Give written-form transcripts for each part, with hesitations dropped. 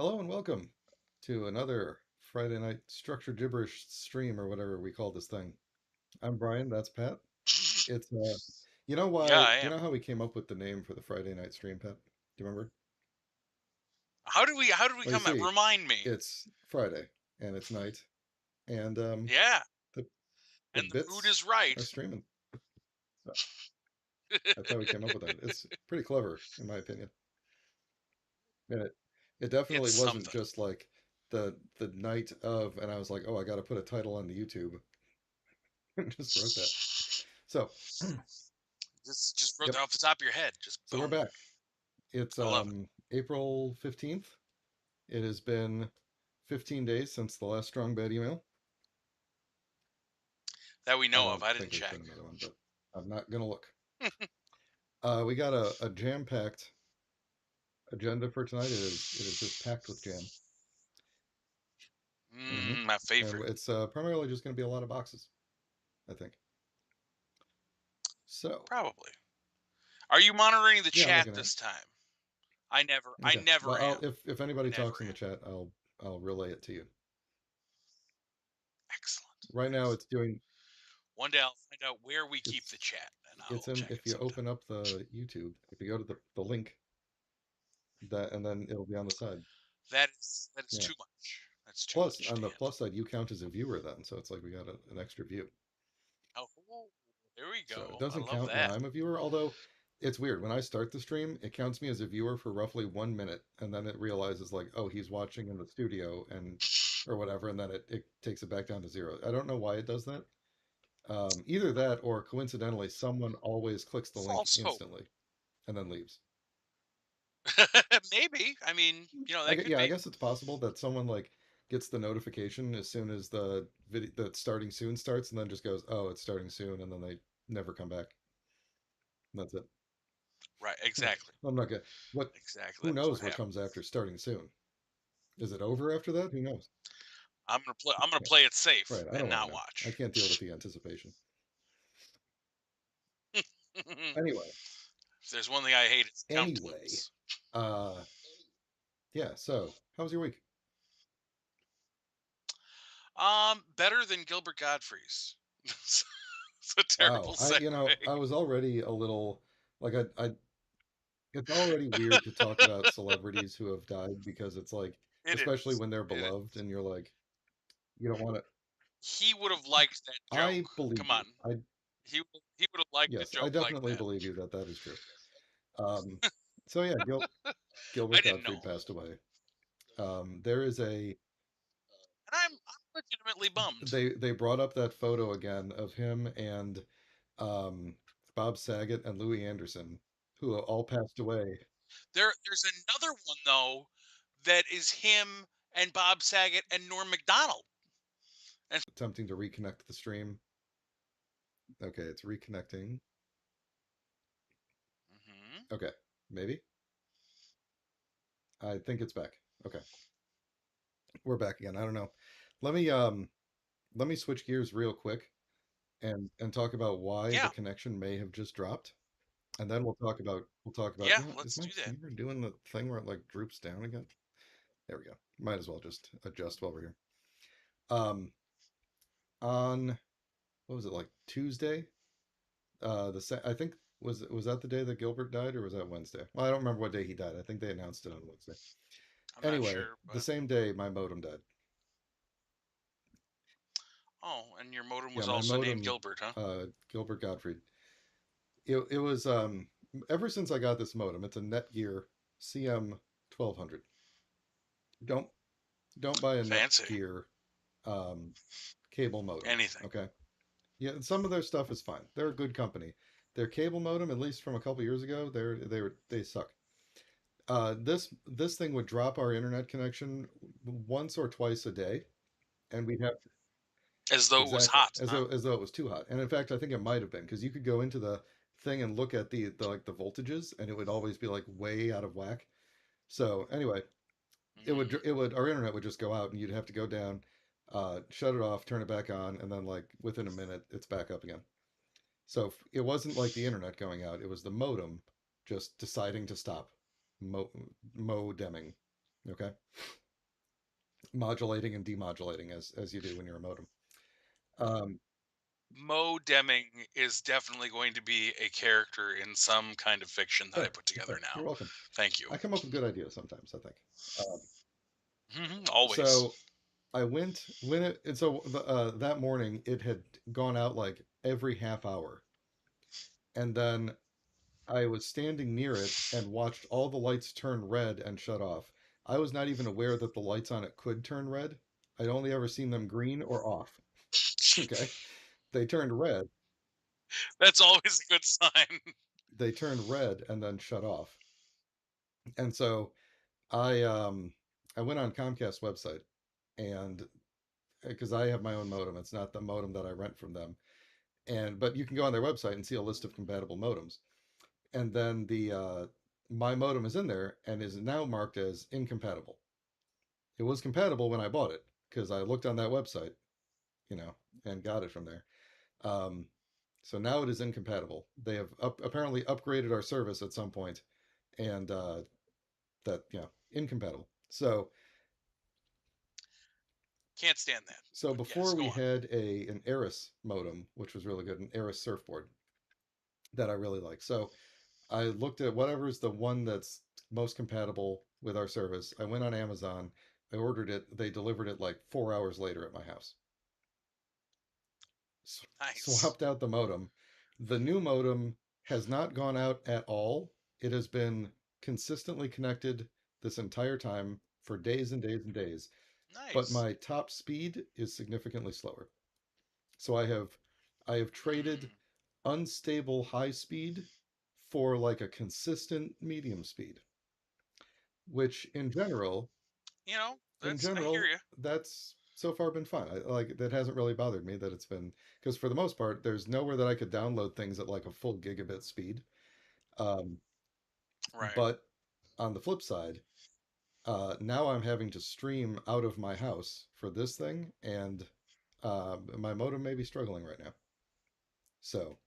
Hello and welcome to another Friday night structured gibberish stream or whatever we call this thing. I'm Brian, that's Pat. It's you know Yeah, why, I do you am. know how we came up with the name for the Friday night stream, Pat? Do you remember? How did we Well, you come at see, remind me? it's Friday and it's night and Yeah, the the and the food bits is right. are streaming. So that's how we came up with that. It's pretty clever in my opinion. And it It's definitely wasn't something. just like the night of and I was like, "Oh, I got to put a title on the YouTube." And just wrote that. So, Just wrote yep. that off the top of your head. Just So we're boom. back. It's I love it. April 15th. It has been 15 days since the last strong bad email. That we I know of. don't I didn't think there's check. been another one, but I'm not gonna look. We got a jam-packed agenda for tonight. It is just packed with jam. hmm My And favorite. it's primarily just going to be a lot of boxes, I think. So Probably. Are you monitoring the yeah, I'm chat looking at this time? I never. it. I Okay. Well, never am. if I anybody talks never in the am. chat, I'll relay it to you. Excellent. Right now, it's Excellent. doing One day I'll find out where we keep the it's chat, and it's I'll in check if it you sometime. open up the YouTube, if you go to the link that and then it'll be on the side. That is Yeah. too much. That's too Plus, much on to the handle. plus side, you count as a viewer then, so it's like we got an extra view. Oh, there we So it go. I doesn't love count when that. I'm a viewer, although it's weird. When I start the stream, it counts me as a viewer for roughly 1 minute, and then it realizes like, oh, he's watching in the studio and or whatever, and then it takes it back down to zero. I don't know why it does that. Either that or coincidentally, someone always clicks the link False hope. instantly and then leaves. Maybe. I mean, that could Yeah, I be. guess it's possible that someone like gets the notification as soon as the video that starting soon starts, and then just goes, "Oh, it's starting soon," and then they never come back. And that's it. Right. Yeah, Exactly. I'm not gonna. What? Exactly. Who That is what knows what comes happens. after starting soon? Is it over after that? Who knows? I'm gonna Yeah, play it safe right. I don't and want to not know. I watch. can't deal with the anticipation. If Anyway, there's one thing I hate, it's anyway, countdowns. uh, yeah. So, how was your week? Better than Gilbert Godfrey's. It's a Wow, terrible segue. I was already a little like I it's already weird to talk about celebrities who have died because it's like, It especially is. when they're It beloved is. and you're like, you don't want to. He would have liked that I joke. believe Come you. on. He would have liked a Yes, I joke like definitely that. believe you that that is true. Um, so yeah, I Gilbert didn't know Gottfried him, passed away. There is a and I'm legitimately bummed. they brought up that photo again of him and um, Bob Saget and Louis Anderson, who all passed away, There's another one though that is him and Bob Saget and Norm Macdonald. And attempting to reconnect the stream. Okay, it's reconnecting. Mhm. Okay, maybe. I think it's back. Okay, we're back again. I don't know. Let me let me switch gears real quick and talk about why the Yeah, connection may have just dropped, and then we'll talk about. yeah, You know, is let's my do that. camera doing the thing where it like droops down again? There we go. Might as well just adjust while we're here. Um, on what was it like Tuesday? I think was that the day that Gilbert died, or was that Wednesday? Well, I don't remember what day he died. I think they announced it on Wednesday. I'm not Anyway, sure, the but same day my modem died. oh, and your modem Yeah, was my also named modem, Gilbert, huh? Gilbert Gottfried. It was ever since I got this modem. It's a Netgear CM 1200. Don't don't buy a Fancy. Netgear um, cable modem. Anything. Okay. Yeah, some of their stuff is fine. They're a good company. Their cable modem, at least from a couple years ago, they suck. This thing would drop our internet connection once or twice a day, and we'd have As though it was exactly hot, huh? as though it was too hot. And in fact, I think it might have been because you could go into the thing and look at the like the voltages, and it would always be like way out of whack. So anyway, Mm. it would our internet would just go out, and you'd have to go down, shut it off, turn it back on, and then like within a minute, it's back up again. So it wasn't like the internet going out; it was the modem just deciding to stop modemming. Okay. modulating and demodulating as you do when you're a modem. Um, Modemming is definitely going to be a character in some kind of fiction that I sure, put together sure. now. You're welcome. Thank you. I come up with good ideas sometimes, I think. Um, Always. so I went when it and so that morning it had gone out like every half hour, and then I was standing near it and watched all the lights turn red and shut off. I was not even aware that the lights on it could turn red. I'd only ever seen them green or off. Okay, they turned red. That's always a good sign. They turned red and then shut off. And so I went on Comcast website and because I have my own modem, it's not the modem that I rent from them. And but you can go on their website and see a list of compatible modems. And then the my modem is in there and is now marked as incompatible. It was compatible when I bought it because I looked on that website, you know, and got it from there. Um, so now it is incompatible. They have apparently upgraded our service at some point, and that incompatible. Can't stand that. So But before yes, go we on. had an Eris modem, which was really good, an Eris surfboard that I really like. So I looked at whatever's the one that's most compatible with our service. I went on Amazon. I ordered it. They delivered it like 4 hours later at my house. Nice. Swapped out the modem. The new modem has not gone out at all. It has been consistently connected this entire time for days and days and days. But Nice. my top speed is significantly slower. So I have traded Mm. unstable high speed for like a consistent medium speed, which in I hear general you. that's so far been fine. Like that hasn't really bothered me that it's been because for the most part there's nowhere that I could download things at like a full gigabit speed. Um, Right. but on the flip side, now I'm having to stream out of my house for this thing, and my modem may be struggling right now. So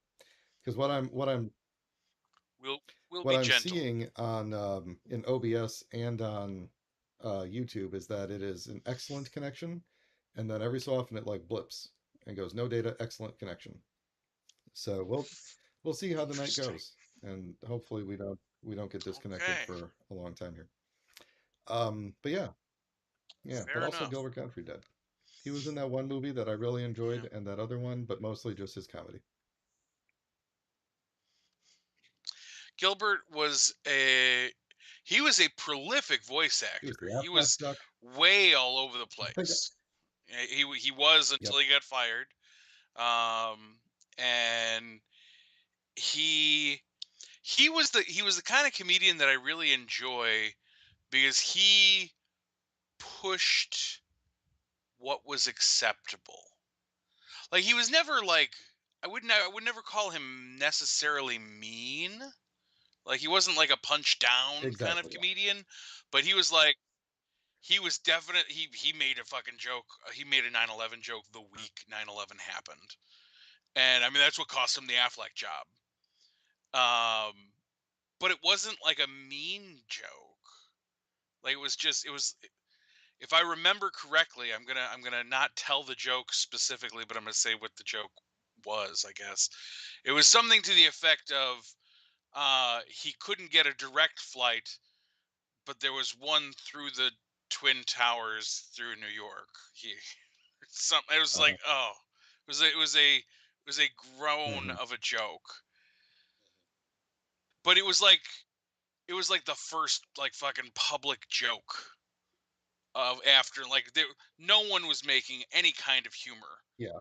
because We'll we'll what be I'm gentle. seeing on in OBS and on YouTube is that it is an excellent connection, and then every so often it like blips and goes no data, excellent connection. So we'll see how the night Interesting. goes, and hopefully we don't get disconnected Okay. for a long time here. But yeah, but Fair also enough. Gilbert Gottfried dead. He was in that one movie that I really Yeah. enjoyed, and that other one, but mostly just his comedy. Gilbert was a prolific voice He was actor. the He Aflac was duck. way all over the I think. place. He was Yep. until he got fired. And he he was the kind of comedian that I really enjoy because he pushed what was acceptable. Like he was never like I would never call him necessarily mean. Like he wasn't like a punch down kind of Exactly. Yeah. comedian, but he was like he was definite he made a fucking joke. He made a 9/11 joke the week 9/11 happened. And I mean that's what cost him the Affleck job. Um but it wasn't like a mean joke. Like it was if I remember correctly, I'm gonna not tell the joke specifically, but I'm gonna say what the joke was, I guess. It was something to the effect of he couldn't get a direct flight, but there was one through the Twin Towers through New York. He some it was Uh, like, oh, it was a groan mhm. of a joke. But it was like the first like fucking public joke of after like no one was making any kind of humor Yeah.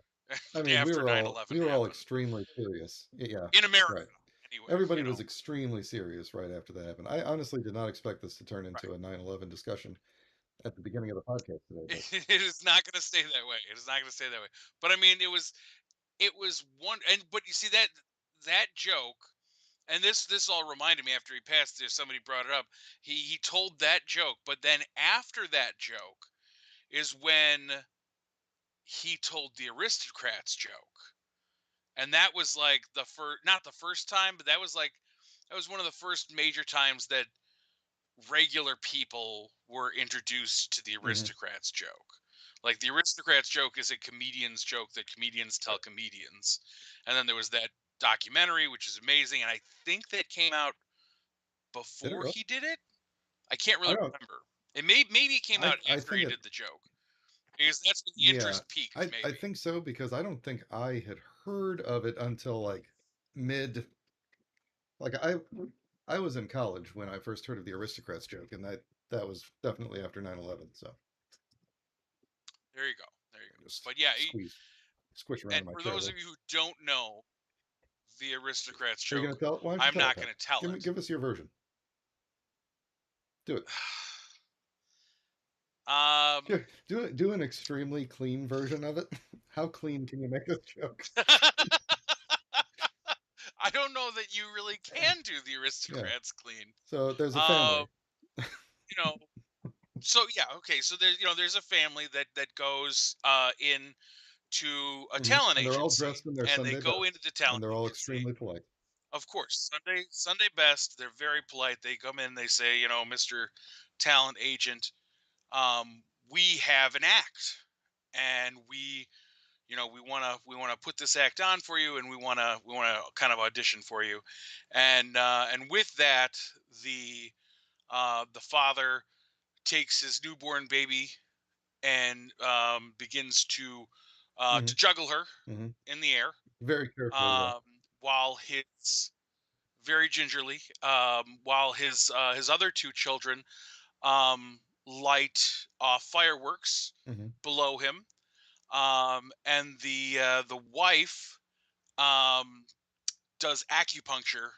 I mean, after 9/11 we were all happened extremely serious. Yeah, in America right. anyway, Everybody was extremely serious right after that happened. I honestly did not expect this to turn right. into a 9/11 discussion at the beginning of the podcast today, but It is not going to stay that way. It is not going to stay that way. But I mean it was one and but you see that joke and this all reminded me after he passed there somebody brought it up. He told that joke, but then after that joke is when he told the aristocrats joke. And that was like the first not the first time, but that was one of the first major times that regular people were introduced to the Hmm. aristocrats joke. Like the aristocrats joke is a comedian's joke that comedians tell Right. comedians. And then there was that documentary, which is amazing. And I think that came out Did it before really? he did it. I can't I really don't. remember. Maybe it came out I after think he it. did the joke because that's when the Yeah, interest peaked. I Maybe. think so because I don't think I had heard of it until like mid. Like I was in college when I first heard of the aristocrats joke, and that was definitely after 9/11. So There you go. There you I go. just But yeah, squish around and in my for chair those there. of you who don't know the aristocrats Are you gonna joke, tell it? Why don't you I'm tell it, not Pat? going to tell it. Give us your version. Do it. Um, Do an extremely clean version of it. How clean can you make this joke? I don't know that you really can do the Yeah. aristocrats clean. So there's a Uh, family. you know, so yeah, okay. So there's a family that goes in to a Hmm. talent And they're all agency, dressed in their and they Sunday go into best, the and talent they're all agency. extremely polite. Of course, Sunday best. They're very polite. They come in. They say, Mr. Talent Agent, we have an act, and we want to put this act on for you, and we want to kind of audition for you, and with that, the the father takes his newborn baby and begins Hmm. to juggle her Hmm. in the air, Very carefully, though. um, while his very gingerly, while his other two children light off fireworks Hmm. below him, and the wife um, does acupuncture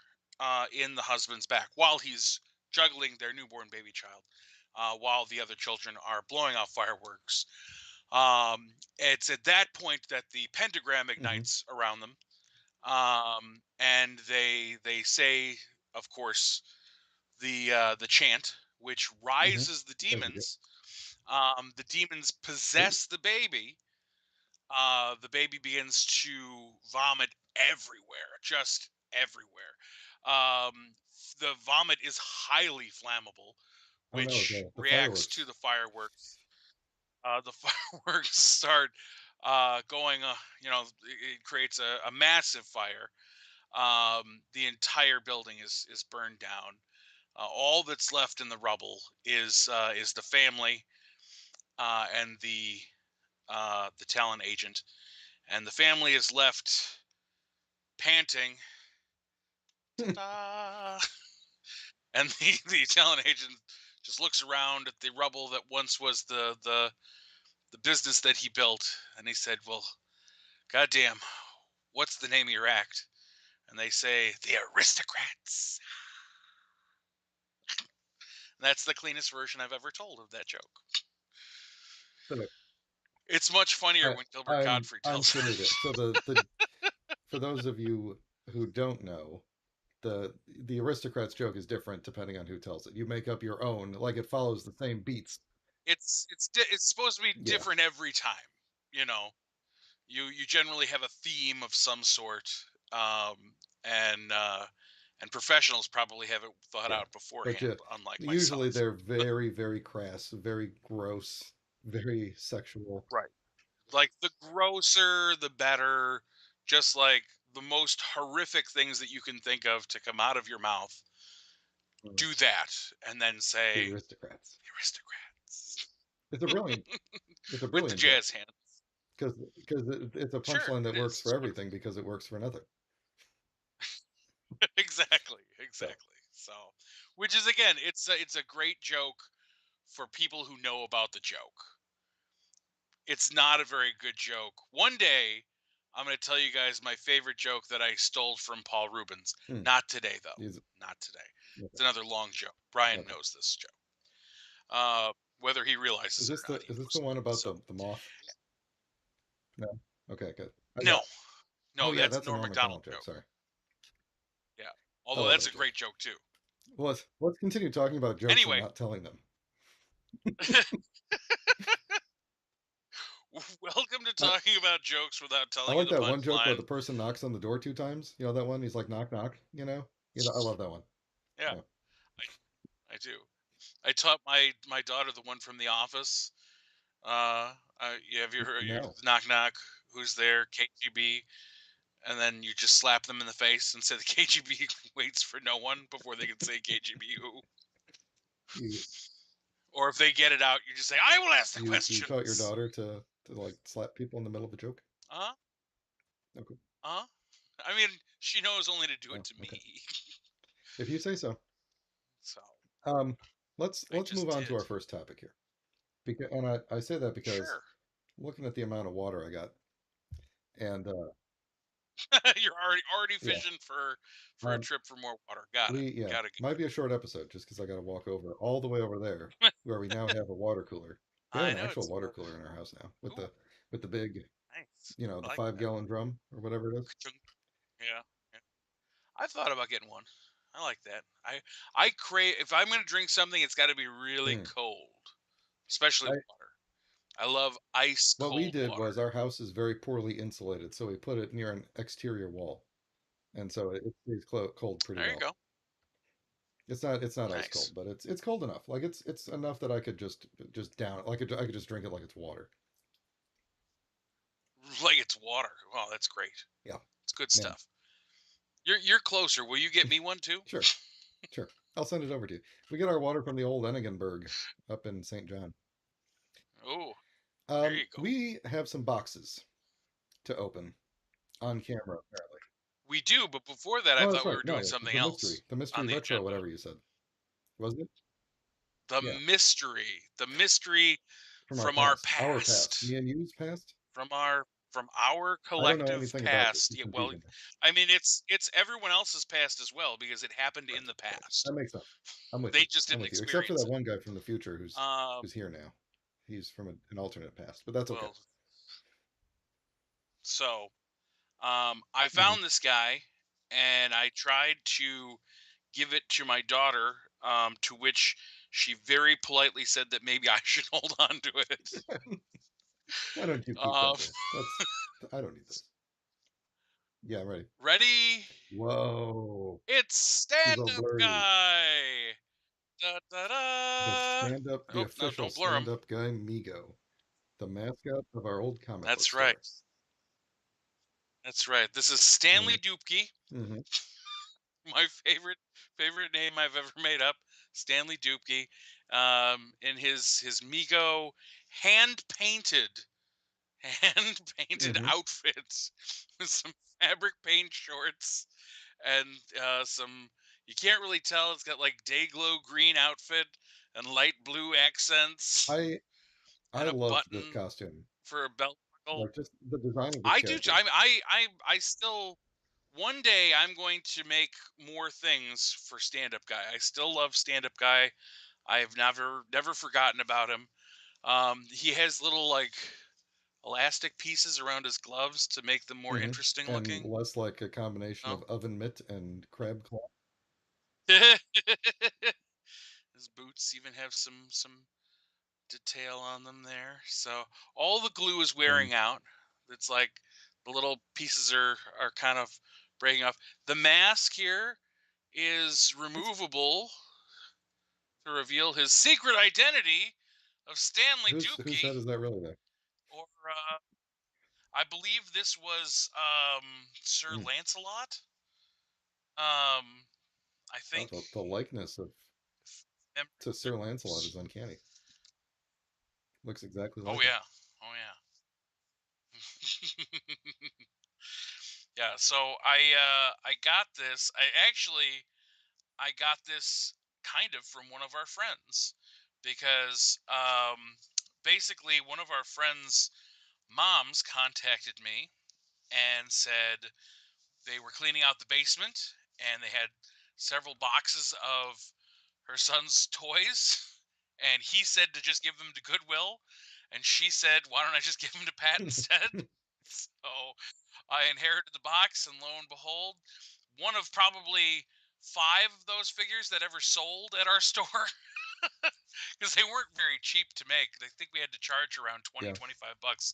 in the husband's back while he's juggling their newborn baby child, while the other children are blowing off fireworks. It's at that point that the pentagram Hmm. ignites around them, and they say, of course, the chant, which Hmm. rises the As you do. demons. The demons Ooh. possess the baby. The baby begins to vomit everywhere, just everywhere. Um, the vomit is highly flammable, Oh no, which the reacts to fireworks. the fireworks. The fireworks start going. It creates a massive fire. The entire building is burned down. All that's left in the rubble is the family and the talent agent, and the family is left panting. Ta-da! And the talent agent just looks around at the rubble that once was the business that he built, and he said, "Well, goddamn, what's the name of your act?" And they say, "The Aristocrats." And that's the cleanest version I've ever told of that joke. So It's much funnier I, when Gilbert Godfrey I'm tells sure it it. is. So the for those of you who don't know, the aristocrats joke is different depending on who tells it. You make up your own, like it follows the same beats. It's supposed to be Yeah, different every time. You know, you generally have a theme of some sort, um, and professionals probably have it thought yeah. out But beforehand, yeah, unlike usually myself. they're very, very crass, very gross, very sexual. Right. Like the grosser, the better. Just like the most horrific things that you can think of to come out of your mouth, Mm. do that, and then The say aristocrats. the aristocrats It's a brilliant, it's a with the brilliant joke jazz hands. because it's a Sure, punchline that it works is. for It's wonderful. everything because it works for nothing. Exactly, So exactly. So, which is again, it's a great joke for people who know about the joke. It's not a very good joke. One day, I'm going to tell you guys my favorite joke that I stole from Paul Rubens. mm, Not today, though. he's Not today. okay. It's another long joke. Brian Okay. knows this joke. Whether he realizes it or not, he Is this knows the it. one about So, the moth? No. Okay, good. no, Oh no, yeah, that's a that's a Norm Norm Macdonald Macdonald joke. joke. Sorry, Yeah. I Although love that's that a joke. great joke too. Well, let's continue talking about jokes and Anyway, not telling them. welcome to I, talking about jokes without I telling you like the that one joke where punchline. the person knocks on the door 2 times. You know that one? He's like knock knock. You know. I love that one. Yeah, Yeah. I do. I taught my daughter the one from The Office. Have you heard your No. knock knock? Who's there? KGB, and then you just slap them in the face and say the KGB waits for no one before they can say KGB who. You Or if they get it out, you just say, "I will ask the you taught your questions." daughter to like slap people in the middle of a joke? Uh Okay. huh. I mean, she knows only to do it Oh, to okay. me, If you say so. so Um, let's I let's move just on to did. our first topic here. Because and I say that because Sure. looking at the amount of water I got, and You're already yeah, fishing for a um, trip for more water. Got it. we yeah Got it. might be a short episode just because I got to walk over all the way over there where we now have a water cooler. We have I an know actual it's water cooler in our house now ooh, with the big, nice. the I like five that. gallon drum or whatever it is. Ka-chunk. Yeah. Yeah. I've thought about getting one. I like that. I crave if I'm gonna drink something, it's got to be really Mm. cold, especially I water. I love ice What we cold did water. was our house is very poorly insulated, so we put it near an exterior wall, and so it stays cold pretty There you well. go. It's not ice cold, Nice. but it's cold enough. Like it's enough that I could just down it. Like I could just drink it like it's water. Like it's water. Wow, that's great. Yeah, It's good man. stuff. You're closer. Will you get me one too? Sure, sure. I'll send it over to you. We get our water from the old Enigenberg up in St. John. Oh, there you go. We have some boxes to open on camera, apparently. We do, but before that, I Oh, that's thought we right. were doing No, something else the mystery on the retro, agenda. whatever you said, was it? Yeah, The mystery from from our our past, past, me and you's past. from our I don't know collective anything about this. past. It's Yeah, well, confusing me. I mean, it's everyone else's past as well because it happened Right, in the right. past. That makes sense. I'm with They you. just I'm didn't with you. Except for experience that it. one guy from the future Um, who's here now. He's from an alternate past, but that's okay. well, so I Hmm. found this guy, and I tried to give it to my daughter, to which she very politely said that maybe I should hold on to it. Why don't you keep Um, that there? That's I don't need those. Yeah, I'm ready. ready? Whoa, It's he's all stand-up blurry. guy. Da da da. The Oh no! official Don't blur him. stand-up guy, Migo, the mascot of our old comic book That's right. store. That's right. This is Stanley Hmm. Dupke, Hmm. my favorite name I've ever made up. Stanley Dupke, in his Mego hand painted hand painted Hmm. outfit with some fabric paint shorts and some, you can't really tell, it's got like day glow green outfit and light blue accents I and I a loved this button costume. for a belt buckle. Like just the design of this I do character. I still, one day I'm going to make more things for stand up guy. I still love stand up guy. I've never forgotten about him. He has little like elastic pieces around his gloves to make them more Hmm. interesting And looking. less like a combination Oh. of oven mitt and crab claw. His boots even have some detail on them there. So all the glue is And wearing out. It's like the little pieces are kind of breaking off. The mask here is it's removable to reveal his secret identity of Stanley whose Dupke, head is that really there? or I believe this was Sir Mm. Lancelot. I Oh, think. the likeness of If memory to Sir Lancelot is serves. uncanny. Looks exactly Oh like him. yeah. Oh yeah. Yeah, so I got this. I got this kind of from one of our friends because basically one of our friends' moms contacted me and said they were cleaning out the basement and they had several boxes of her son's toys, and he said to just give them to Goodwill, and she said, "Why don't I just give them to Pat instead?" So I inherited the box, and lo and behold, one of probably five of those figures that ever sold at our store, because they weren't very cheap to make. I think we had to charge around 20, Yeah, $25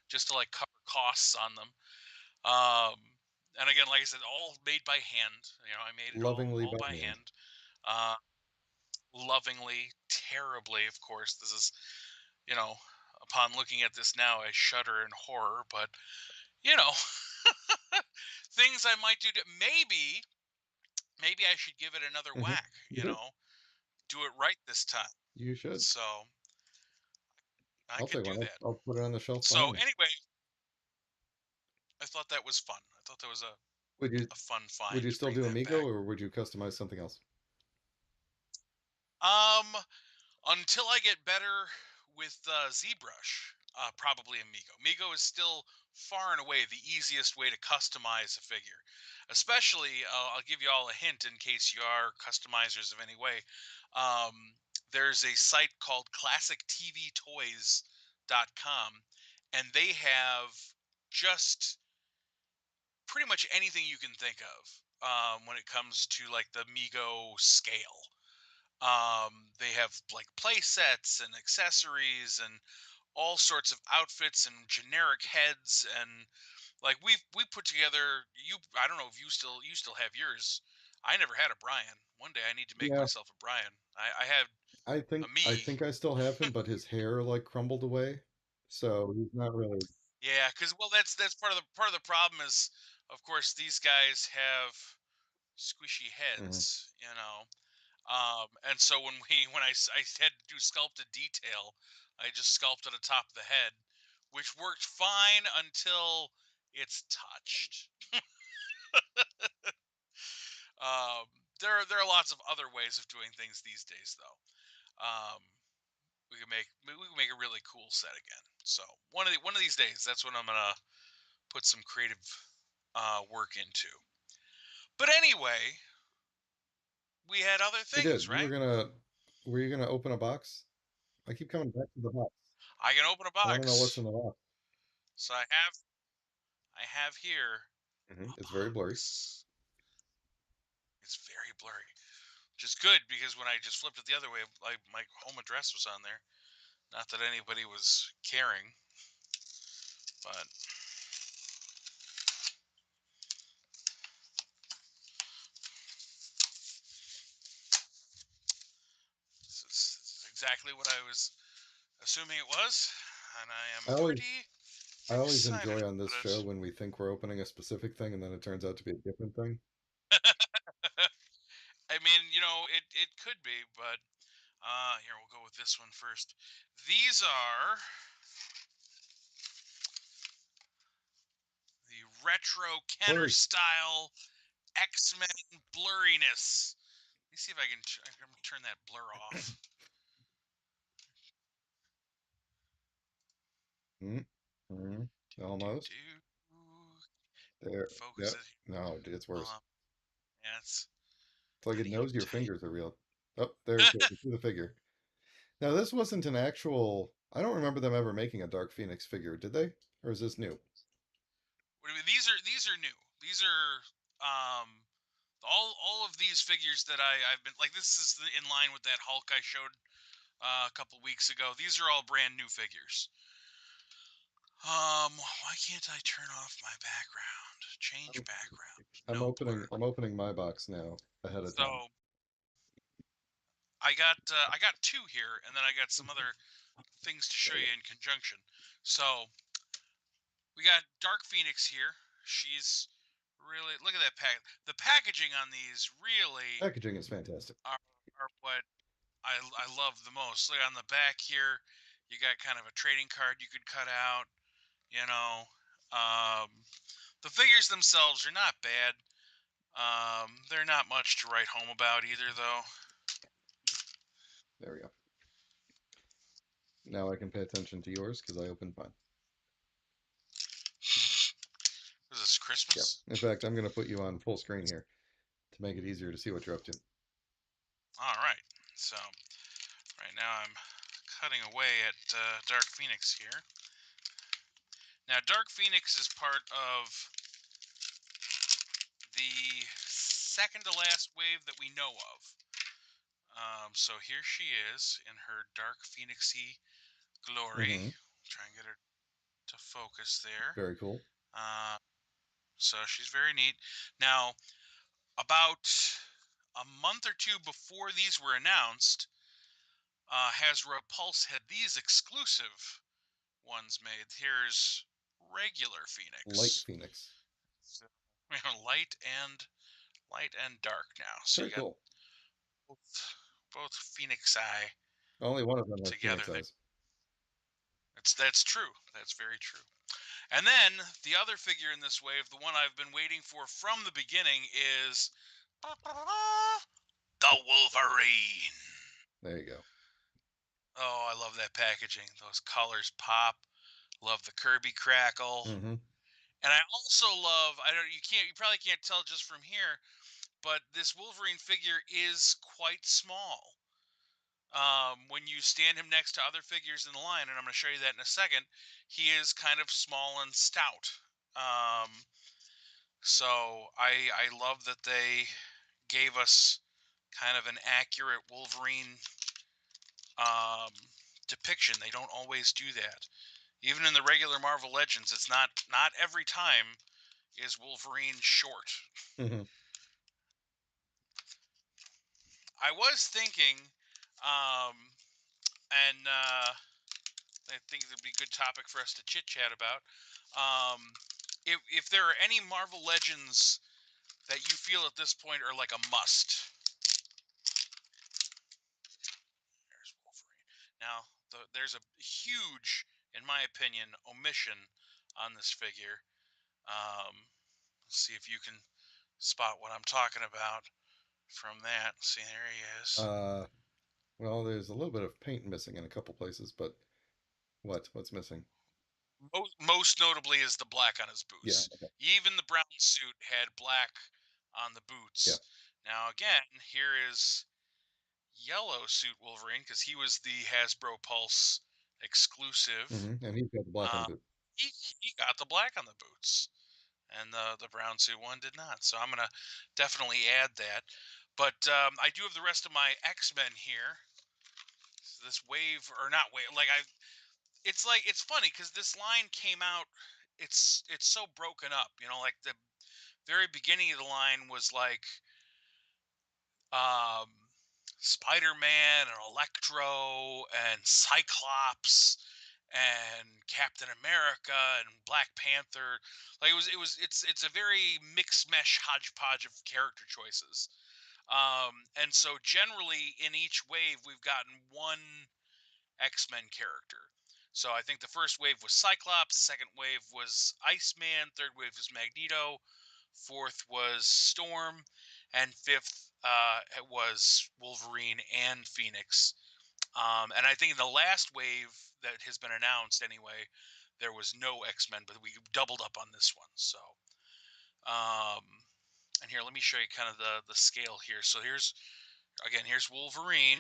just to like cover costs on them. Um, and again, like I said, all made by hand. I made it all lovingly all by by hand. hand. Uh, lovingly, terribly, of course. This is, you know, upon looking at this now, I shudder in horror, but, you know, things I might do to maybe I should give it another Hmm. whack, You should. do it right this time. You should. So I I'll could take do one. that. I'll put it on the shelf So behind me. anyway, I thought that was fun. I thought that was Would you a fun would find you to still bring do that Amigo back. or would you customize something else? Um, until I get better with ZBrush, probably Amigo. Amigo is still far and away the easiest way to customize a figure. Especially, I'll give you all a hint in case you are customizers of any way. There's a site called classictvtoys.com, and they have just pretty much anything you can think of when it comes to like the Migo scale. They have like play sets and accessories and all sorts of outfits and generic heads, and like we put together, I don't know if you still have yours. I never had a Brian. One day I need to make Yeah, myself a Brian. I had a I me. think I still have him, but his hair like crumbled away, so he's not really. Yeah, because well, that's part of the problem is, of course, these guys have squishy Mhm. heads, and so when I had to do sculpted detail, I just sculpted the top of the head, which worked fine until it's touched. Um, there are lots of other ways of doing things these days, though. We can make a really cool set again. So one of these days, that's when I'm gonna put some creative work into. But anyway, we had other We things, did. You right? were you gonna open a box? I keep coming back to the box. I can open a I want to know what's box. in the box. So I have here Hmm. a It's very blurry. box. It's very blurry, which is good because when I just flipped it the other way, like my home address was on there. Not that anybody was caring, but this is exactly what I was assuming it was, and I am I always pretty I always excited enjoy on this about show when we think we're opening a specific thing and then it turns out to be a different thing. it. I mean, it could be, but here we'll go with this one first. These are the retro Kenner Blurry. style X-Men blurriness. Let me see if I can turn that blur off. Mm, mm, Do almost do. there. Focus Yep. it. No, it's worse. Um, yeah, it's It's like it getting knows your tight. fingers are real. Oh, there's the figure. Now this wasn't an actual. I don't remember them ever making a Dark Phoenix figure, did they? Or is this new? What do you mean? These are new. These are all of these figures that I've been like. This is in line with that Hulk I showed a couple weeks ago. These are all brand new figures. Why can't I turn off my background? Change I'm, background. No blur. I'm opening my box now ahead of time. So I got two here, and then I got some other things to show There we you in conjunction. So we got Dark Phoenix here. She's really look at that pack. The packaging on these really Packaging is fantastic. are are what I love the most. Look on the back here, you got kind of a trading card you could cut out. You know, um, the figures themselves are not bad. They're not much to write home about either, though. There we go. Now I can pay attention to yours because I opened mine. Is this Yeah. Christmas? In fact, I'm going to put you on full screen here to make it easier to see what you're up to. All right. So right now I'm cutting away at Dark Phoenix here. Now Dark Phoenix is part of the second to last wave that we know of. So here she is in her Dark Phoenixy glory. Hmm. Try and get her to focus there. Very cool. Uh, so she's very neat. Now, about a month or two before these were announced, Hasbro Pulse had these exclusive ones made. Here's regular Light Phoenix. Phoenix. So, light and dark now. So Very you got cool. both Phoenix Eye Only one of them has together Phoenix there. eyes. That's true. That's very true. And then the other figure in this wave, the one I've been waiting for from the beginning, is the Wolverine. There you go. Oh, I love that packaging. Those colors pop. Love the Kirby crackle. Mm-hmm. And I also love, you probably can't tell just from here, but this Wolverine figure is quite small. When you stand him next to other figures in the line, and I'm going to show you that in a second, he is kind of small and stout. Um, so I love that they gave us kind of an accurate Wolverine um, depiction. They don't always do that. Even in the regular Marvel Legends, it's not every time is Wolverine short. Mm-hmm. I was thinking, um, and I think it'd be a good topic for us to chit chat about. Um, if there are any Marvel Legends that you feel at this point are like a must, there's Wolverine. Now, there's a huge, in my opinion, omission on this figure. Um, let's see if you can spot what I'm talking about from that. See, there he is. Uh, well, there's a little bit of paint missing in a couple places, but what? What's missing? Most notably is the black on his Yeah. boots. Okay. Even the brown suit had black on the Yeah. boots. Now, again, here is yellow suit Wolverine because he was the Hasbro Pulse exclusive. Mm-hmm. And he's got the black on the Uh, boot. he got the black on the boots, and the brown suit one did not. So I'm gonna definitely add that. But I do have the rest of my X-Men here. So this wave or not wave, it's funny because this line came out. It's so broken up. Like the very beginning of the line was like um, Spider-Man and Electro and Cyclops and Captain America and Black Panther. Like it's a very mixed mesh hodgepodge of character choices. And so generally in each wave we've gotten one X-Men character. So I think the first wave was Cyclops, second wave was Iceman, third wave was Magneto, fourth was Storm, and fifth it was Wolverine and Phoenix. And I think in the last wave that has been announced anyway, there was no X-Men, but we doubled up on this one. So, um, and here, let me show you kind of the scale here. So here's Wolverine,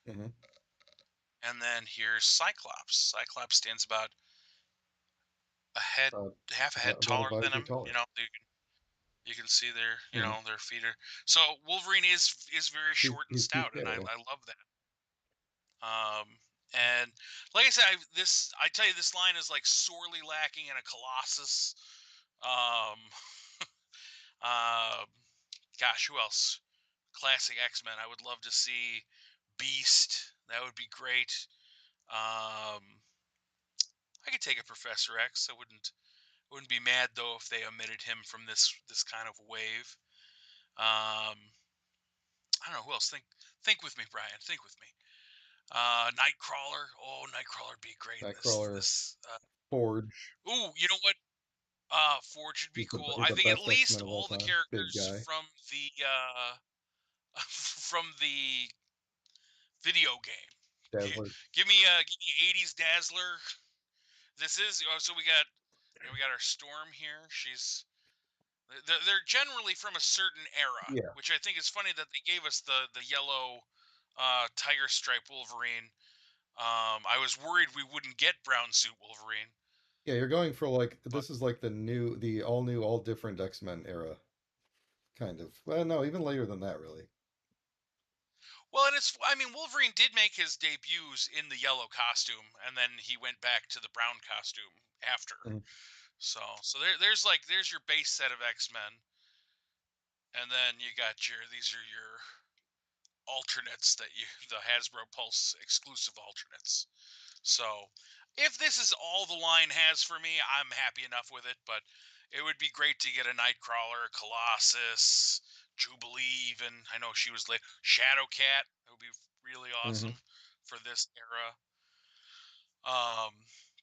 Mm-hmm. and then here's Cyclops. Cyclops stands about a head, Uh, half a head about a taller body than feet him. taller. You can see their, Mm-hmm. their feet are. So Wolverine is very short and He's stout, and I, scalable. I love that. And like I said, I tell you, this line is like sorely lacking in a Colossus. Um, uh, gosh, who else? Classic X-Men. I would love to see Beast. That would be great. Um, I could take a Professor X. I wouldn't be mad though if they omitted him from this kind of wave. I don't know who else. Think with me, Brian. Think with me. Nightcrawler. Oh, Nightcrawler would be great in this. Nightcrawler, This. Forge. Ooh, you know what? Forge would be cool. He's I the think at best least X-Men of all all the time. Big characters guy. from the from the video game. Give, Dazzler. give me 80s Dazzler. This is so we got our Storm here. They're generally from a certain era, Yeah. which I think is funny that they gave us the yellow tiger stripe Wolverine. I was worried we wouldn't get brown suit Wolverine. Yeah, you're going for like But this is like the all new, all different X-Men era, kind of. Well, no, even later than that, really. well, and I mean Wolverine did make his debuts in the yellow costume, and then he went back to the brown costume after. Mhm. So there's your base set of X-Men. and then you got these are your alternates that you the Hasbro Pulse exclusive alternates. So if this is all the line has for me, I'm happy enough with it. But it would be great to get a Nightcrawler, Colossus, Jubilee. Even I know she was late. Shadowcat. It would be really Mm-hmm. awesome for this era. Um,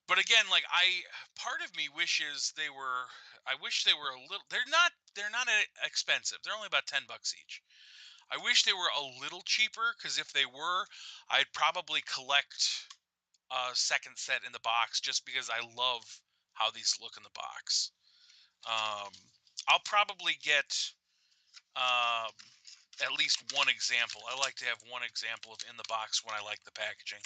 but again, like part of me wishes they were. I wish they were a little. They're not. They're not expensive. They're only about $10 each. I wish they were a little cheaper because if they were, I'd probably collect a second set in the box just because I love how these look in the box. Um, I'll probably get um, at least one example. I like to have one example of in the box when I like the packaging.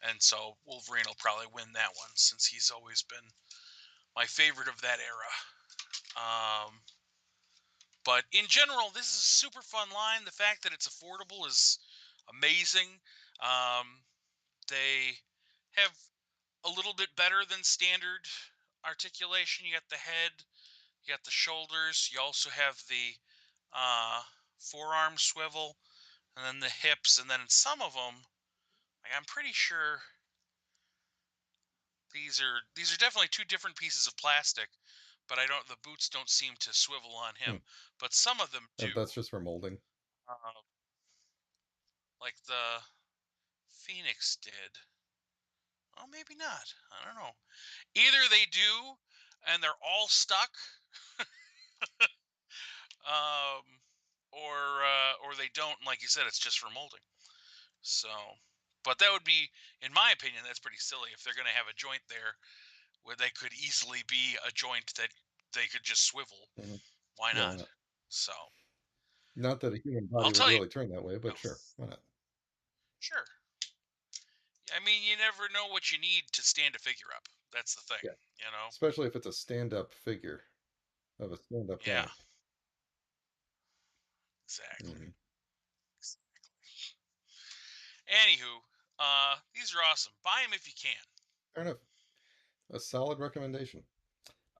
And so Wolverine will probably win that one since he's always been my favorite of that era. But in general, this is a super fun line. The fact that it's affordable is amazing. Um, they have a little bit better than standard articulation. You got the head, you got the shoulders, you also have the uh, forearm swivel, and then the hips, and then some of them, like I'm pretty sure these are definitely two different pieces of plastic, but I don't the boots don't seem to swivel on Hmm. him, but some of them do. That's just for molding. Uh, like the Phoenix did. Oh, maybe not. I don't know. Either they do, and they're all stuck, um, or they don't. And like you said, it's just for molding. So, but that would be, in my opinion, that's pretty silly if they're going to have a joint there where they could easily be a joint that they could just swivel. Mm-hmm. Why Yeah, why not? not? So, Not that a human I'll body would tell you. really turn that way, No, but sure, why not? sure. I mean, you never know what you need to stand a figure up. That's the thing, Yeah, you know. especially if it's a stand-up figure of a stand-up Yeah, guy. exactly. Mm-hmm. Anywho, these are awesome. Buy them if you can. Fair enough. A solid recommendation.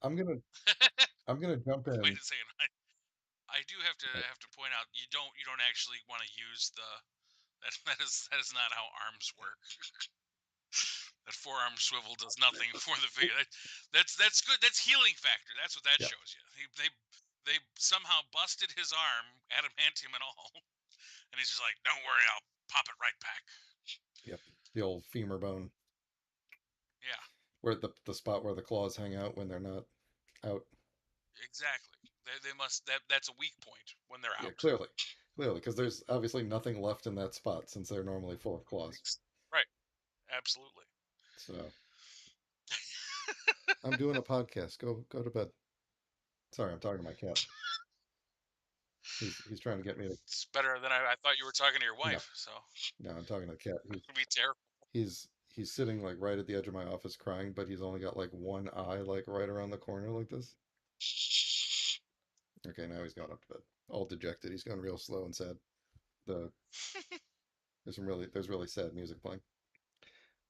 I'm gonna I'm gonna jump Wait in. a second. I do have to point out you don't actually want to use the that is not how arms work. That forearm swivel does nothing for the figure. That's good. That's healing factor. That's what that Yeah, shows you. They somehow busted his arm, adamantium and all, and he's just like, "Don't worry, I'll pop it right back." yep. The old femur bone, Yeah, where the spot where the claws hang out when they're not out. exactly. They must that's a weak point when they're Yeah, out. clearly, because there's obviously nothing left in that spot since they're normally full of claws. Right. Absolutely. So I'm doing a podcast. Go to bed. Sorry, I'm talking to my cat. He's trying to get me to. It's better than I thought you were talking to your No, wife. So no, I'm talking to the cat. it'd be terrible. He's sitting like right at the edge of my office crying, but he's only got like one eye like right around the corner like this. Okay, now he's going up to bed. All dejected. He's going real slow and sad. The there's really sad music playing.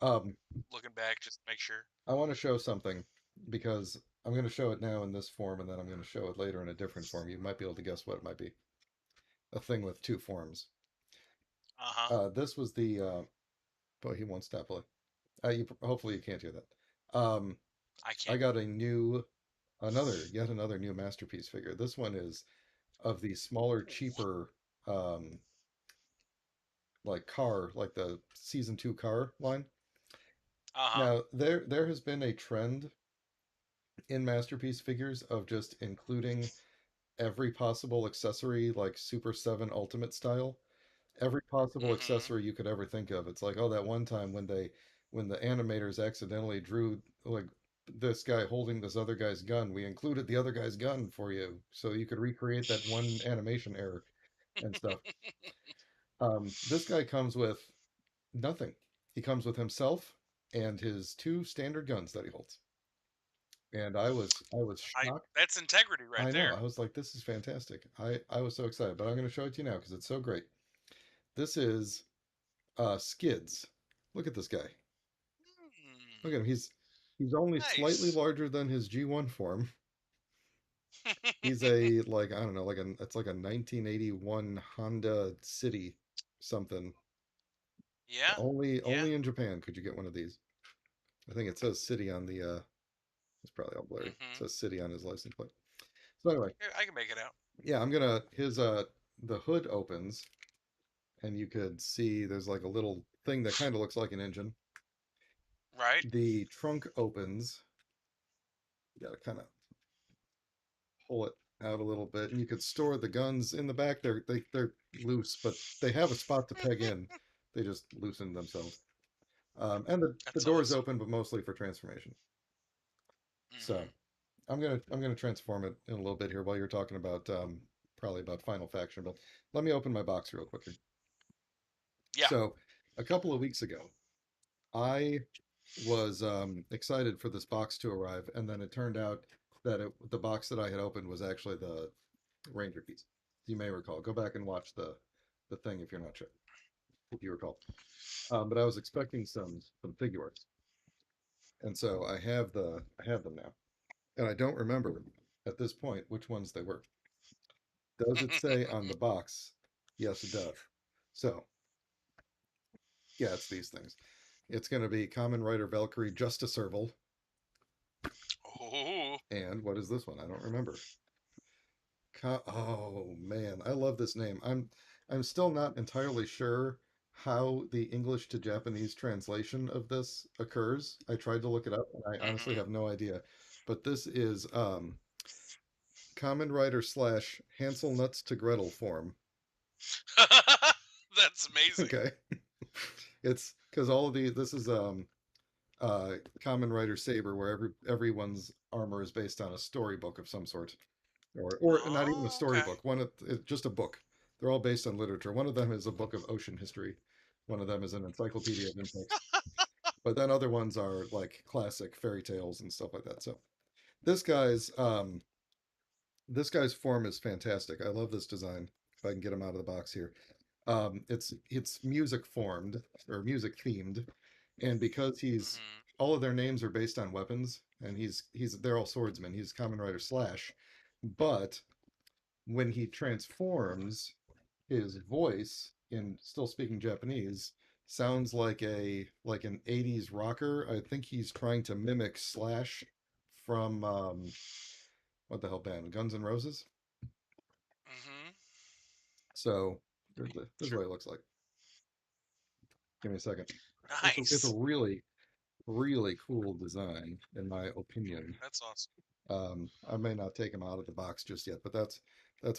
Um, Looking back, just make sure. I want to show something because I'm going to show it now in this form, and then I'm going to show it later in a different form. You might be able to guess what it might be. A thing with two forms. Uh huh. This was the. Boy, he won't stop play. Hopefully you can't hear that. I I can't. got yet another new masterpiece figure. This one is of the smaller, cheaper, um, like the season two car line. Uh huh. Now there has been a trend in masterpiece figures of just including every possible accessory, like Super 7 Ultimate style. Every possible Mm-hmm. accessory you could ever think of. It's like, oh, that one time when the animators accidentally drew like this guy holding this other guy's gun, we included the other guy's gun for you so you could recreate that one animation error and stuff. This guy comes with nothing. He comes with himself and his two standard guns that he holds. And I was I shocked. That's integrity right I know. there. I was like, this is fantastic. I was so excited, but I'm going to show it to you now because it's so great. This is Skids. Look at this guy. Hmm. Look at him. He's only slightly Nice. larger than his G1 form, He's a like I don't know, like it's like a 1981 Honda City something. Yeah, yeah. Only in Japan could you get one of these. I think it says City on the it's probably all blurry. It Hmm. says City on his license plate. So anyway, I can make it out. yeah, I'm gonna his the hood opens and you could see there's like a little thing that kind of looks like an engine. Right. The trunk opens. You gotta kind of pull it out a little bit, and you could store the guns in the back. They're loose, but they have a spot to peg in. They just loosen themselves. And the That's door's awesome. open, but mostly for transformation. So Hmm. I'm gonna transform it in a little bit here while you're talking about probably about Final Faction. But let me open my box real quick here. Yeah. So a couple of weeks ago, I was excited for this box to arrive, and then it turned out that the box that I had opened was actually the Ranger piece. You may recall. Go back and watch the thing if you're not sure, if you recall. But I was expecting some figures, and so I have them now, and I don't remember at this point which ones they were. Does it say on the box? Yes, it does. So yeah, it's these things. It's going to be Common Rider Valkyrie Justice Serval, Oh. and what is this one? I don't remember. Oh man, I love this name. I'm still not entirely sure how the English to Japanese translation of this occurs. I tried to look it up and I honestly Hmm. have no idea. But this is Kamen Rider slash Hansel Nuts to Gretel form. That's amazing. Okay. It's because all of the this is Kamen Rider Saber where everyone's armor is based on a storybook of some sort. Or not even a Oh, okay. storybook. It's just a book. They're all based on literature. One of them is a book of ocean history. One of them is an encyclopedia of insects. But then other ones are like classic fairy tales and stuff like that. So this guy's um this guy's form is fantastic. I love this design. If I can get him out of the box here. It's music formed or music themed, and because he's Hmm. all of their names are based on weapons, and he's they're all swordsmen. He's Kamen Rider Slash, but when he transforms, his voice in still speaking Japanese sounds like an 80s rocker. I think he's trying to mimic Slash from what the hell band? Guns N' Roses. Hmm. So this is what it looks like. Give me a second. It's a Nice. really really cool design in my opinion. That's awesome. I may not take him out of the box just yet, but that's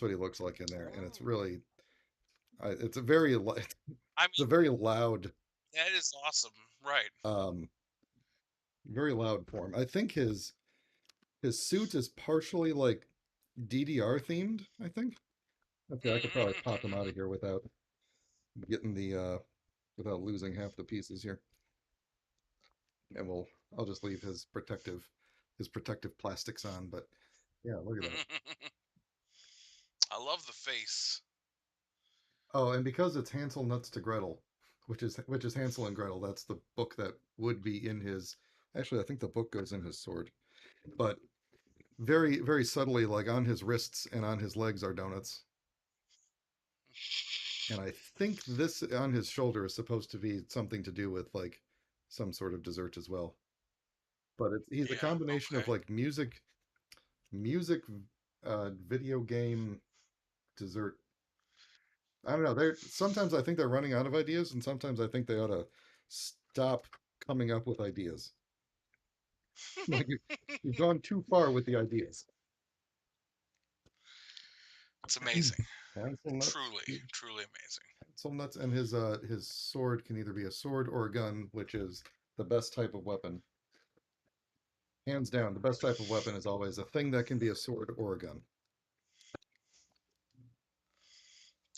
what he looks like in there, and it's Oh. really it's a very it's I a mean, very loud that is awesome. Right. um very loud form. I think his suit is partially like DDR themed, I think. Okay, I could probably pop him out of here without getting the without losing half the pieces here. And I'll just leave his protective plastics on, but yeah, look at that. I love the face. Oh, and because it's Hansel Nuts to Gretel, which is Hansel and Gretel, that's the book that would be in his actually I think the book goes in his sword. But very subtly like on his wrists and on his legs are donuts. And I think this on his shoulder is supposed to be something to do with like some sort of dessert as well. But he's a Yeah. combination of Okay. like music, video game, dessert. I don't know. They're sometimes I think they're running out of ideas, and sometimes I think they ought to stop coming up with ideas. Like you've gone too far with the ideas. It's amazing. Hazelnuts, Truly, truly amazing. hazelnuts, and his sword can either be a sword or a gun, which is the best type of weapon. Hands down, the best type of weapon is always a thing that can be a sword or a gun.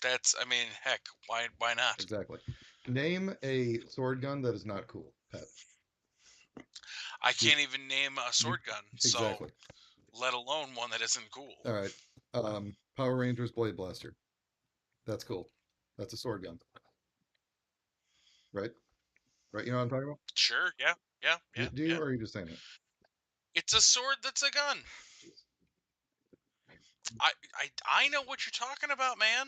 That's, I mean, heck, why not? Exactly. Name a sword gun that is not cool, Pat. I You, can't even name a you sword gun, so exactly. let alone one that isn't cool. All right. Power Rangers Blade Blaster. That's cool. That's a sword gun, right? Right. You know what I'm talking about? Sure, yeah, yeah, yeah, Do you, yeah. or are you just saying it? It's a sword that's a gun. Jeez. I know what you're talking about, man.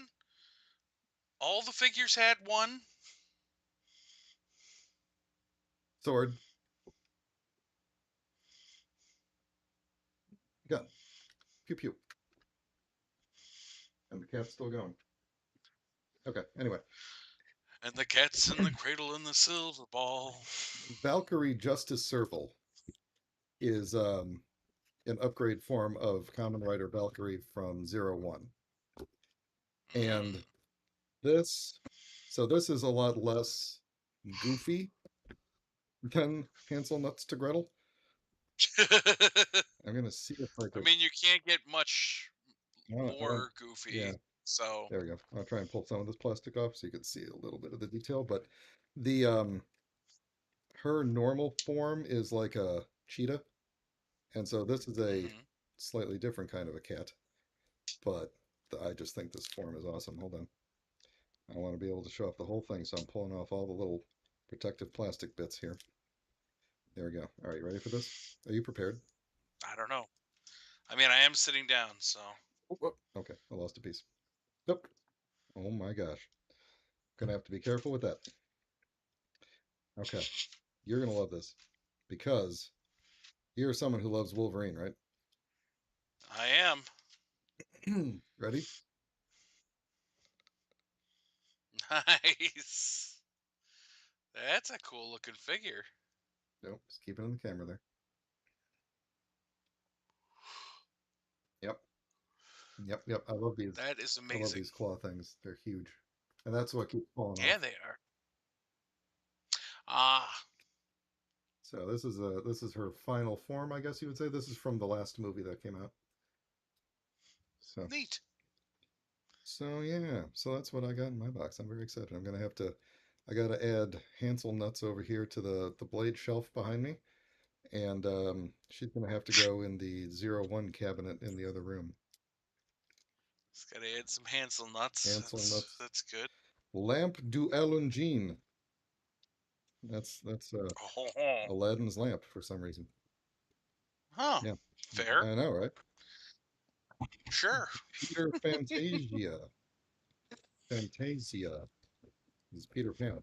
All the figures had one. Sword, gun, pew pew, and the cat's still going. Okay. Anyway, And the cat's in the cradle and the silver ball. Valkyrie Justice Circle is an upgrade form of Common Rider Valkyrie from 01. And this, so this is a lot less goofy than Hansel Nuts to Gretel. Mm. I'm gonna see if I I could. mean, you can't get much I don't. more Yeah, goofy. So, there we go. I'll try and pull some of this plastic off so you can see a little bit of the detail. But the her normal form is like a cheetah, and so this is a mhm. slightly different kind of a cat. But I just think this form is awesome. Hold on. I want to be able to show off the whole thing, so I'm pulling off all the little protective plastic bits here. There we go. All right, you ready for this? Are you prepared? I don't know. I mean, I am sitting down, so Oh, oh, okay, I lost a piece. Nope. Oh my gosh. Gonna have to be careful with that. Okay, you're gonna love this because you're someone who loves Wolverine, right? I am. Ready? Nice. That's a cool looking figure. Nope. Just keep it in the camera there. Yep. Yep. Yep. I love these. That is I love amazing. these claw things. They're huge, and that's what keeps falling Yeah, off. they are. Ah, So this is her final form, I guess you would say. This is from the last movie that came out. So neat. so yeah, so that's what I got in my box. I'm very excited. I'm gonna have to I gotta add Hansel Nuts over here to the blade shelf behind me, and she's gonna have to go in the 01 cabinet in the other room. Just gotta add some Hansel nuts. Hansel Nuts That's good. lamp du Alungine. That's Oh, Aladdin's lamp for some reason. huh. Yeah, Fair. I know, right? Sure. Peter Fantasia is Peter Pan.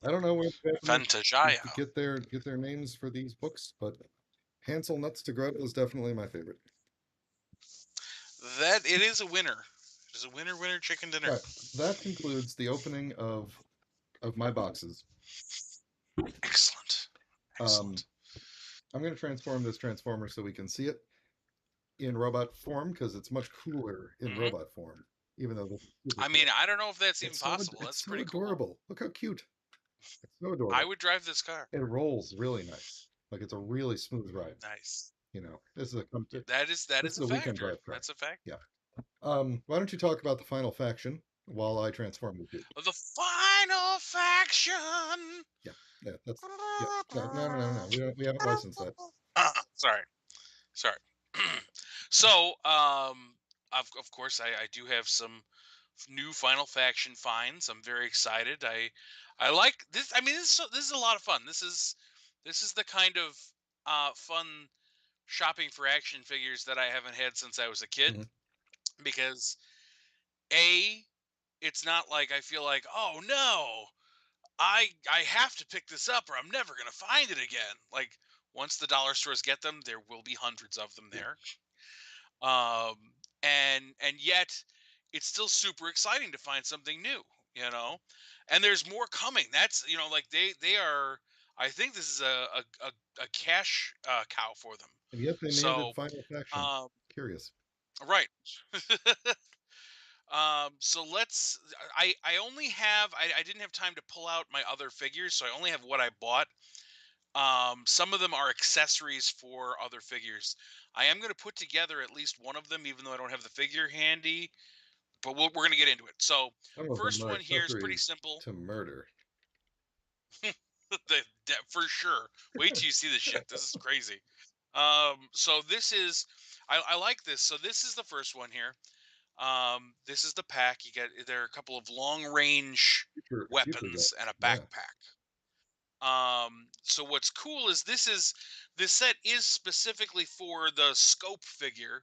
I don't know where the Japanese Fantasia. get their names for these books, but Hansel Nuts to Gretel is definitely my favorite. That it is a winner. It is a winner, winner, chicken dinner. All right, that concludes the opening of my boxes. Excellent. Um, Excellent. I'm going to transform this transformer so we can see it in robot form because it's much cooler in Hmm. robot form. Even though this is super I mean, cool, I don't know if that's even possible. it's That's so pretty cool. adorable. Look how cute! It's so I adorable. would drive this car. It rolls really nice. Like it's a really smooth ride. Nice. That this is is a a weekend factor. drive car. That's a factor. Yeah. Why don't you talk about the final faction while I transform the dude? The final faction. Yeah, yeah, that's yeah. No, no, no, no, no. We haven't licensed that. Sorry. Sorry. So, of course, I do have some new Final Faction finds. I'm very excited. I like this. I mean, this is a lot of fun. This is the kind of fun shopping for action figures that I haven't had since I was a kid. Hmm. Because a, it's not like I feel like, oh no, I have to pick this up or I'm never gonna find it again. Like once the dollar stores get them, there will be hundreds of them Yeah, there. And yet it's still super exciting to find something new, you know. And there's more coming. That's like they are. I think this is a cash cow for them. and yet they named it So Final Faction. um, Curious. right. So let's. I only have. I didn't have time to pull out my other figures, so I only have what I bought. Some of them are accessories for other figures. I am going to put together at least one of them, even though I don't have the figure handy. But we're going to get into it. So Some of them first are one here is pretty accessories simple. to murder. For sure. Wait till you see this shit. This is crazy. So this is. I like this. So this is the first one here. This is the pack. You get there are a couple of long range Future weapons and guys. a Yeah. backpack. So what's cool is this set is specifically for the scope figure,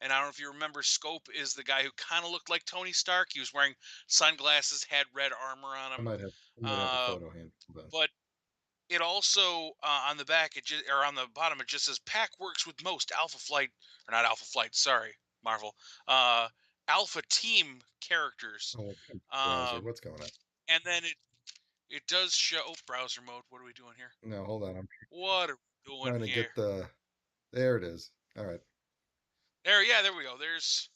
And I don't know if you remember, Scope is the guy who kind of looked like Tony Stark. He was wearing sunglasses, had red armor on I him. might have a Um, photo hand then. but it also on the back, it just or on the bottom, it just says Pack works with most Alpha Flight or not Alpha Flight. Sorry, Marvel. Uh, Alpha Team characters. Oh, browser. Um, What's going on? and then it does show browser mode. What are we doing here? No, hold on. I'm What are we doing trying to here? get the. There it is. All right. There, yeah, there we go. There's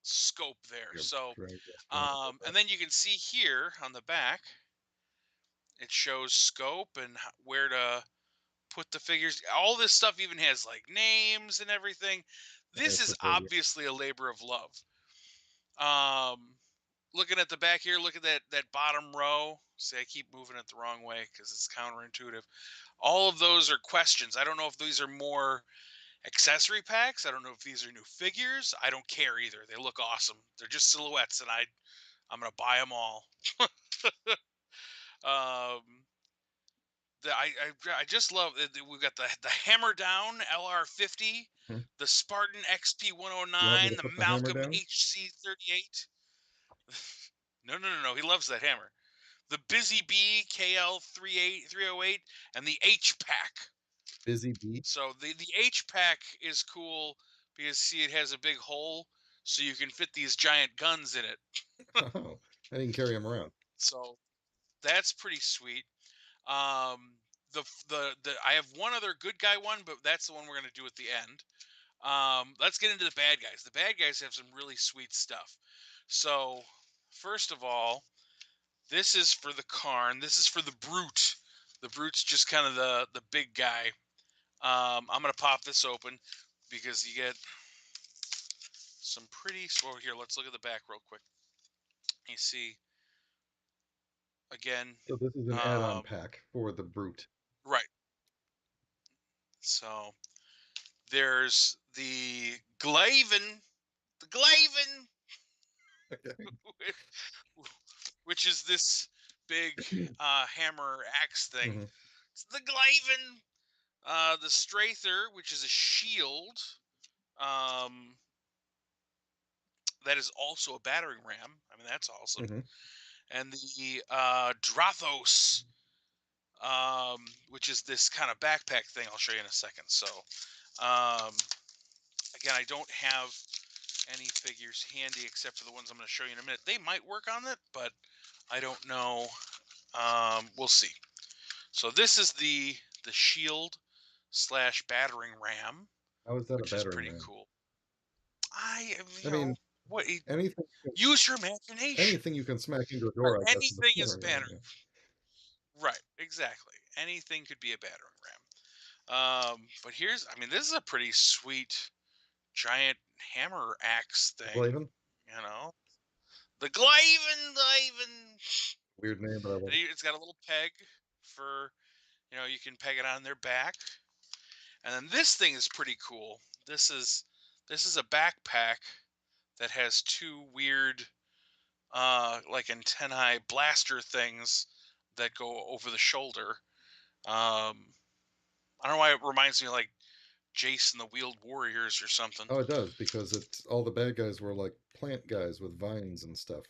Scope there. Here, So, drag this down a little bit. and then you can see here on the back, it shows Scope and where to put the figures. All this stuff even has like names and everything. This That's is the figure. obviously a labor of love. Um, looking at the back here, look at that bottom row. See, I keep moving it the wrong way because it's counterintuitive. All of those are questions. I don't know if these are more accessory packs. I don't know if these are new figures. I don't care either. They look awesome. They're just silhouettes, and I'm gonna buy them all. Um, I just love we've got the Hammer Down LR50, Hmm. the Spartan XP You want me 109, to the put the hammer Malcolm down? HC 38. No, no, no, no. He loves that hammer. The Busy Bee KL 308 and the H pack. Busy bee. So the H pack is cool because see it has a big hole so you can fit these giant guns in it. Oh, I didn't carry him around. So that's pretty sweet. Um, the I have one other good guy one, but that's the one we're gonna do at the end. Let's get into the bad guys. The bad guys have some really sweet stuff. So first of all, this is for the Karn. This is for the Brute. The Brute's just kind of the big guy. I'm gonna pop this open because you get some pretty. Well, here, let's look at the back real quick. You see again. So this is an add-on Um, pack for the brute. right. So there's the Glaven, Okay. which is this big hammer axe thing. Hmm. It's the Glaven, the Strather, which is a shield. Um, that is also a battering ram. I mean, that's awesome. Hmm. And the Drathos, which is this kind of backpack thing. I'll show you in a second. So, um, again, I don't have any figures handy except for the ones I'm going to show you in a minute. They might work on it, but I don't know. We'll see. So this is the shield slash battering ram, How is that a which is battering pretty ram? cool. I mean, What? anything, Use your imagination. anything you can smack into a Right, door, I guess, is a anything is battering ram. banner. Yeah. Right, exactly. Anything could be a battering ram. But I mean, this is a pretty sweet giant hammer axe thing. Glaven, You know, the Glaven. weird name, but I love And it. it's got a little peg for, you can peg it on their back. And then this thing is pretty cool. This is a backpack that has two weird like antennae blaster things that go over the shoulder. I don't know why it reminds me of like Jason the Wheeled Warriors or something. Oh, it does because it's all the bad guys were like plant guys with vines and stuff.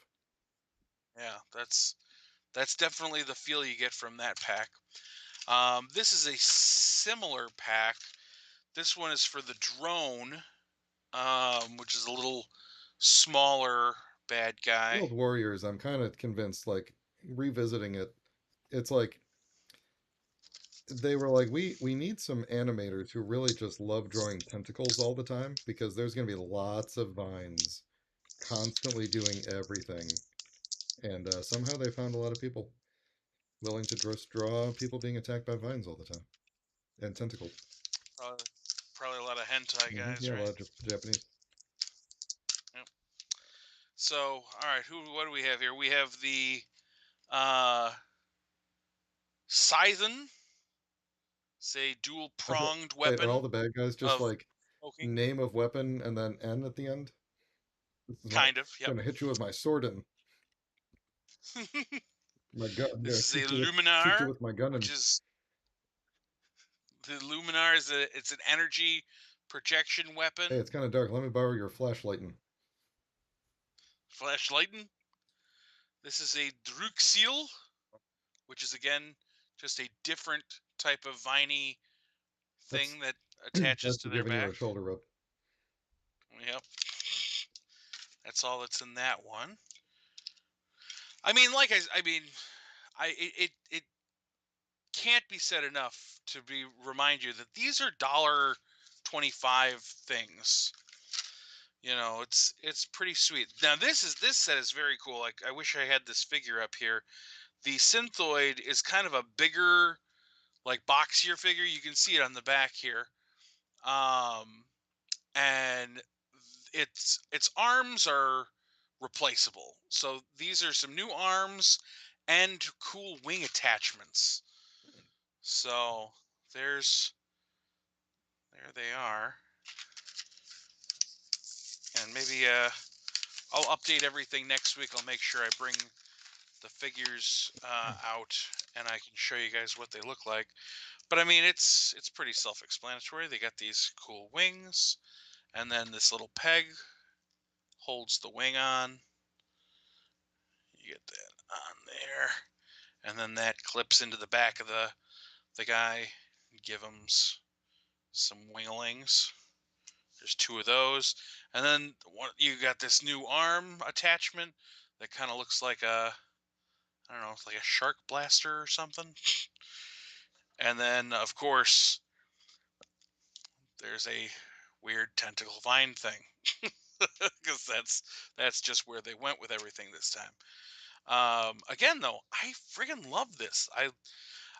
Yeah, that's definitely the feel you get from that pack. This is a similar pack. This one is for the drone, which is a little smaller bad guy. Field Warriors, I'm kind of convinced, like revisiting it, it's like they were like, we need some animators who really just love drawing tentacles all the time because there's going to be lots of vines constantly doing everything. And somehow they found a lot of people willing to just draw people being attacked by vines all the time and tentacles. Uh, probably a lot of hentai guys, Yeah, a right? lot of Japanese. Yep. So, all right, what do we have here? We have the uh, Scythen, say dual pronged Wait, are all weapon the bad guys just of like poking. name of weapon and then N at the end? This is my Kind of, yep. gonna hit you with my sword and my gun. I'm This gonna is a shoot you Luminar, with my gun which and is the Luminar it's an energy projection Hey, weapon, it's kind of dark. Let me borrow your flashlight. flashlighting. This is a Druxil, which is again just a different type of viney That's thing that attaches that's to for their giving you a back. shoulder rub. Yep, that's all that's in that one. I mean, I mean, it can't be said enough to be remind you that these are $1.25 things. You know, it's pretty sweet. Now this set is very cool. Like I wish I had this figure up here. The Synthoid is kind of a bigger, like boxier figure. You can see it on the back here. Um, and its arms are replaceable. So these are some new arms and cool wing attachments. So there's there they are. And maybe I'll update everything next week. I'll make sure I bring the figures out and I can show you guys what they look like. But I mean, it's pretty self-explanatory. They got these cool wings, and then this little peg holds the wing on. You get that on there, and then that clips into the back of the guy. Give him some winglings. There's two of those, and then one, you got this new arm attachment that kind of looks like a, I don't know, it's like a shark blaster or something. And then of course there's a weird tentacle vine thing because that's just where they went with everything this time. Again though, I friggin' love this.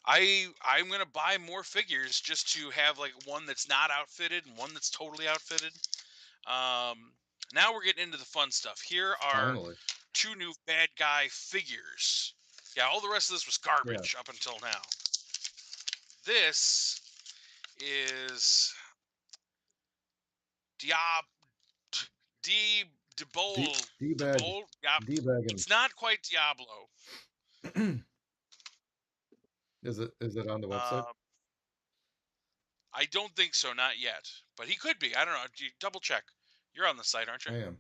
I'm gonna buy more figures just to have like one that's not outfitted and one that's totally outfitted. Um, Now we're getting into the fun stuff. Here are Finally. two new bad guy figures. Yeah, all the rest of this was Yeah. garbage up until now. This is Diab D D Debol D-bag. Debol. Yeah, D-bagging. it's not quite Diablo. Is it on the website? Uh, I don't think so, not yet. But he could be. I don't know. Double check. You're on the site, aren't you? I am.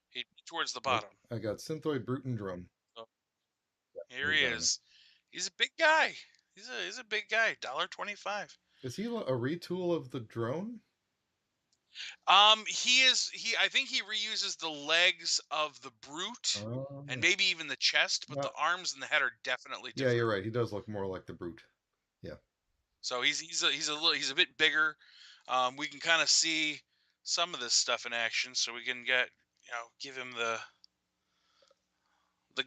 He towards the Nope. bottom. I got Synthoid Brute and Drum. So here He's he on there. is. He's a big guy. He's a big guy. $1.25. Is he a retool of the drone? He is. He. I think he reuses the legs of the brute, and Oh. maybe even the chest, but the No. arms and the head are definitely Yeah, you're different. right. He does look more like the Brute. Yeah. So he's a bit bigger. We can kind of see some of this stuff in action, so we can give him the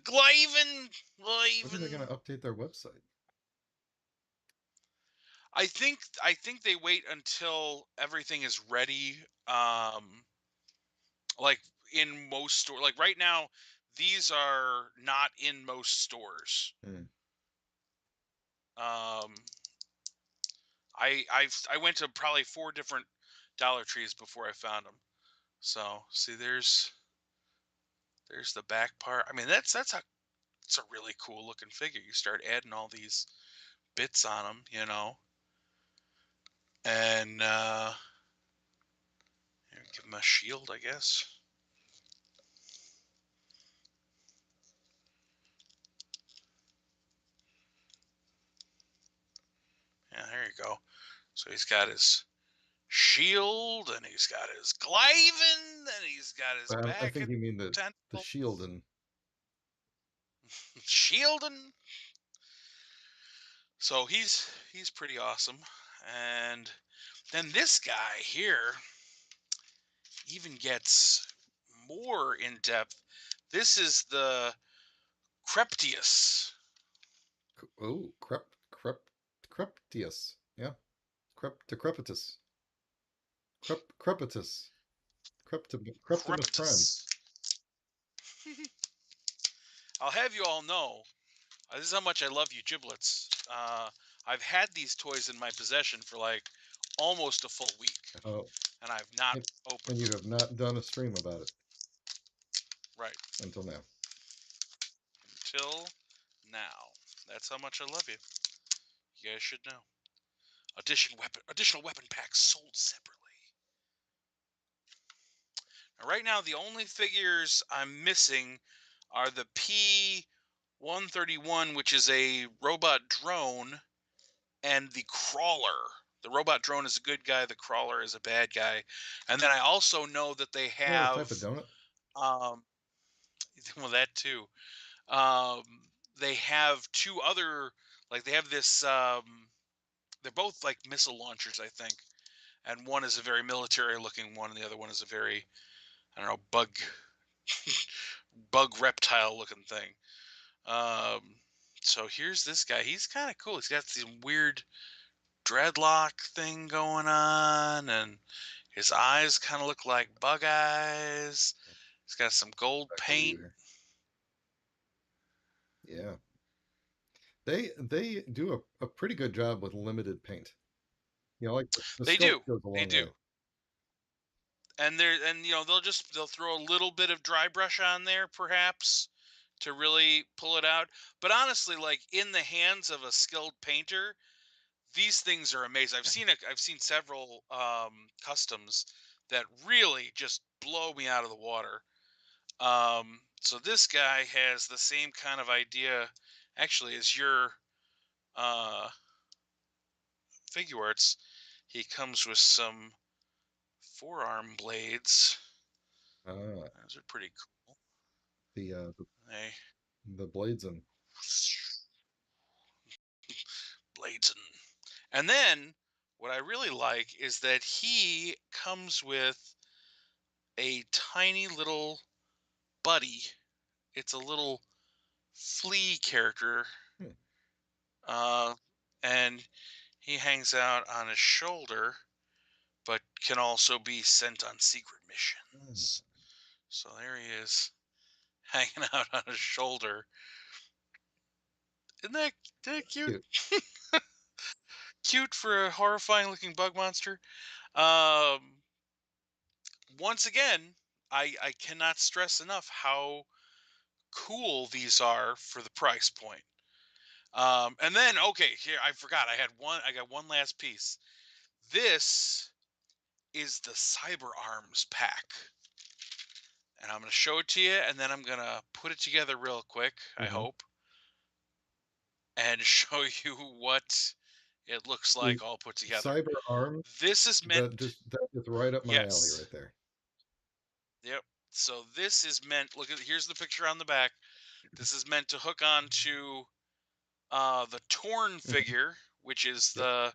Glaven. When are they going Glaven. to update their website? I think they wait until everything is ready. Like in most store, like right now, these are not in most stores. Hmm. Um, I went to probably four different Dollar Trees before I found them. So see, there's the back part. I mean, it's a really cool looking figure. You start adding all these bits on them, and give him a shield, I guess. Yeah, there you go. So he's got his shield, and he's got his Glaven, and he's got his I bag think of you mean the tentacles, shield and shielding. So he's pretty awesome. And then this guy here even gets more in depth. This is the Creptius. oh, Creptius. Yeah. Decrepitus. Crepitus. Creptimus Prime. Crepitus. I'll have you all know, this is how much I love you, giblets. I've had these toys in my possession for like almost a full week, Oh, and I've not and, opened and them. you have not done a stream about it Right. until now. Until now. That's how much I love you. You guys should know. Additional weapon packs sold separately. Right now, the only figures I'm missing are the P-131, which is a robot drone, and the crawler. The robot drone is a good guy. The crawler is a bad guy. And then I also know that they Oh, the type have, of donut. um, well, that too. Um, they have two other, like they have this. They're both like missile launchers, I think. And one is a very military-looking one, and the other one is a very, I don't know, bug reptile-looking thing. Um, so here's this guy. He's kind of cool. He's got some weird dreadlock thing going on, and his eyes kind of look like bug eyes. He's got some gold Back over to you paint. here. Yeah, they do a pretty good job with limited paint. You know, like the They sculpt do. goes a They long way. do. And they'll throw a little bit of dry brush on there perhaps to really pull it out. But honestly, like in the hands of a skilled painter, these things are amazing. I've seen several customs that really just blow me out of the water. So this guy has the same kind of idea, actually, as your uh, figure arts. He comes with some forearm blades. Ah, Those are pretty cool. the They the blades and blades and then what I really like is that he comes with a tiny little buddy. It's a little flea character, hmm, uh, and he hangs out on his shoulder, but can also be sent on secret ah, missions. So there he is, hanging out on his shoulder. Isn't that that's cute? cute. Cute for a horrifying looking bug monster. Um, Once again, I cannot stress enough how cool these are for the price point. And then okay, here I forgot I got one last piece. This is the Cyber Arms pack. And I'm going to show it to you and then I'm going to put it together real quick, I Uh-huh. hope, and show you what it looks The like all put together. cyber arm This is meant that is right up my alley yes. right there. Yep. So this is meant look at here's the picture on the back. This is meant to hook on to the torn Mhm. figure, which is Yep,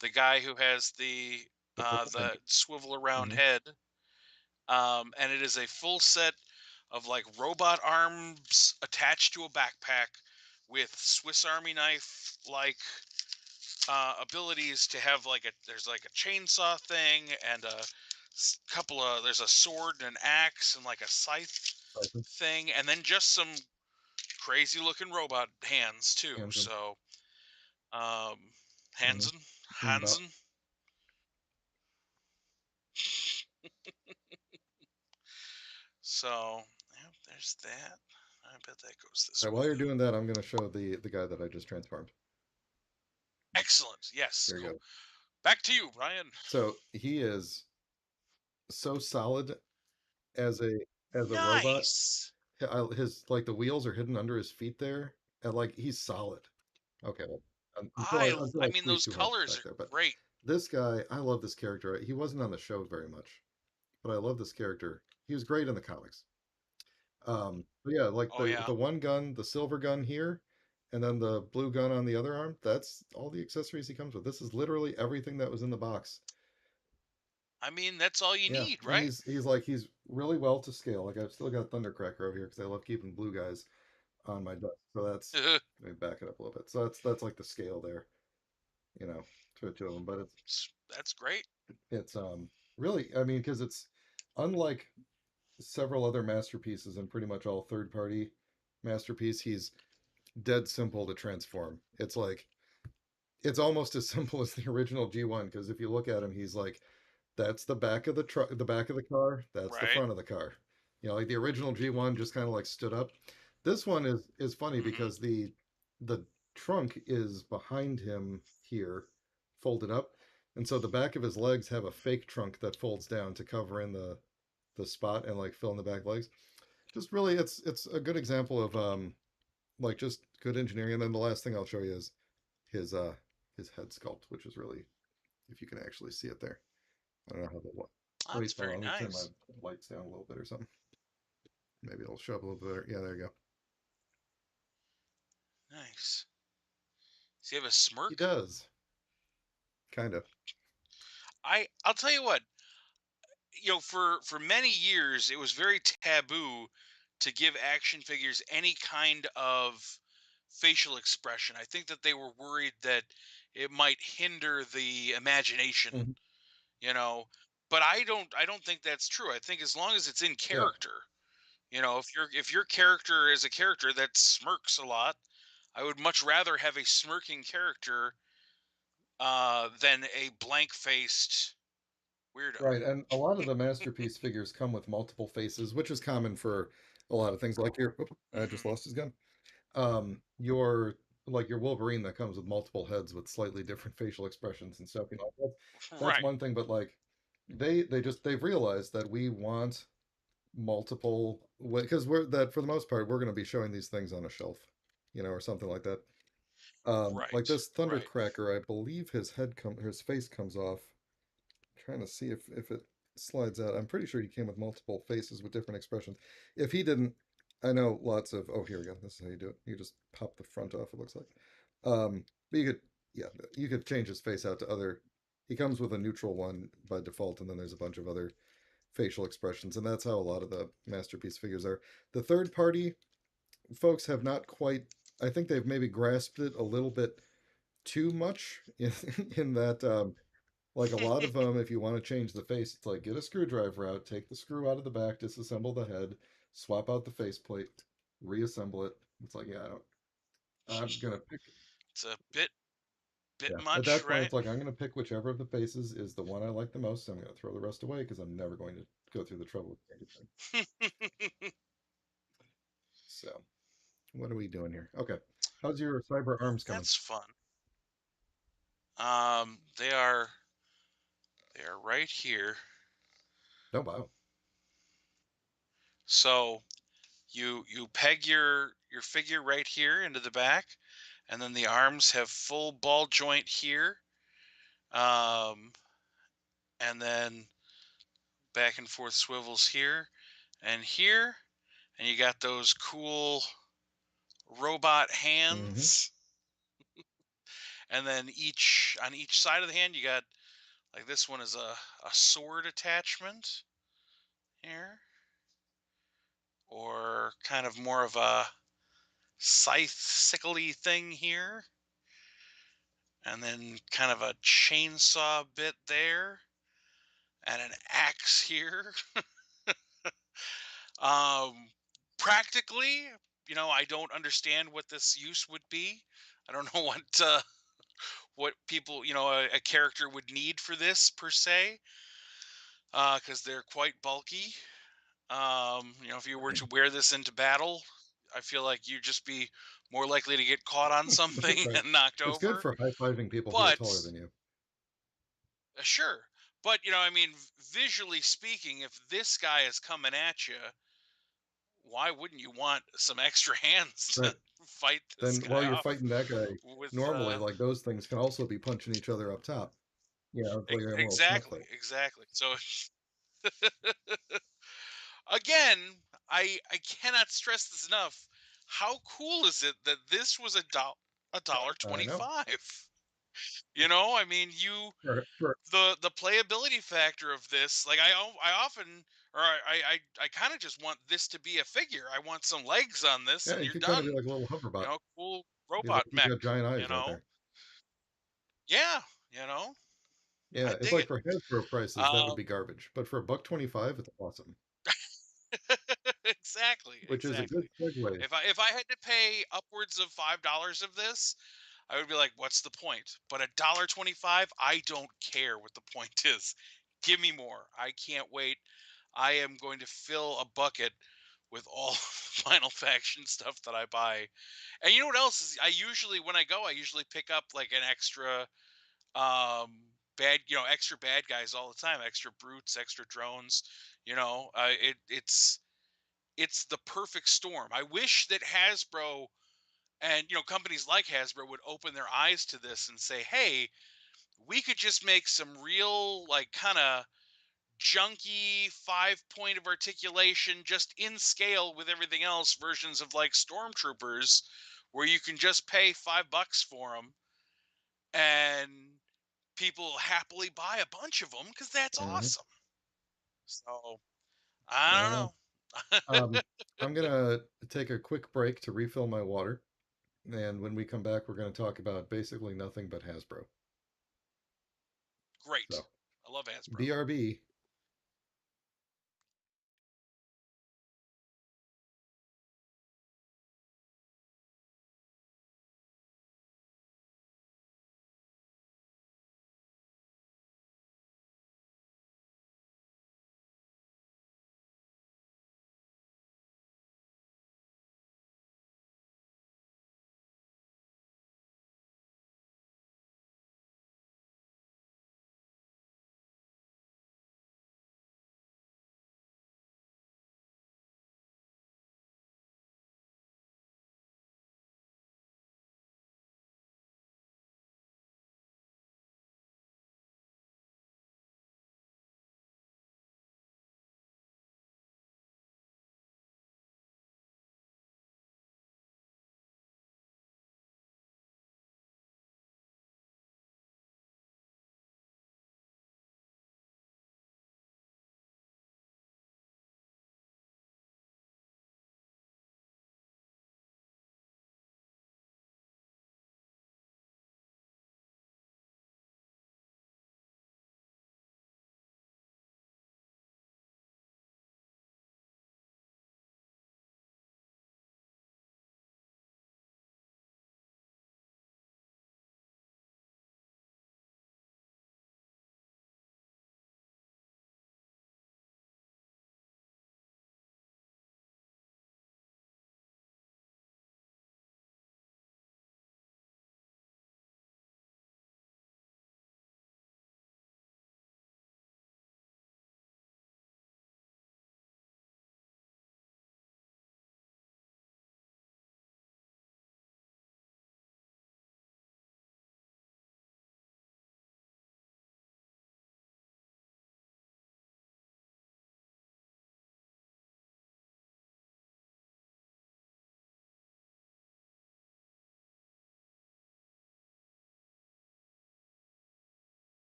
the guy who has the purple tank. the swivel around Hmm. head, and it is a full set of like robot arms attached to a backpack with Swiss Army knife like abilities to have like there's like a chainsaw thing and a couple of there's a sword and an axe and like a scythe Siphon, thing and then just some crazy looking robot hands too. hands in. So um, Hmm. Hansen, Mbop. Hansen. So yeah, there's that. I bet that goes this All right, way. while you're doing that, I'm going to show the guy that I just transformed. Excellent. Yes. Here you Go go. back to you, Ryan. So he is so solid as a robot. Nice. His like the wheels are hidden under his feet there, and like he's solid. Okay, well, until I I mean squeeze those too hard colors back are there. But great. this guy, I love this character. He wasn't on the show very much, but I love this character. He was great in the comics. But yeah, like Oh yeah. the one gun, the silver gun here, and then the blue gun on the other arm. That's all the accessories he comes with. This is literally everything that was in the box. I mean that's all you Yeah, need, and right? he's really well to scale. Like I've still got Thundercracker over here because I love keeping blue guys on my desk. So that's let me back it up a little bit. So that's like the scale there, you know, to the two of them. But That's great. it's really, I mean, because it's unlike several other masterpieces and pretty much all third party masterpiece. He's dead simple to transform. It's like it's almost as simple as the original G1 because if you look at him, he's like that's the back of the truck, the back of the car, that's the Right. front of the car. You know, like the original G1 just kind of like stood up. This one is funny Mm-hmm. because the trunk is behind him here, folded up. And so the back of his legs have a fake trunk that folds down to cover in the the spot and like fill in the back legs. Just really, it's a good example of like just good engineering. And then the last thing I'll show you is his uh his head sculpt, which is really, if you can actually see it there. I don't know how the what. That's Wait, hold very on, let me turn my nice. lights down a little bit or something. Maybe it'll show up a little bit better. Yeah, there you go. Nice. Does he have a He smirk? does, kind of. I'll tell you what, for many years it was very taboo to give action figures any kind of facial expression. I think that they were worried that it might hinder the imagination, Mhm. you know. But I don't think that's true. I think as long as it's in Yeah, character, if your character is a character that smirks a lot, I would much rather have a smirking character than a blank faced weirdo. right. And a lot of the masterpiece figures come with multiple faces, which is common for a lot of things. Like your, oop, I just Hmm. lost his gun. Your like your Wolverine that comes with multiple heads with slightly different facial expressions and stuff. That's Right. one thing. But like they've realized that we want multiple because we're that for the most part we're going to be showing these things on a shelf, or something like that. Like Right. this Right. Thundercracker, I believe his face comes off. Trying to see if it slides out. I'm pretty sure he came with multiple faces with different expressions. If he didn't, I know lots of. Oh, here we go. This is how you do it. You just pop the front off. It looks like. But you could, yeah, you could change his face out to other. He comes with a neutral one by default, and then there's a bunch of other facial expressions, and that's how a lot of the masterpiece figures are. The third party folks have not quite. I think they've maybe grasped it a little bit too much in that like a lot of them, if you want to change the face, it's like get a screwdriver out, take the screw out of the back, disassemble the head, swap out the faceplate, reassemble it. It's like, yeah, I'm gonna pick. It's a bit Yeah, at much, that point, right? it's like I'm gonna pick whichever of the faces is the one I like the most. So I'm gonna throw the rest away because I'm never going to go through the trouble of everything. So, what are we doing here? Okay, how's your cyber arms coming? That's fun. They are right here. No, wow. So you peg your figure right here into the back, and then the arms have full ball joint here, um, and then back and forth swivels here and here, and you got those cool robot Mm-hmm. hands, and then each on each side of the hand you got, like, this one is a sword attachment here, or kind of more of a scythe sickly thing here, and then kind of a chainsaw bit there, and an axe here. um Practically, I don't understand what this use would be. I don't know what people, a character would need for this per se, because they're quite bulky. If you were to wear this into battle, I feel like you'd just be more likely to get caught on something Right. and knocked It's good over. for high-fiving people who are But taller than you. sure. But I mean, visually speaking, if this guy is coming at you, why wouldn't you want some extra hands to Right. fight this Then while guy you're off fighting that guy, with? normally like those things can also be punching each other up top. Yeah, it's like a little snug Exactly, fight. exactly. So again, I cannot stress this enough. How cool is it that this was a dollar I know. 25? I mean, For the playability factor of this, like, I often, or I kind of just want this to be a figure. I want some legs on this, yeah, and you you're could kind of done. be like a little hoverbot. Cool He's like robot he's mech. got giant You eyes right know, there. yeah. You know, I Yeah, it's dig like it. for Hasbro prices, that would Um, be garbage. But for a buck 25, it's awesome. exactly, Which is a good exactly. segue. If I had to pay upwards of $5 of this, I would be like, "What's the point?" But $1.25, I don't care what the point is. Give me more. I can't wait. I am going to fill a bucket with all Final Faction stuff that I buy. And you know what else is? When I go, I usually pick up like an extra um bad, extra bad guys all the time, extra brutes, extra drones. It's the perfect storm. I wish that Hasbro and companies like Hasbro would open their eyes to this and say, "Hey, we could just make some real like kind of junky 5 point of articulation just in scale with everything else versions of like stormtroopers where you can just pay $5 for them and people happily buy a bunch of them because that's Hmm. awesome." So I Yeah. don't know. Um, I'm gonna take a quick break to refill my water, and when we come back, we're gonna talk about basically nothing but Hasbro. Great. So, I love Hasbro. BRB.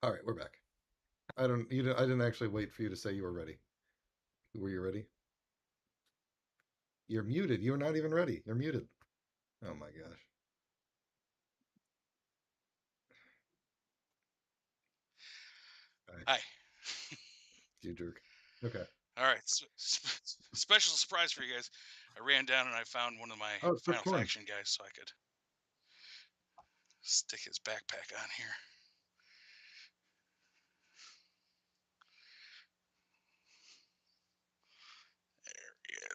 All right, we're back. I didn't actually wait for you to say you were ready. Were you ready? You're muted. You're not even ready. You're muted. Oh my gosh. All right, Hi. you jerk. Okay. All right. Special surprise for you guys. I ran down and I found one of my Oh, it's Final popcorn. Faction guys so I could stick his backpack on here.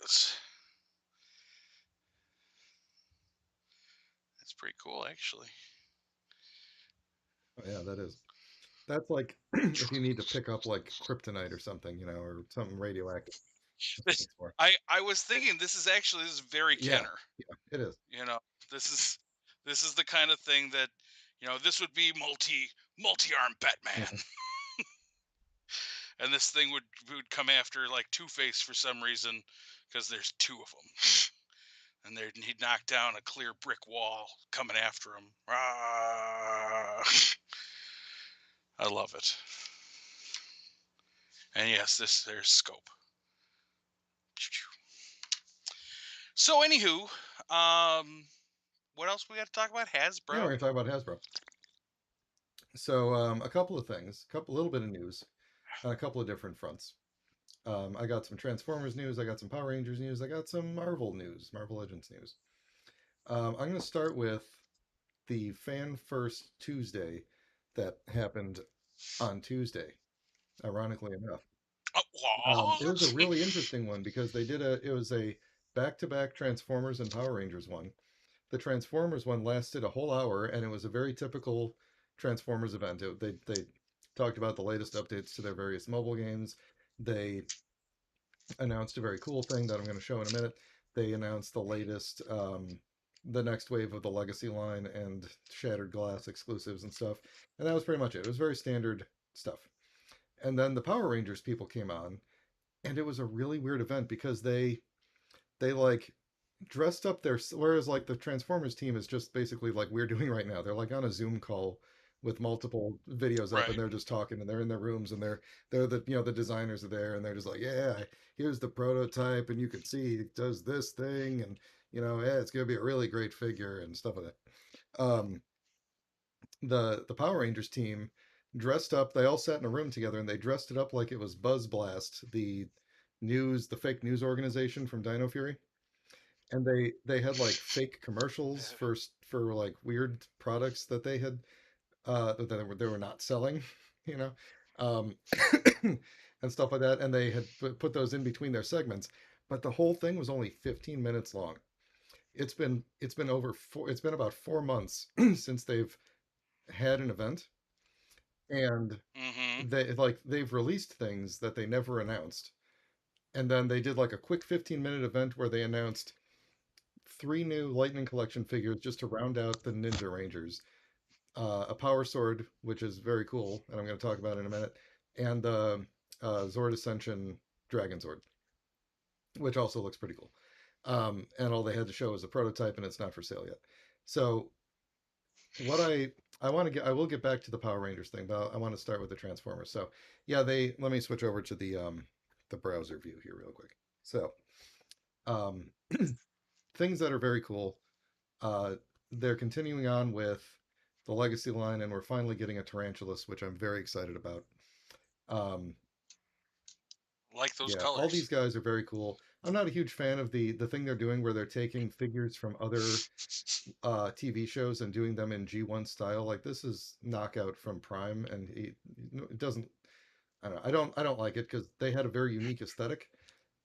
is. That's pretty cool, actually. Oh, yeah, that is. That's like if you need to pick up like kryptonite or something, or something radioactive. That's what This, it's for. I was thinking this is very Yeah, Kenner. yeah, it is. You know, this is this is the kind of thing that this would be multi-armed Batman, Mhm. and this thing would come after like Two Face for some reason because there's two of them, and he'd knock down a clear brick wall coming after him. Ah, I love it. And yes, there's Scope. So, anywho, what else we got to talk about? Yeah, we're Hasbro. gonna talk about Hasbro. So, a couple of things, little bit of news on a couple of different fronts. I got some Transformers news, I got some Power Rangers news, I got some Marvel news, Marvel Legends news. I'm going to start with the Fan First Tuesday that happened on Tuesday, ironically enough. It was a What? really interesting one because it was a back-to-back Transformers and Power Rangers one. The Transformers one lasted a whole hour, and it was a very typical Transformers event. They talked about the latest updates to their various mobile games. They announced a very cool thing that I'm going to show in a minute. They announced the next wave of the Legacy line and Shattered Glass exclusives and stuff. And that was pretty much it. It was very standard stuff. And then the Power Rangers people came on, and it was a really weird event because they like dressed up their, whereas like the Transformers team is just basically like we're doing right now. They're like on a Zoom call with multiple videos up, and Right. they're just talking, and they're in their rooms, and they're the the designers are there, and they're just like, yeah, here's the prototype, and you can see it does this thing, and yeah, it's gonna be a really great figure and stuff like that. The Power Rangers team dressed up. They all sat in a room together, and they dressed it up like it was Buzz Blast, the fake news organization from Dino Fury, and they had like fake commercials for like weird products that they had that they were not selling, you know, um, and stuff like that. And they had put those in between their segments, but the whole thing was only 15 minutes long. It's been about 4 months since they've had an event, and Mm-hmm. they've released things that they never announced, and then they did like a quick 15-minute event where they announced three new Lightning Collection figures just to round out the Ninja Rangers. A Power Sword, which is very cool, and I'm going to talk about in a minute, and the Zord Ascension Dragon Zord, which also looks pretty cool. And all they had to show was a prototype, and it's not for sale yet. So what I want to get, I will get back to the Power Rangers thing, but I want to start with the Transformers. So yeah, they let me switch over to the browser view here real quick. So um, things that are very cool. Uh, they're continuing on with the Legacy line, and we're finally getting a Tarantulas, which I'm very excited about. Um, Like those yeah, all these colors. guys are very cool. I'm not a huge fan of the thing they're doing where they're taking figures from other TV shows and doing them in G1 style. Like this is Knockout from Prime, and it doesn't. I don't know. I don't like it because they had a very unique aesthetic.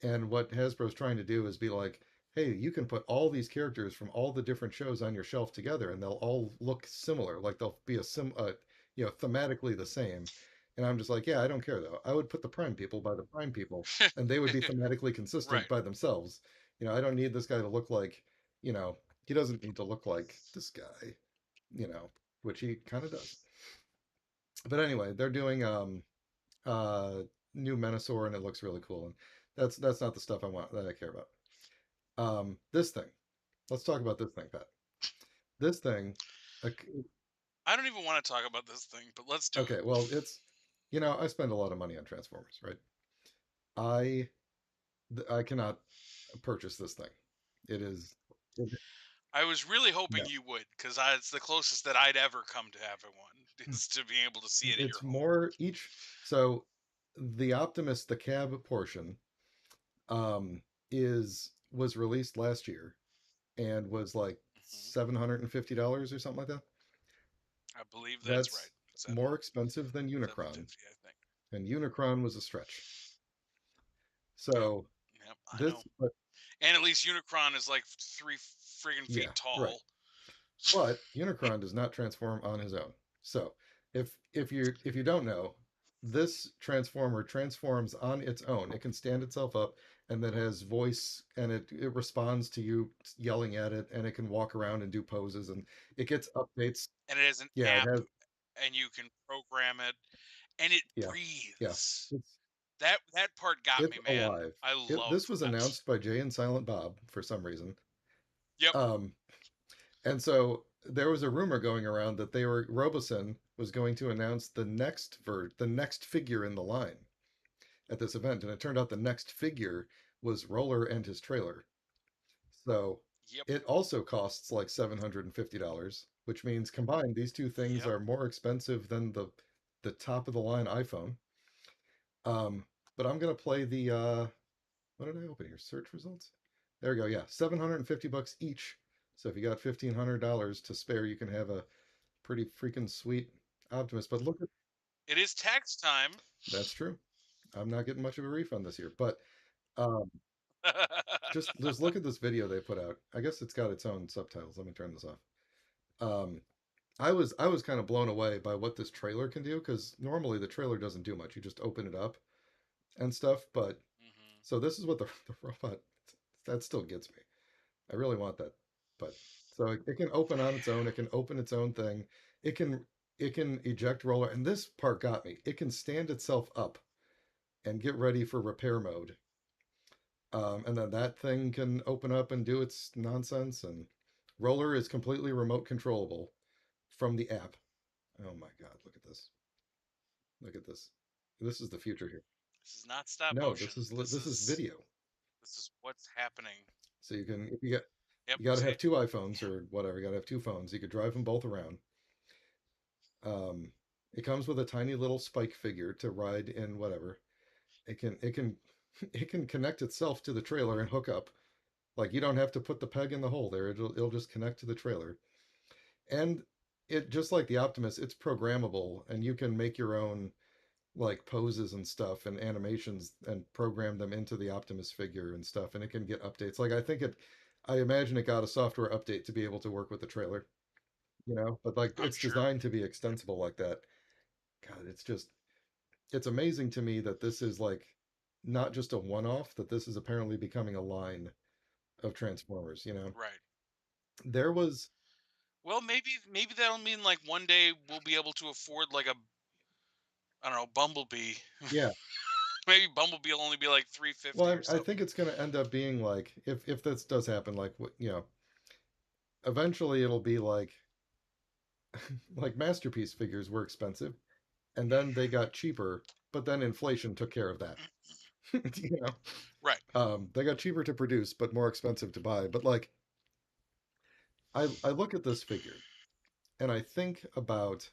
And what Hasbro's trying to do is be like, hey, you can put all these characters from all the different shows on your shelf together, and they'll all look similar. Like they'll be thematically the same. And I'm just like, yeah, I don't care though. I would put the Prime people by the Prime people, and they would be thematically consistent Right. by themselves. I don't need this guy to look like, you know, he doesn't need to look like this guy, which he kind of does. But anyway, they're doing uh new Menasor, and it looks really cool. And that's not the stuff I care about. This thing. Let's talk about this thing, Pat. This thing. I don't even want to talk about this thing, but let's do Okay, it. well, I spend a lot of money on Transformers, right? I I cannot purchase this thing. It is it, I was really hoping no. you would, because it's the closest that I'd ever come to having one, is to being able to see it at It's your home. more each. So the Optimus, the cab portion, um, is was released last year and was like Hmm. $750 or something like that. I believe that's That's right. Seven more expensive than Unicron, 750, I think. and Unicron was a stretch. Yep. So Yep. I this, know. And at least Unicron is like 3 friggin' Yeah, feet right. tall. But Unicron does not transform on his own. So if you don't know, this transformer transforms on its own. It can stand itself up, and then has voice, and it responds to you yelling at it, and it can walk around and do poses, and it gets updates. And it has an Yeah, it app, has. and you can program it, and it Yeah, yeah. breathes. It's That part got it's me, man. alive. I This love was that. announced by Jay and Silent Bob for some reason. Yep. Um, And so there was a rumor going around that they were Robosen was going to announce the next figure in the line at this event, and it turned out the next figure was Roller and his trailer. So Yep. it also costs like $750, which means combined these two things Yep. are more expensive than the top of the line iPhone. Um, but I'm gonna play the what did I open here? Search results. There we go. Yeah, $750 each. So if you got $1,500 to spare, you can have a pretty freaking sweet Optimus. But look at It is tax time. that's true. I'm not getting much of a refund this year, but um, just look at this video they put out. I guess it's got its own subtitles. Let me turn this off. Um, I was kind of blown away by what this trailer can do because normally the trailer doesn't do much. You just open it up and stuff. But Hmm. so this is what the robot that still gets me. I really want that. But so it can open on its own. It can open its own thing. It can it can eject roller, and this part got me. It can stand itself up and get ready for repair mode. And then that thing can open up and do its nonsense. And roller is completely remote controllable from the app. Oh my God! Look at this! Look at this! This is the future here. This is not stop No, motion. this is video. This is what's happening. So you can if you get Yep. you got to See. have two iPhones Yeah. or whatever. You got to have two phones. You could drive them both around. Um, it comes with a tiny little spike figure to ride in whatever. It can it can connect itself to the trailer and hook up. Like you don't have to put the peg in the hole there. It'll just connect to the trailer. And it just like the Optimus, it's programmable and you can make your own like poses and stuff and animations and program them into the Optimus figure and stuff and it can get updates. Like I imagine it got a software update to be able to work with the trailer, but like I'm it's sure. designed to be extensible like that. God, it's amazing to me that this is like not just a one-off, that this is apparently becoming a line of Transformers. Right. There was Well, maybe that'll mean like one day we'll be able to afford like a, I don't know, Bumblebee. yeah. Maybe Bumblebee will only be like Well, 350 or I think something. it's going to end up being like if this does happen, like eventually it'll be like masterpiece figures were expensive, and then they got cheaper, but then inflation took care of that. you know, Right. they got cheaper to produce, but more expensive to buy. But like I look at this figure and I think about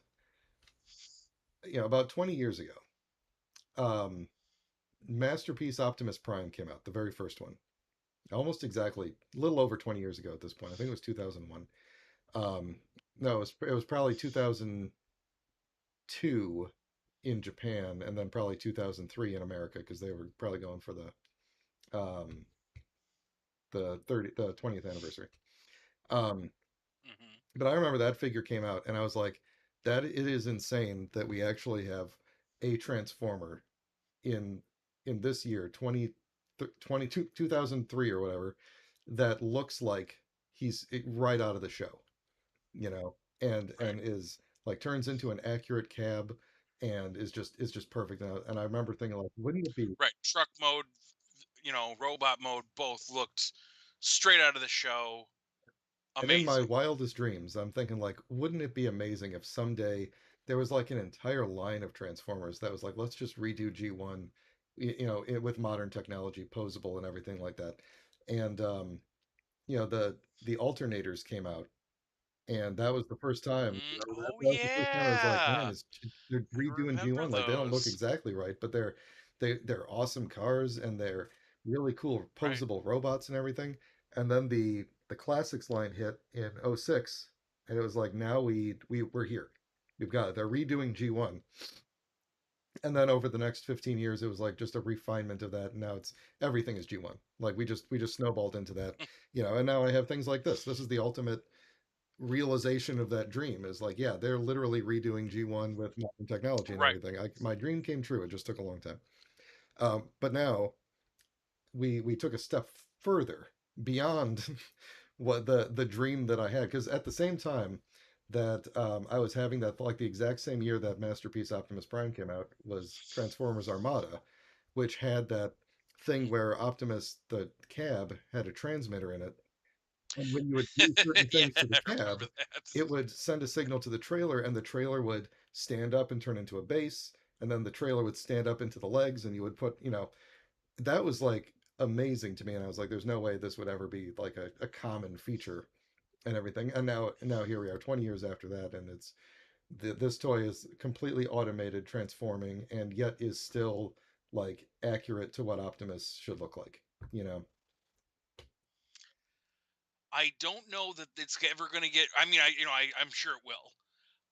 20 years ago, um, Masterpiece Optimus Prime came out, the very first one, almost exactly a little over 20 years ago at this point. I think it was 2001. Um, no, it was probably 2002 in Japan, and then probably 2003 in America because they were probably going for um, the 20th anniversary. Um, Hmm. but I remember that figure came out, and I was like, that it is insane that we actually have a Transformer in in this year 2003 or whatever that looks like he's right out of the show, and Right. is like turns into an accurate cab and is just perfect. And I remember thinking like, wouldn't it be? Right. Truck mode, robot mode, both looked straight out of the show. And in my Amazing. wildest dreams, I'm thinking like, wouldn't it be amazing if someday there was like an entire line of Transformers that was like, let's just redo G1, with modern technology, posable and everything like that. And the alternators came out, and that was the first time. That, Oh that was the first time I was like, man, yeah, they're I redoing remember G1. Like they don't look those. exactly right, but they're awesome cars and they're really cool Right. posable robots and everything. And then the classics line hit in '06, and it was like now we're here. We've got it. They're redoing G1. And then over the next 15 years, it was like just a refinement of that. And now it's everything is G1. Like we just snowballed into that, and now I have things like this. This is the ultimate realization of that dream is like, yeah, they're literally redoing G1 with modern technology and Right. everything. My dream came true. It just took a long time. But now we took a step further beyond what the dream that I had, because at the same time that I was having that, like the exact same year that Masterpiece Optimus Prime came out was Transformers Armada, which had that thing where Optimus the cab had a transmitter in it, and when you would do certain Yeah, things to the I remember cab, that. it would send a signal to the trailer, and the trailer would stand up and turn into a base, and then the trailer would stand up into the legs, and you would put, that was like amazing to me. And I was like, there's no way this would ever be like a common feature and everything. And now here we are 20 years after that, and this toy is completely automated, transforming, and yet is still like accurate to what Optimus should look like. You know? I don't know that it's ever going to get. I mean, I'm sure it will.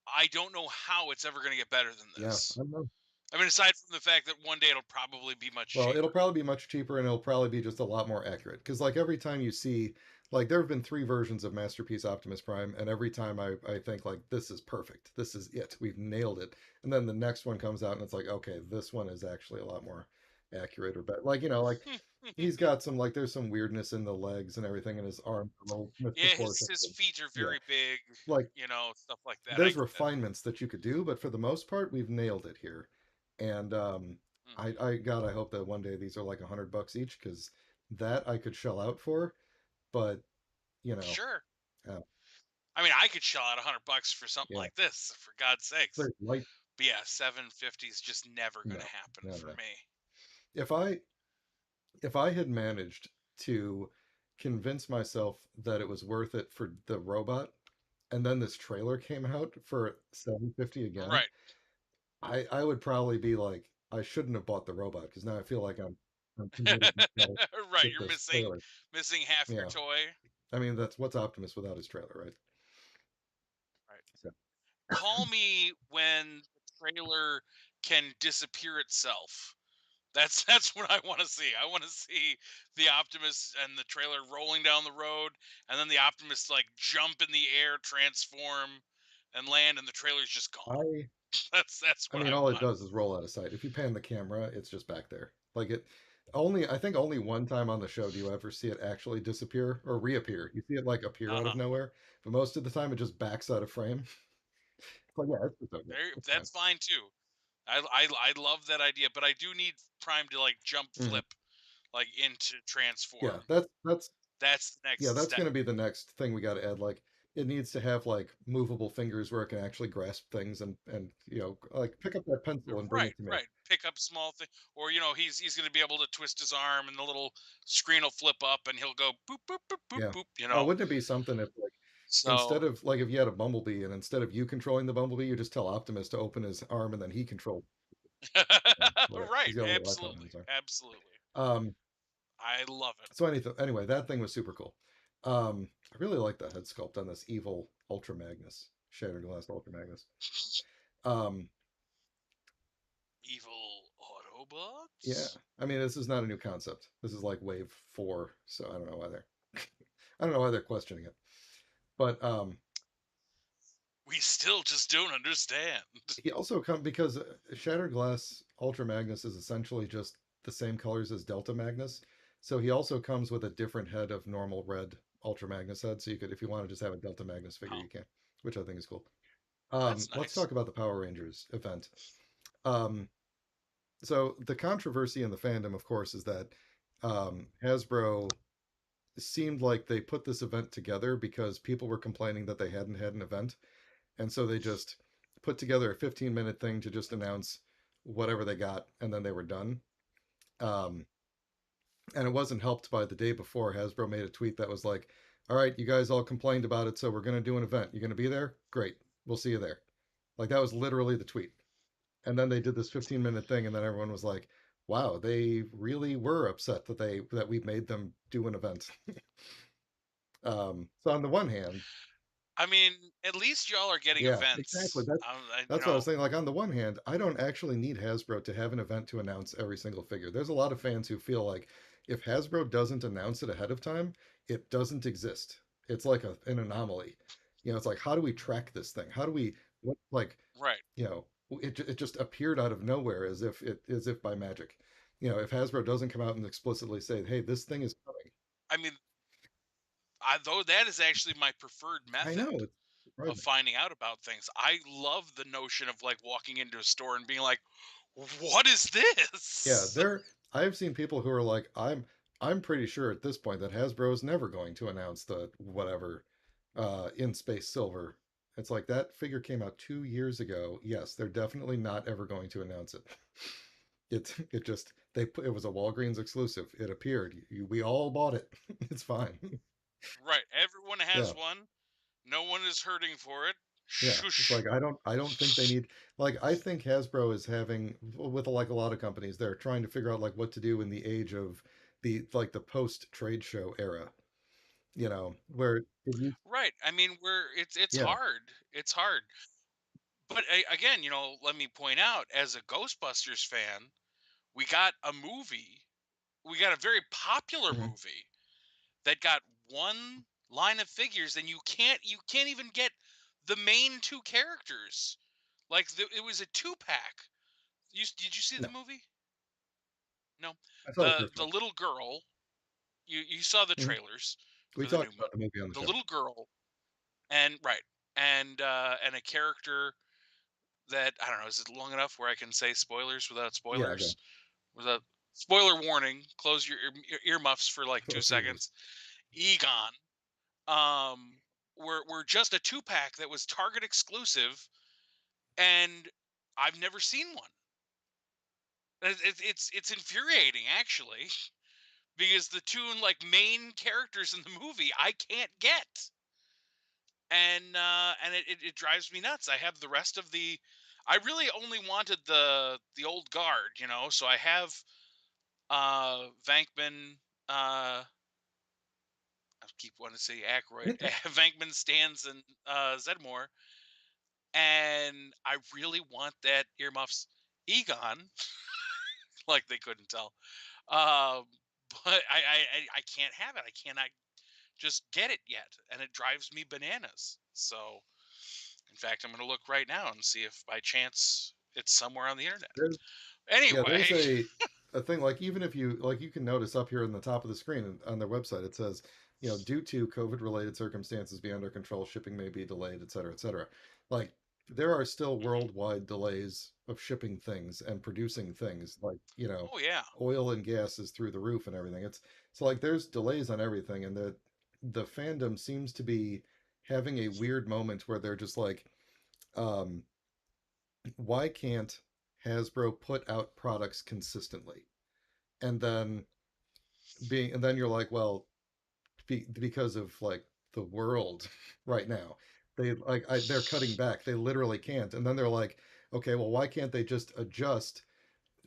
I don't know how it's ever going to get better than Yeah, this. I don't know. I mean, aside from the fact that one day it'll probably be much Well, it'll cheaper. probably be much cheaper and it'll probably be just a lot more accurate. Because, like, every time you see, like, there have been three versions of Masterpiece Optimus Prime, and every time I think, like, this is perfect. This is it. We've nailed it. And then the next one comes out and it's like, okay, this one is actually a lot more accurate or better. Like, like, he's got some, like, there's some weirdness in the legs and everything, and his arms are a little Yeah, misproportioned. his feet are Yeah. very big. Like, Stuff like that. I there's get that. refinements that you could do, but for the most part, we've nailed it here. And Hmm. God, I hope that one day these are like $100 each, because that I could shell out for. But you know, Sure. uh, I mean, I could shell out $100 for something yeah, like this, for God's sakes. there's light. But yeah, 750 is just never going to No, happen no, for no. me. If I had managed to convince myself that it was worth it for the robot, and then this trailer came out for 750 again, Right. I would probably be like, I shouldn't have bought the robot, because now I feel like I'm committed myself Right. with You're this missing trailer. missing half your Yeah, toy. I mean that's what's Optimus without his trailer, right? Right. So Call me when the trailer can disappear itself. That's what I want to see. I want to see the Optimus and the trailer rolling down the road, and then the Optimus like jump in the air, transform, and land, and the trailer's just gone. I That's I what mean, I all it want. does is roll out of sight. If you pan the camera, it's just back there. Like it only I think only one time on the show do you ever see it actually disappear or reappear. You see it like appear Uh out of huh. nowhere, but most of the time it just backs out of frame. It's like, yeah, it's okay. It's fine. That's fine too. I love that idea, but I do need Prime to like jump Hmm. flip like into Yeah, transform. that's That's the yeah, next that's step. gonna be the next thing we got to add. Like, it needs to have like movable fingers where it can actually grasp things, and like pick up that pencil and bring Right, it to me. right. Pick up small thing, or he's going to be able to twist his arm, and the little screen will flip up, and he'll go boop boop boop boop Yeah. boop. Oh, wouldn't it be something if like So instead of like if you had a bumblebee and instead of you controlling the bumblebee, you just tell Optimus to open his arm and then he controls whatever. right, He's got a little echo in absolutely, his arm. absolutely. Um, I love it. so anyway, that thing was super cool. I really like the head sculpt on this evil Ultra Magnus, Shattered Glass Ultra Magnus. Um, Evil yeah, Autobots. I mean, this is not a new concept. This is like wave four, so I don't know why they're I don't know why they're questioning it. But We still just don't understand. he also come because Shattered Glass Ultra Magnus is essentially just the same colors as Delta Magnus. So he also comes with a different head of normal red Ultra Magnus head. So you could, if you want to just have a Delta Magnus figure, Oh, you can, which I think is cool. that's Let's nice. talk about the Power Rangers event. Um, so the controversy in the fandom, of course, is that Hasbro seemed like they put this event together because people were complaining that they hadn't had an event, and so they just put together a 15-minute thing to just announce whatever they got, and then they were done. Um, and it wasn't helped by the day before Hasbro made a tweet that was like, "All right, you guys all complained about it, so we're going to do an event. You're going to be there? Great. We'll see you there." Like that was literally the tweet. And then they did this 15-minute thing, and then everyone was like, "Wow, they really were upset that we made them do an event." So on the one hand, I mean, at least y'all are getting Yeah, exactly. events. That's what I was saying. Like on the one hand, I don't actually need Hasbro to have an event to announce every single figure. There's a lot of fans who feel like if Hasbro doesn't announce it ahead of time, it doesn't exist. It's like an anomaly. It's like how do we track this thing? How do we what like right. you know it just appeared out of nowhere as if by magic. If Hasbro doesn't come out and explicitly say, "Hey, this thing is coming." I mean, though that is actually my preferred I know method it's of surprising. finding out about things. I love the notion of like walking into a store and being like, "What is Yeah, this?" I've seen people who are like, I'm pretty sure at this point that Hasbro is never going to announce the whatever in space silver. It's like that figure came out 2 years ago. Yes, they're definitely not ever going to announce it. It just it was a Walgreens exclusive. It appeared. We all bought it. It's fine. Right. Everyone Yeah. has one. No one is hurting for it. Yeah, it's Shush. like I don't think they need like I think Hasbro is having with like a lot of companies they're trying to figure out like what to do in the age of the post trade show era, where it used Right. I mean, it's yeah. hard. It's hard. But again, let me point out, as a Ghostbusters fan, we got a movie. We got a very popular Mhm. movie that got one line of figures, and you can't even get the main two characters. Like it was a two pack. Did you see the No, movie? No. I saw the The first the one. little girl. You saw the Mhm. trailers We for the new talked one. about the movie on the The show. little girl, and right, and a character that I don't know. Is it long enough where I can say spoilers without Yeah, go. spoilers? Without spoiler warning. Close your earmuffs for like two Close your ears. seconds. Egon. Um, were just a two pack that was Target exclusive, and I've never seen one. It's infuriating actually because the two like main characters in the movie I can't get, and it drives me nuts. I have the rest of the. I really only wanted the old guard, So I have Vankman. I keep wanting to say Aykroyd. Vankman, Stans, and Zedmore, and I really want that earmuffs Egon, like they couldn't tell. Um, but I can't have it. I cannot just get it yet, and it drives me bananas. So, in fact, I'm going to look right now and see if by chance it's somewhere on the internet. There's Yeah, Anyway, there's a thing like even if you like you can notice up here in the top of the screen on their website it says, due to COVID related circumstances be under control, shipping may be delayed, et cetera, et cetera. Like there are still mhm. worldwide delays of shipping things and producing things like, Oh yeah, oil and gas is through the roof and everything. So like there's delays on everything and the fandom seems to be having a weird moment where they're just like, um, why can't Hasbro put out products consistently? And then you're like, well, because of like the world right now, they're cutting back. They literally can't. And then they're like, okay, well, why can't they just adjust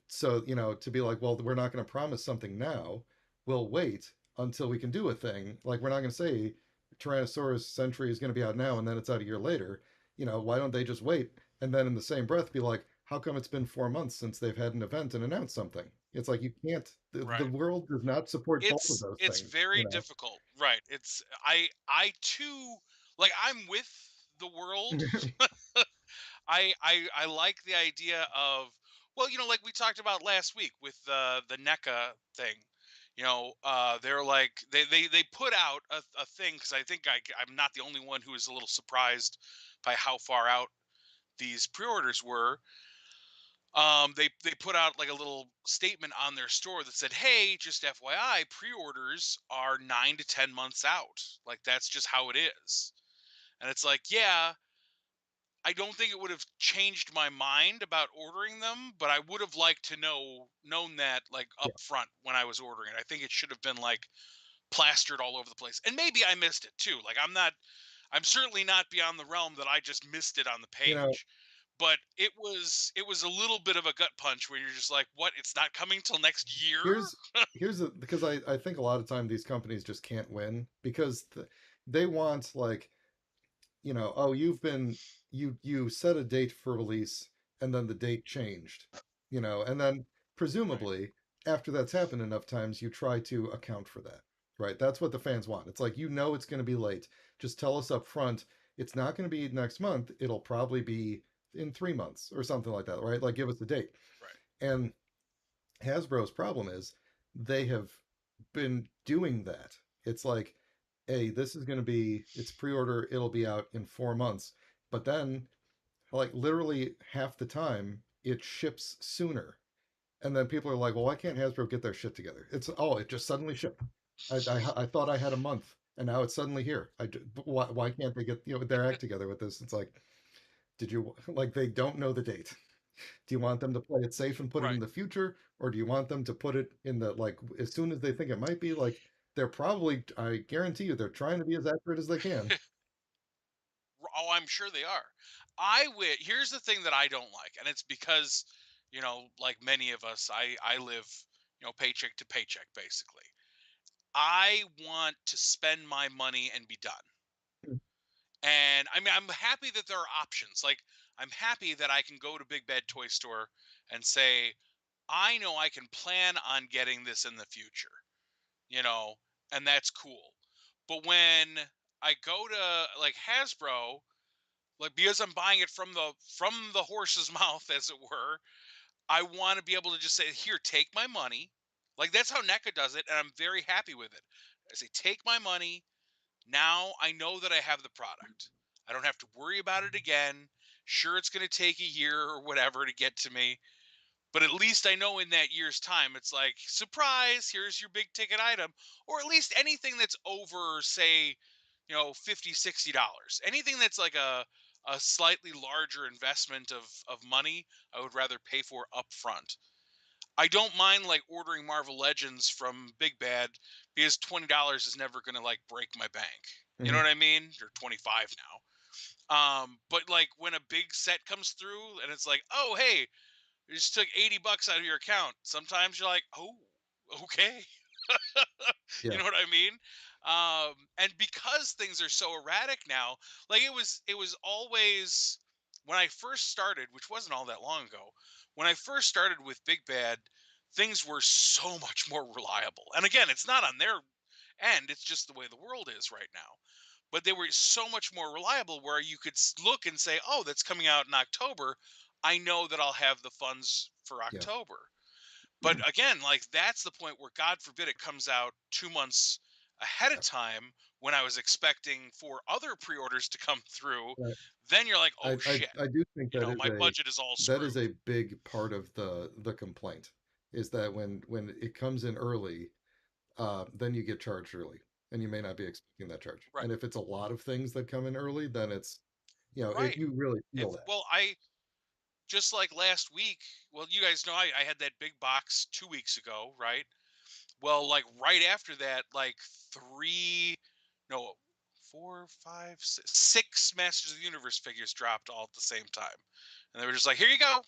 so to be like, well, we're not going to promise something now, we'll wait until we can do a thing. Like we're not going to say Tyrannosaurus century is going to be out now and then it's out a year later. Why don't they just wait and then in the same breath be like, how come it's been 4 months since they've had an event and announced something? It's like you can't, the right. world does not support both of those It's things, very difficult, right? It's I too like I'm with the world. I like the idea of, well, like we talked about last week with the NECA thing. They're like they put out a thing because I think I'm not the only one who is a little surprised by how far out these pre-orders were. They put out like a little statement on their store that said, "Hey, just FYI, pre-orders are 9 to 10 months out. Like that's just how it is." And it's like, yeah, I don't think it would have changed my mind about ordering them, but I would have liked to known that like Yeah. up front when I was ordering it. I think it should have been like plastered all over the place. And maybe I missed it too. Like I'm certainly not beyond the realm that I just missed it on the you know page. But it was a little bit of a gut punch where you're just like, what? It's not coming till next year? here's because I think a lot of time these companies just can't win because they want like oh, you set a date for release and then the date changed, and then Right. presumably after that's happened enough times, you try to account for that, right? That's what the fans want. It's like, it's going to be late. Just tell us up front. It's not going to be next month. It'll probably be in 3 months or something like that, right? Like, give us the date. Right. And Hasbro's problem is they have been doing that. It's like, hey, this is going to be, it's pre order, it'll be out in 4 months. But then, like, literally half the time, it ships sooner. And then people are like, well, why can't Hasbro get their shit together? It just suddenly shipped. I thought I had a month and now it's suddenly here. Why can't they get their act together with this? It's like, did you like they don't know the date? Do you want them to play it safe and put it in Right. the future, or do you want them to put it in the like as soon as they think it might be? Like they're probably, I guarantee you, they're trying to be as accurate as they can. Oh, I'm sure they are. I would. Here's the thing that I don't like, and it's because, like many of us, I live, paycheck to paycheck, basically. I want to spend my money and be done. And I mean, I'm happy that there are options. Like, I'm happy that I can go to Big Bad Toy Store and say, I know I can plan on getting this in the future, you know, and that's cool. But when I go to like Hasbro, like because I'm buying it from the horse's mouth, as it were, I want to be able to just say, "Here, take my money." Like that's how NECA does it, and I'm very happy with it. I say, "Take my money." Now I know that I have the product. I don't have to worry about it again. Sure, it's going to take a year or whatever to get to me, but at least I know in that year's time, it's like, surprise, here's your big ticket item. Or at least anything that's over, say, 50, $60. Anything that's like a slightly larger investment of money, I would rather pay for up front. I don't mind like ordering Marvel Legends from Big Bad because $20 is never gonna like break my bank. You know Mhm. what I mean? Or 25 now. But like when a big set comes through and it's like, oh hey, you just took $80 out of your account. Sometimes you're like, oh, okay. You Yeah, know what I mean? And because things are so erratic now, like it was always when I first started, which wasn't all that long ago. When I first started with Big Bad, things were so much more reliable. And again, it's not on their end; it's just the way the world is right now. But they were so much more reliable, where you could look and say, "Oh, that's coming out in October. I know that I'll have the funds for yeah, October." But again, like that's the point where God forbid it comes out 2 months ahead of yeah. time when I was expecting for other pre-orders to come through. Right. Then you're like, oh I shit, I do think my budget is all that is screwed. a big part of the complaint is that when it comes in early, then you get charged early, and you may not be expecting that charge. Right. And if it's a lot of things that come in early, then it's Right. you really feel If that. well, I just like last week, well, you guys know I had that big box 2 weeks ago, right? Well, like right after that, like three, no, four, five, six Masters of the Universe figures dropped all at the same time, and they were just like, "Here you go,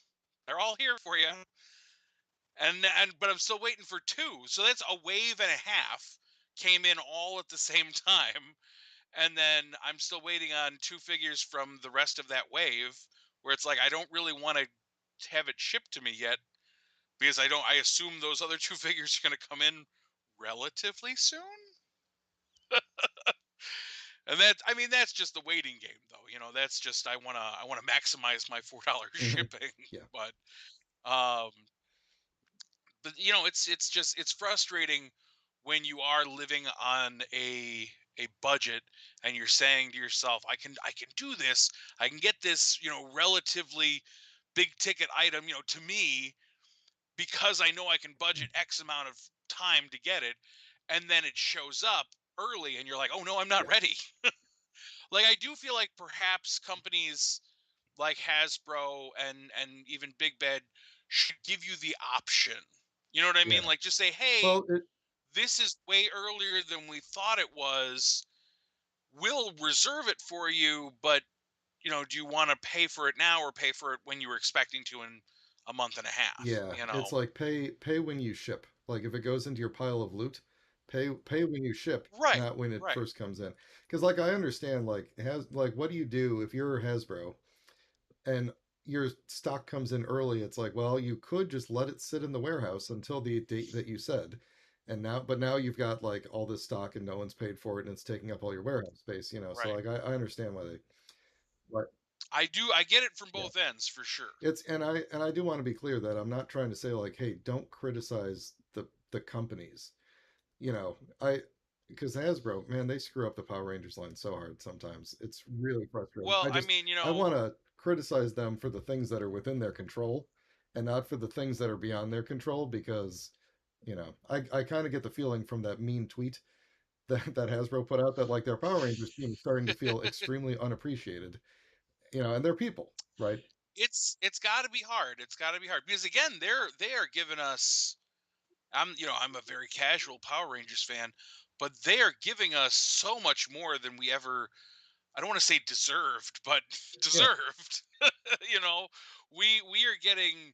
they're all here for you." And but I'm still waiting for two, so that's a wave and a half came in all at the same time, and then I'm still waiting on two figures from the rest of that wave, where it's like I don't really want to have it shipped to me yet because I don't. I assume those other two figures are going to come in relatively soon. And that I mean that's just the waiting game though. That's just I wanna maximize my $4 Mhm. shipping. Yeah, But um it's just it's frustrating when you are living on a budget and you're saying to yourself, I can do this. I can get this, relatively big ticket item, to me because I know I can budget X amount of time to get it, and then it shows up early and you're like, "Oh no, I'm not yeah, ready." Like I do feel like perhaps companies like Hasbro and even Big Bad should give you the option. You know what I mean? yeah. Like just say, "Hey, Well, it this is way earlier than we thought it was. We'll reserve it for you, but do you want to pay for it now or pay for it when you were expecting to in a month and a half?" Yeah, it's like pay when you ship. Like if it goes into your pile of loot, Pay when you ship, Right, not when it right, first comes in. Because like I understand, like has like what do you do if you're Hasbro and your stock comes in early? It's like, well, you could just let it sit in the warehouse until the date that you said. And now, but now you've got like all this stock and no one's paid for it and it's taking up all your warehouse space, you know. So right. like I understand why they, but I get it from yeah, both ends for sure. it's and I do want to be clear that I'm not trying to say like, hey, don't criticize the companies. You know, I because Hasbro, man, they screw up the Power Rangers line so hard sometimes. It's really frustrating. Well, I mean, I want to criticize them for the things that are within their control and not for the things that are beyond their control because I kind of get the feeling from that mean tweet that Hasbro put out that like their Power Rangers team is starting to feel extremely unappreciated, and they're people, right? it's got to be hard. It's got to be hard because again, they are giving us. I'm a very casual Power Rangers fan, but they are giving us so much more than we ever. I don't want to say deserved, but Yeah. deserved. you know, we are getting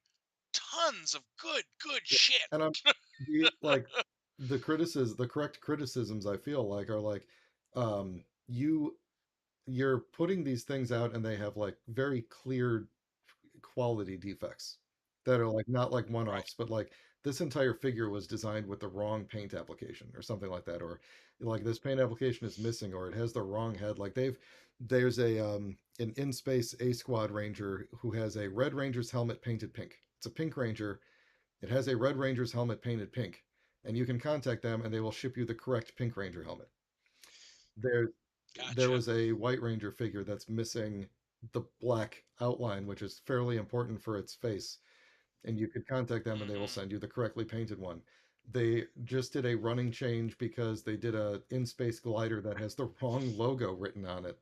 tons of good Yeah. shit. And I'm like the correct criticisms I feel like are like you you're putting these things out and they have like very clear quality defects that are like not like Right. one-offs, but like this entire figure was designed with the wrong paint application or something like that, or like this paint application is missing or it has the wrong head. Like there's an in space A squad ranger who has a red ranger's helmet painted pink. It's a pink ranger. It has a red ranger's helmet painted pink, and you can contact them and they will ship you the correct pink ranger helmet. There there Gotcha. was a White Ranger figure that's missing the black outline, which is fairly important for its face. And you could contact them and they will Hmm. send you the correctly painted one. They just did a running change because they did a in space glider that has the wrong logo written on it.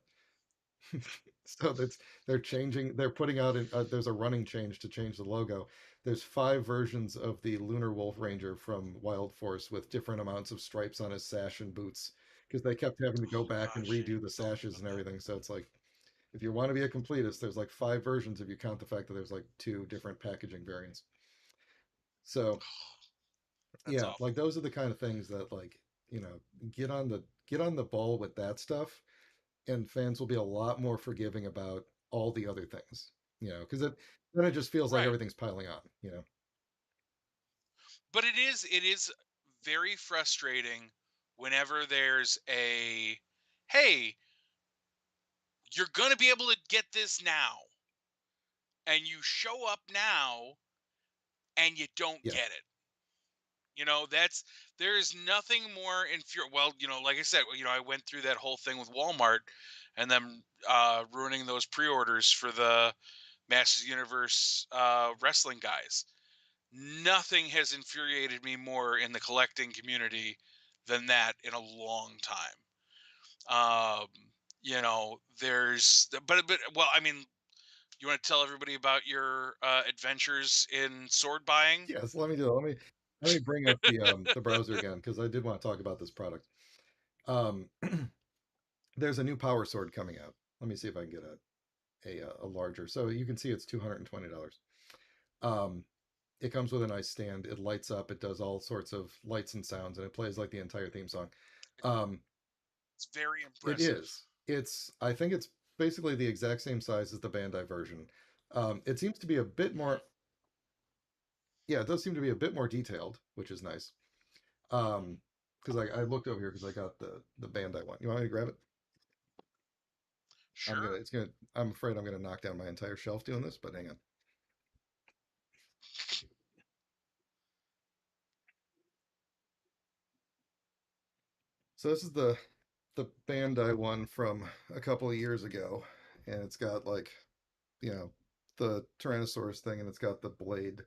So they're putting out there's a running change to change the logo. There's 5 versions of the Lunar Wolf Ranger from Wild Force with different amounts of stripes on his sash and boots because they kept having to go Oh back and gosh, I redo didn't the even know sashes and about that. everything. So it's like if you want to be a completist, there's like 5 versions if you count the fact that there's like 2 different packaging variants. So That's yeah, awful. like those are the kind of things that like, you know, get on the ball with that stuff and fans will be a lot more forgiving about all the other things, because then it just feels like Right. everything's piling on. But it is very frustrating whenever there's a hey, you're going to be able to get this now and you show up now and you don't Yeah, get it. That's there is nothing more well, like I said, I went through that whole thing with Walmart and them ruining those pre-orders for the Masters Universe wrestling guys. Nothing has infuriated me more in the collecting community than that in a long time. Um, but well, I mean, you want to tell everybody about your adventures in sword buying? yes, let me do it. Let me bring up the browser again because I did want to talk about this product. um there's a new power sword coming out. Let me see if I can get a larger, so you can see it's $220. um it comes with a nice stand. It lights up, it does all sorts of lights and sounds, and it plays like the entire theme song. um It's very It impressive. is. I think it's basically the exact same size as the Bandai version. It seems to be a bit Hmm. more, yeah, it does seem to be a bit more detailed, which is nice. Um, because I looked over here because I got the Bandai one. You want me to grab it? Sure. I'm afraid I'm gonna knock down my entire shelf doing this, but hang on. So this is the Bandai one from a couple of years ago, and it's got like, you know, the Tyrannosaurus thing, and it's got the blade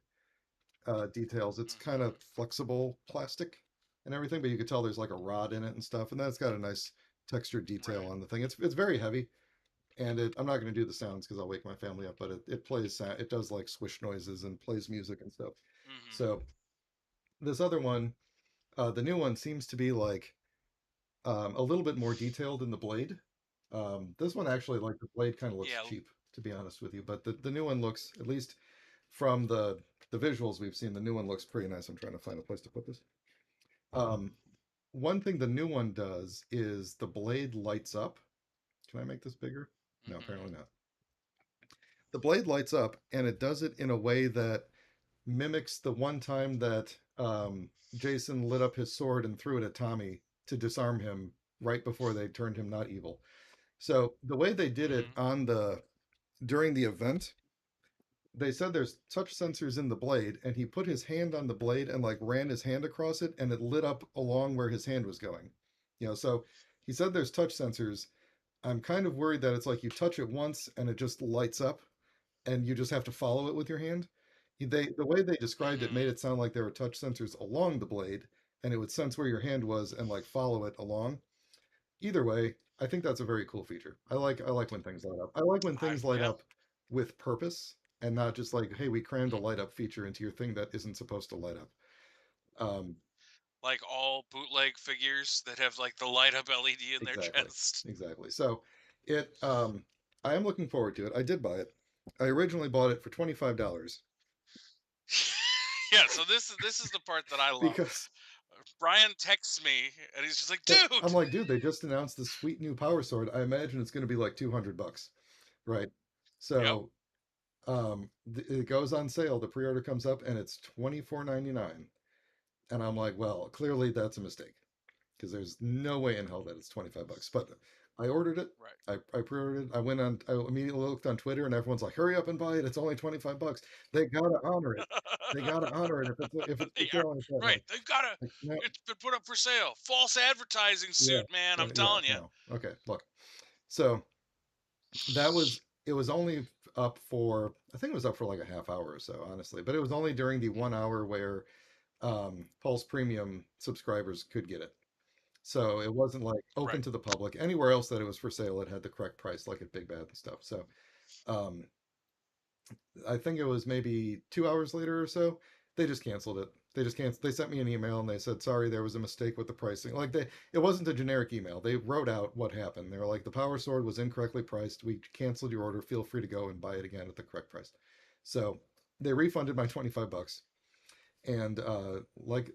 details. It's kind Hmm. of flexible plastic and everything, but you could tell there's like a rod in it and stuff. And then it's got a nice textured detail Right. on the thing. It's very heavy, and I'm not going to do the sounds because I'll wake my family up. But it plays it does like swish noises and plays music and stuff. Hmm. So this other one, the new one seems to be like a little bit more detailed in the blade. This one actually, like the blade kind of looks Yeah. cheap, to be honest with you. But the new one looks, at least from the visuals we've seen, the new one looks pretty nice. I'm trying to find a place to put this. Um, one thing the new one does is the blade lights up. Can I make this bigger? No, Mm-hmm. apparently not. The blade lights up, and it does it in a way that mimics the one time that Jason lit up his sword and threw it at Tommy to disarm him right before they turned him not evil. So the way they did it Mm-hmm. on the during the event, they said there's touch sensors in the blade, and he put his hand on the blade and like ran his hand across it, and it lit up along where his hand was going. So he said there's touch sensors. I'm kind of worried that it's like you touch it once and it just lights up, and you just have to follow it with your hand. The way they described it Mm-hmm. made it sound like there were touch sensors along the blade, and it would sense where your hand was and like follow it along. Either way, I think that's a very cool feature. I like when things light up. I like when things light Yeah. up with purpose and not just like, hey, we crammed a Mm. light up feature into your thing that isn't supposed to light up. Um, Like all bootleg figures that have like the light up LED in their exactly, chest. exactly. So it, I am looking forward to it. I did buy it. I originally bought it for $25 Yeah, so this is the part that I love. because Brian texts me and he's just like, I'm "Dude, like, dude, they just announced this sweet new power sword. I imagine it's going to be like $200, right? yep, So it goes on sale. The pre-order comes up and it's 24.99. And I'm like, well, clearly that's a mistake because there's no way in hell that it's $25. But I ordered it. right." I pre-ordered it. I immediately looked on Twitter and everyone's like, hurry up and buy it. It's only $25. They gotta honor it. They gotta honor it if it's for They are sale like that. right. They've got to. Like, no, It's been put up for sale. False advertising yeah, suit, man. I'm yeah, telling you. no. Okay, look. So that was it was only up for I think it was up for like a half hour or so, honestly. But it was only during the 1 hour where Pulse Premium subscribers could get it. So it wasn't like open Right. to the public. Anywhere else that it was for sale, it had the correct price, like at Big Bad and stuff. So um, I think it was maybe 2 hours later or so, they just canceled it. They just canceled. They sent me an email and they said, "Sorry, there was a mistake with the pricing." Like it wasn't a generic email. They wrote out what happened. They were like, "The Power Sword was incorrectly priced. We canceled your order. Feel free to go and buy it again at the correct price." So they refunded my $25, and like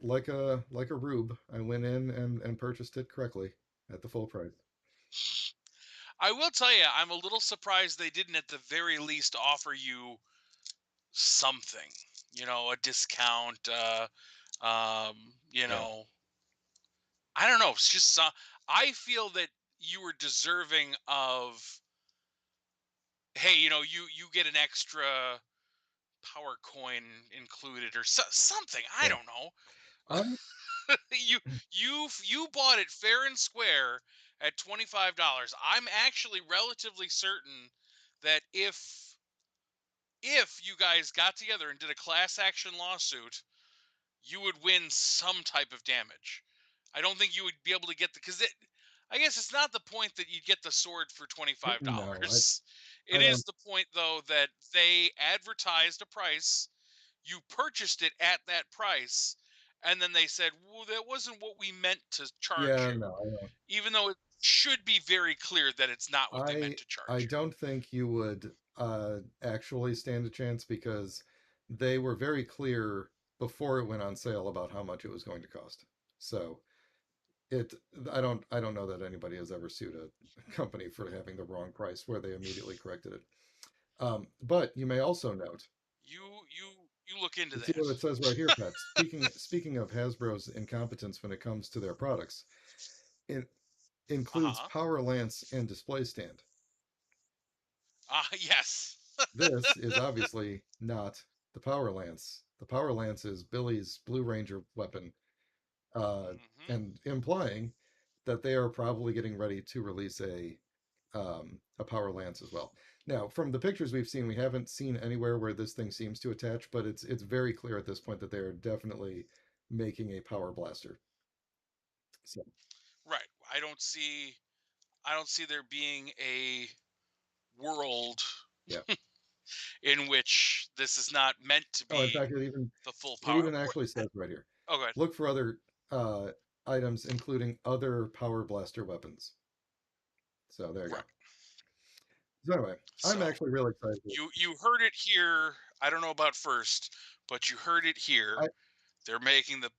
a rube, I went in and purchased it correctly at the full price. I will tell you, I'm a little surprised they didn't at the very least offer you something. A discount. You Yeah. know, I don't know. It's just I feel that you were deserving of. Hey, you get an extra power coin included or something. I Yeah. don't know. I'm You bought it fair and square at $25. I'm actually relatively certain that if you guys got together and did a class action lawsuit, you would win some type of damage. I don't think you would be able to get because I guess it's not the point that you'd get the sword for no, $25. I It is don't. the point though that they advertised a price, you purchased it at that price, and then they said, "Well, that wasn't what we meant to charge Yeah, you." no, I don't. Even though it should be very clear that it's not what they meant to I charge you. don't think you would actually stand a chance because they were very clear before it went on sale about how much it was going to cost. So it I don't know that anybody has ever sued a company for having the wrong price where they immediately corrected it. But you may also note, You look into you see what that. it says right here, Pat. Speaking of Hasbro's incompetence when it comes to their products, it includes Uh-huh. power lance and display stand. Yes. This is obviously not the power lance. The power lance is Billy's Blue Ranger weapon, uh, Hmm. and implying that they are probably getting ready to release a power lance as well. Now, from the pictures we've seen, we haven't seen anywhere where this thing seems to attach, but it's very clear at this point that they are definitely making a power blaster. So Right. I don't see there being a world yeah. in which this is not meant to Oh, in be fact, the full it power. even actually says right here. Oh, good. Look for other uh, items, including other power blaster weapons. So there you go. Right. So anyway, I'm So actually really excited. you heard it here. I don't know about first, but you heard it here. I They're making the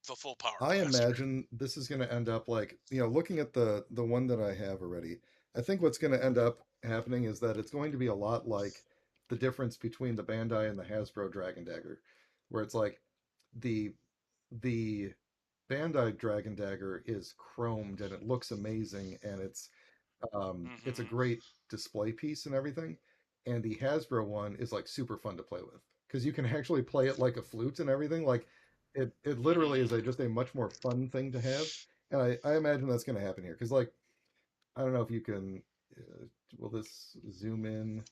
the full power I blaster. imagine this is going to end up like, looking at the one that I have already. I think what's going to end up happening is that it's going to be a lot like the difference between the Bandai and the Hasbro Dragon Dagger, where it's like the the Bandai Dragon Dagger is chromed and it looks amazing and it's a Hmm. great display piece and everything. And the Hasbro one is like super fun to play with because you can actually play it like a flute and everything. Like it literally is Hmm. just a much more fun thing to have. And I imagine that's going to happen here because like I don't know if you can. Will this zoom in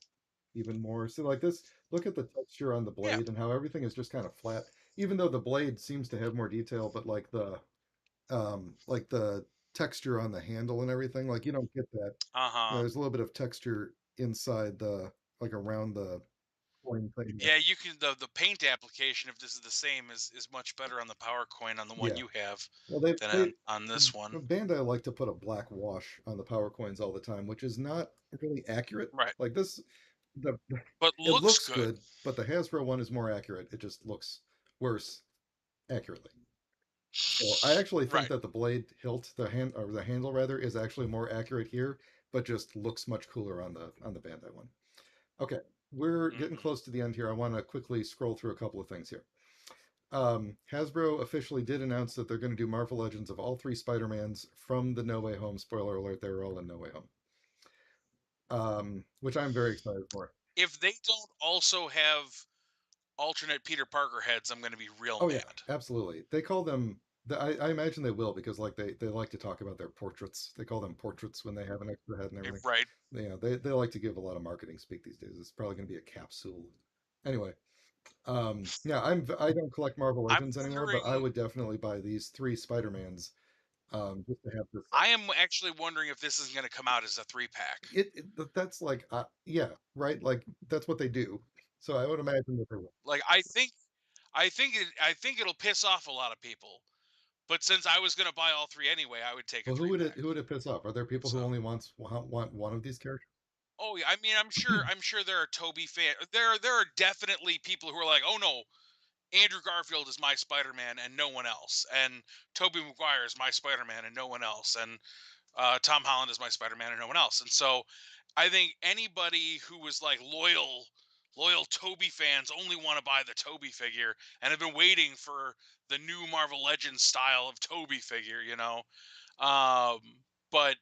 even more? So like this, look at the texture on the Yeah. blade and how everything is just kind of flat. Even though the blade seems to have more detail, but like the texture on the handle and everything, like you don't get that. Uh huh. There's a little bit of texture inside like around the coin thing. Yeah, you can the paint application, if this is the same, is much better on the power coin on the one Yeah. you have Well, than they on this one. Bandai like to put a black wash on the power coins all the time, which is not really accurate. Right. Like this, the But it looks looks good. good, but the Hasbro one is more accurate. It just looks worse accurately. So I actually think Right. that the blade hilt, the hand or the handle rather, is actually more accurate here, but just looks much cooler on the Bandai one. Okay, we're getting Hmm. close to the end here. I want to quickly scroll through a couple of things here. Hasbro officially did announce that they're going to do Marvel Legends of all three Spider-Mans from the No Way Home. Spoiler alert, they were all in No Way Home. Which I'm very excited for. If they don't also have alternate Peter Parker heads, I'm going to be real Oh yeah, mad. absolutely. They call them. I imagine they will because like they like to talk about their portraits. They call them portraits when they have an extra head and everything. Right. Yeah, they like to give a lot of marketing speak these days. It's probably going to be a capsule. Anyway, yeah, I don't collect Marvel I'm Legends anymore, but I wondering. would definitely buy these three Spider-Mans just to have this set. I am actually wondering if this is going to come out as a 3 pack. That's like yeah, right, like that's what they do, so I would imagine that they will. Like I think it'll piss off a lot of people. But since I was going to buy all three anyway, I would take a Well, 3 pack. who would it piss off? Are there people who So, only want one of these characters? oh yeah, I mean, I'm sure there are Toby fan. There are definitely people who are like, oh no, Andrew Garfield is my Spider-Man and no one else, and Toby Maguire is my Spider-Man and no one else, and Tom Holland is my Spider-Man and no one else. And so, I think anybody who was like loyal Toby fans only want to buy the Toby figure and have been waiting for the new Marvel Legends style of Toby figure, you know. Um, but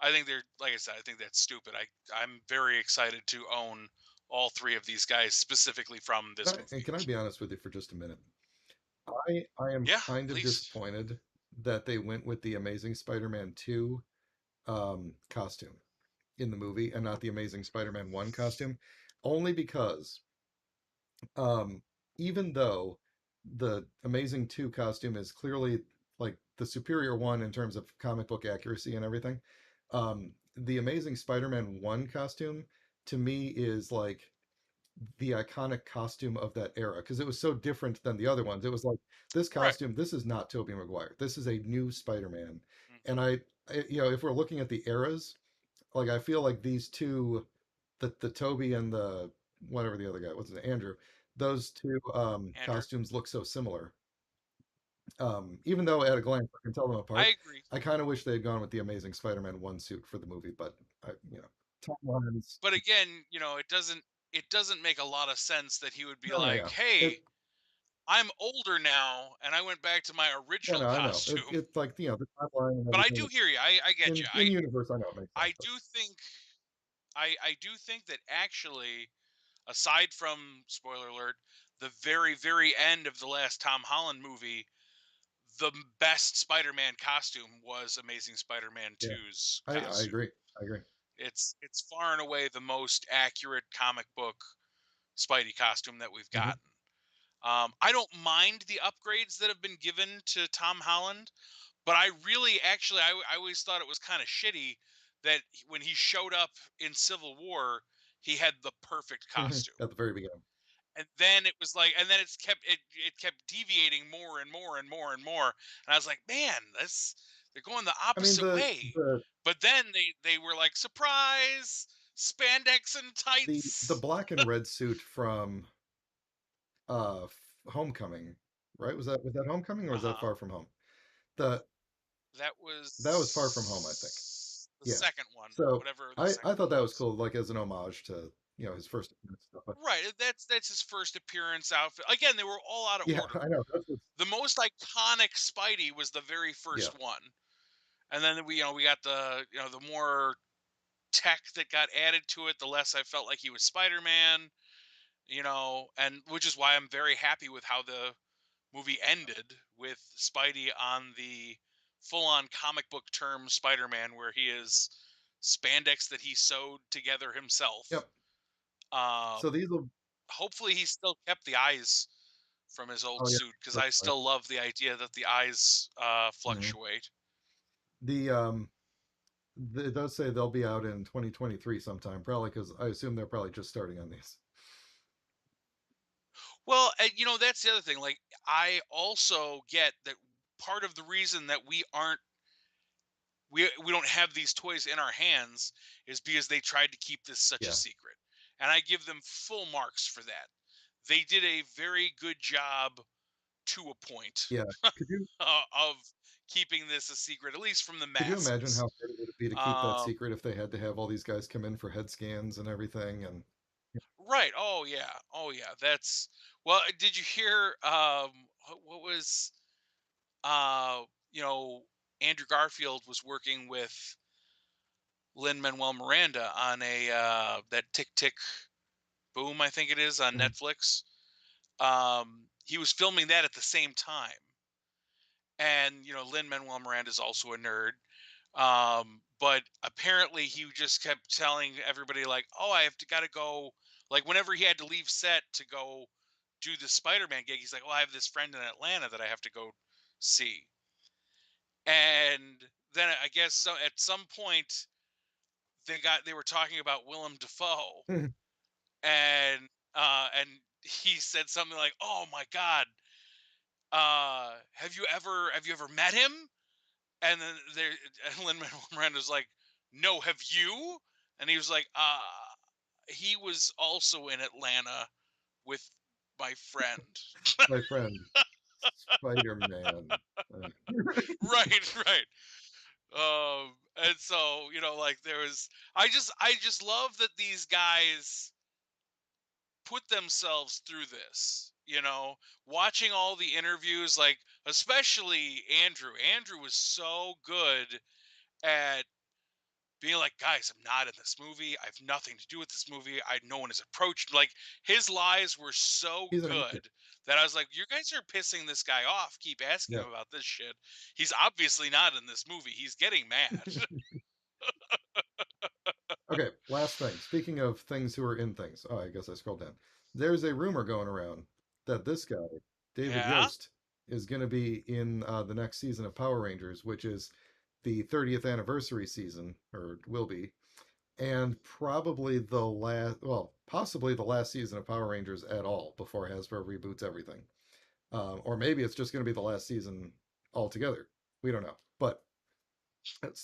I think they're like I said, I think that's stupid. I'm very excited to own all three of these guys specifically from this And movie. can I be honest with you for just a minute? I am Yeah, kind of please. disappointed that they went with the Amazing Spider-Man 2 costume in the movie and not the Amazing Spider-Man 1 costume, only because um, even though the Amazing 2 costume is clearly like the superior one in terms of comic book accuracy and everything, the Amazing Spider-Man 1 costume to me is like the iconic costume of that era because it was so different than the other ones. It was like this Right. costume, this is not Tobey Maguire. This is a new Spider-Man. And Hmm. if we're looking at the eras, like I feel like these two, the Toby and the whatever the other guy, what's it, Andrew, those two Andrew, costumes look so similar. Even though at a glance I can tell them I apart, agree. I kind of wish they had gone with the Amazing Spider-Man one suit for the movie, but Tom Holland's. But again, it doesn't make a lot of sense that he would be No, no, like, yeah, it. "Hey, I'm older now and I went back to my Yeah, original no, I know. costume." It's like the timeline and But I everything. do hear you. I get you. In universe, I know it makes sense, I but do think I do think that actually, aside from spoiler alert, the very end of the last Tom Holland movie, the best Spider-Man costume was Amazing Spider-Man yeah, 2's I costume. agree. I agree. It's far and away the most accurate comic book Spidey costume that we've Hmm. gotten. I don't mind the upgrades that have been given to Tom Holland, but I really actually I always thought it was kind of shitty that when he showed up in Civil War, he had the perfect costume. At the very beginning. And then it was like, and then it kept deviating more and more and more and more. And I was like, man, this they're going the I mean, opposite way. the But then they were like, surprise, spandex and the tights. black and red suit from Homecoming, right? Was that Homecoming or was that Uh-huh. Far From Home? The That That was Far From Home, I think. was the Yeah. second one, So whatever the I second thought one that was was. cool, like as an homage to his first stuff. But Right, that's his first appearance outfit. Again, they were all out of yeah, order. I know. That's what's, The most iconic Spidey was the very yeah, first one. And then we got the the more tech that got added to it, the less I felt like he was Spider-Man, and which is why I'm very happy with how the movie ended with Spidey on the full-on comic book term Spider-Man, where he is spandex that he sewed together himself. yep. Um, So these will. Hopefully, he still kept the eyes from his old Oh yeah, suit because that's I right. still love the idea that the eyes Hmm. fluctuate. The it does say they'll be out in 2023 sometime, probably because I assume they're probably just starting on these. Well, and, that's the other thing. Like, I also get that part of the reason that we don't have these toys in our hands is because they tried to keep this such a Yeah, secret, and I give them full marks for that. They did a very good job to a point yeah. Could you of keeping this a secret, at least from the could you imagine masses. how hard it would be to keep that Um, secret if they had to have all these guys come in for head scans and everything? And right. Oh yeah. Oh yeah. That's well. Did you hear? What was uh, you know, Andrew Garfield was working with Lin Manuel Miranda on a that Tick Tick Boom, I think it is on mhm, Netflix. He was filming that at the same time, and Lin Manuel Miranda is also a nerd. But apparently, he just kept telling everybody like, "Oh, I have to gotta go." Like whenever he had to leave set to go do the Spider-Man gig, he's like, "Well, I have this friend in Atlanta that I have to go see." And then I guess so at some point they were talking about Willem Dafoe, mhm. and he said something like, "Oh my God, have you ever met him?" And then there, and Lin Manuel Miranda's like, "No, have you?" And he was like, he was also in Atlanta with my friend." My friend Spider-Man. Uh, Right, right. And so like there was, I just love that these guys put themselves through this. Watching all the interviews, like especially Andrew was so good at being like, guys, I'm not in this movie. I have nothing to do with this movie. No one has approached. Like his lies were so he's an actor. good that I was like, you guys are pissing this guy off. Keep asking Yeah. him about this shit. He's obviously not in this movie. He's getting mad. Okay, last thing. Speaking of things who are in things. Oh, I guess I scrolled down. There's a rumor going around that this guy, David Yeah. Yost, is going to be in the next season of Power Rangers, which is the 30th anniversary season, or will be, and probably the last, well, possibly the last season of Power Rangers at all before Hasbro reboots everything. Or maybe it's just going to be the last season altogether. We don't know. But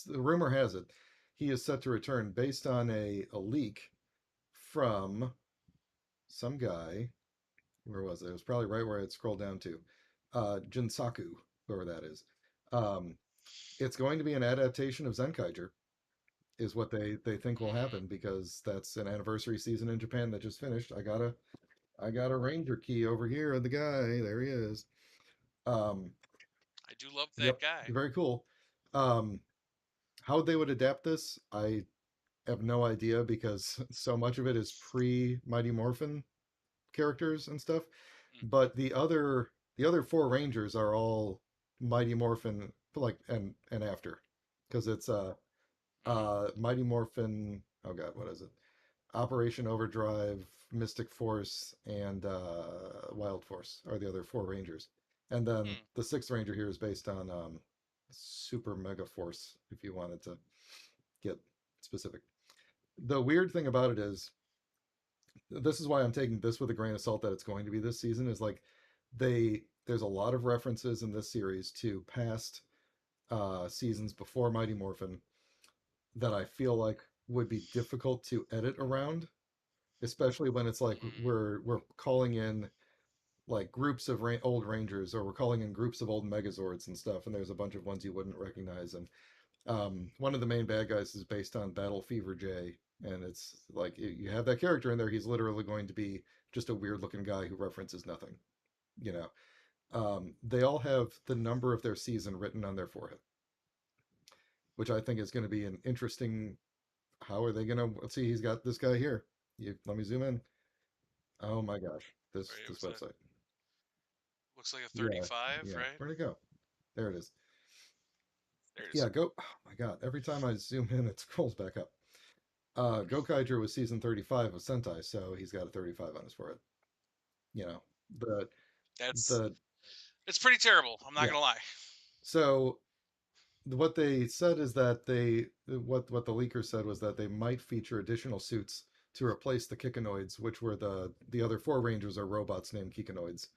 the rumor has it he is set to return based on a leak from some guy. Where was it? It was probably right where I'd scroll down to. Jinsaku, whoever that is. Um, it's going to be an adaptation of Zenkaiger, is what they think will Hmm. happen because that's an anniversary season in Japan that just finished. I got a Ranger key over here of the guy. There he is. Um, I do love that yep, guy. very cool. Um, how they would adapt this, I have no idea because so much of it is pre Mighty Morphin characters and stuff. Mm, But the other four Rangers are all Mighty Morphin like and after because it's mm, Mighty Morphin. Oh God, what is it? Operation Overdrive, Mystic Force, and Wild Force are the other four Rangers. And then mm, the sixth Ranger here is based on Super Mega Force, if you wanted to get specific. The weird thing about it is, this is why I'm taking this with a grain of salt that it's going to be this season, is like there's a lot of references in this series to past seasons before Mighty Morphin that I feel like would be difficult to edit around, especially when it's like mm, we're calling in like groups of old Rangers, or we're calling in groups of old Megazords and stuff. And there's a bunch of ones you wouldn't recognize. And one of the main bad guys is based on Battle Fever J, and it's like you have that character in there. He's literally going to be just a weird looking guy who references nothing. You know, they all have the number of their season written on their forehead, which I think is going to be an interesting. How are they going to? Let's see. He's got this guy here. Let me zoom in. Oh my gosh, this Right, this was that website. looks like a Yeah, 35, yeah. right? Where'd it go? There it is. There it is. Yeah, go. Oh my god! Every time I zoom in, it scrolls back up. Gokaiger was season 35 of Sentai, so he's got a 35 on his forehead. You know, the That's the it's pretty terrible. I'm not yeah. gonna lie. So what they said is that what the leaker said was that they might feature additional suits to replace the Kikinoids, which were the other four Rangers are robots named Kikinoids,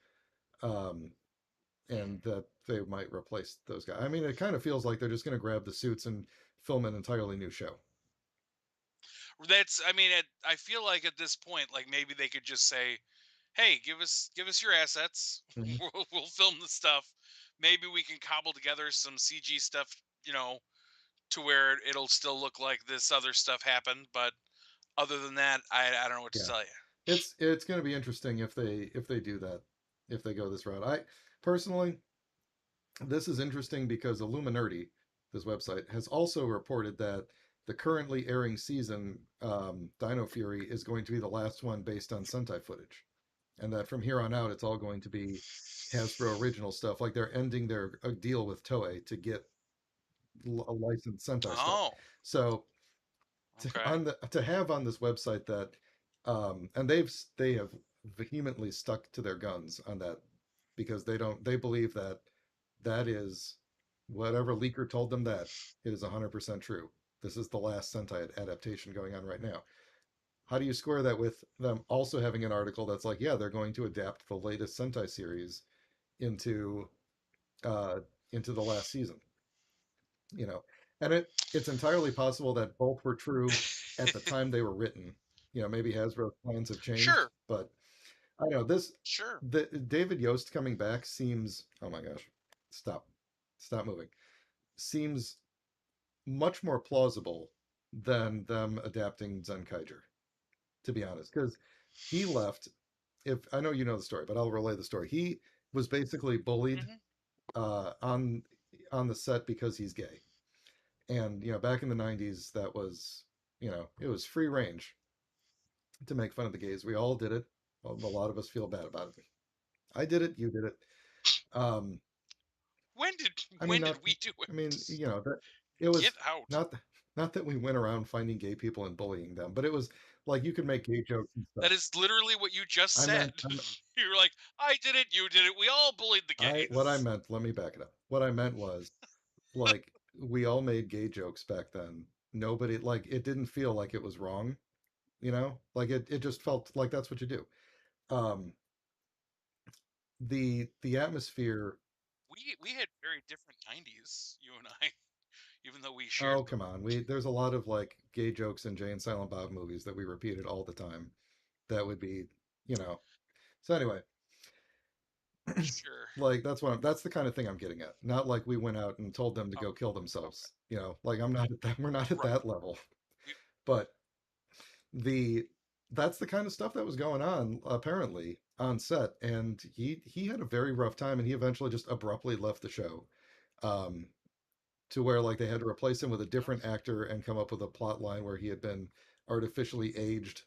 um, and that they might replace those guys. I mean, it kind of feels like they're just going to grab the suits and film an entirely new show. That's I mean, I feel like at this point, like maybe they could just say, "Hey, give us your assets. Mhm. We'll film the stuff. Maybe we can cobble together some CG stuff, you know, to where it'll still look like this other stuff happened. But other than that, I don't know what to Yeah, tell you." it's going to be interesting if they do that, if they go this route. I personally, this is interesting because Illuminati, this website, has also reported that the currently airing season, Dino Fury, is going to be the last one based on Sentai footage, and that from here on out, it's all going to be Hasbro original stuff. Like they're ending their deal with Toei to get a licensed Sentai stuff. Oh, So okay. to have on this website that and they have vehemently stuck to their guns on that because they believe that that is whatever leaker told them that it is 100% true. This is the last Sentai adaptation going on right now. How do you square that with them also having an article that's like, yeah, they're going to adapt the latest Sentai series into uh into the last season, you know? And it's entirely possible that both were true at the time they were written. Maybe Hasbro's plans have changed, Sure, but I don't know sure. the David Yost coming back seems, oh my gosh, stop, stop moving. Seems much more plausible than them adapting Zenkaiger, to be honest, because he left. If I know you know the story, but I'll relay the story. He was basically bullied Hmm. uh, on on the set because he's gay, and back in the '90s, that was it was free range to make fun of the gays. We all did it. A lot of us feel bad about it. I did it. You did it. Um, When did I mean, when not. did we do I mean, it? that it Get was out. not not that we went around finding gay people and bullying them, but it was like you could make gay jokes and stuff. That is literally what you just I said. meant, You were like, I did it, you did it, we all bullied the what I gays. meant. Let me back it up. What I meant was like we all made gay jokes back then. Nobody like it didn't feel like it was wrong. Like it just felt like that's what you do. Um, the atmosphere. We had very different 90s, you and I, even though we shared Oh, them. come on. There's a lot of like gay jokes in Jay and Silent Bob movies that we repeated all the time. That would be, you know. So anyway, Sure. like that's the kind of thing I'm getting at. Not like we went out and told them to Oh, go kill okay. themselves. Like I'm not at that. We're not at Right. that level. We, But the that's the kind of stuff that was going on apparently on set, and he had a very rough time, and he eventually just abruptly left the show. Um, to where like they had to replace him with a different actor and come up with a plot line where he had been artificially aged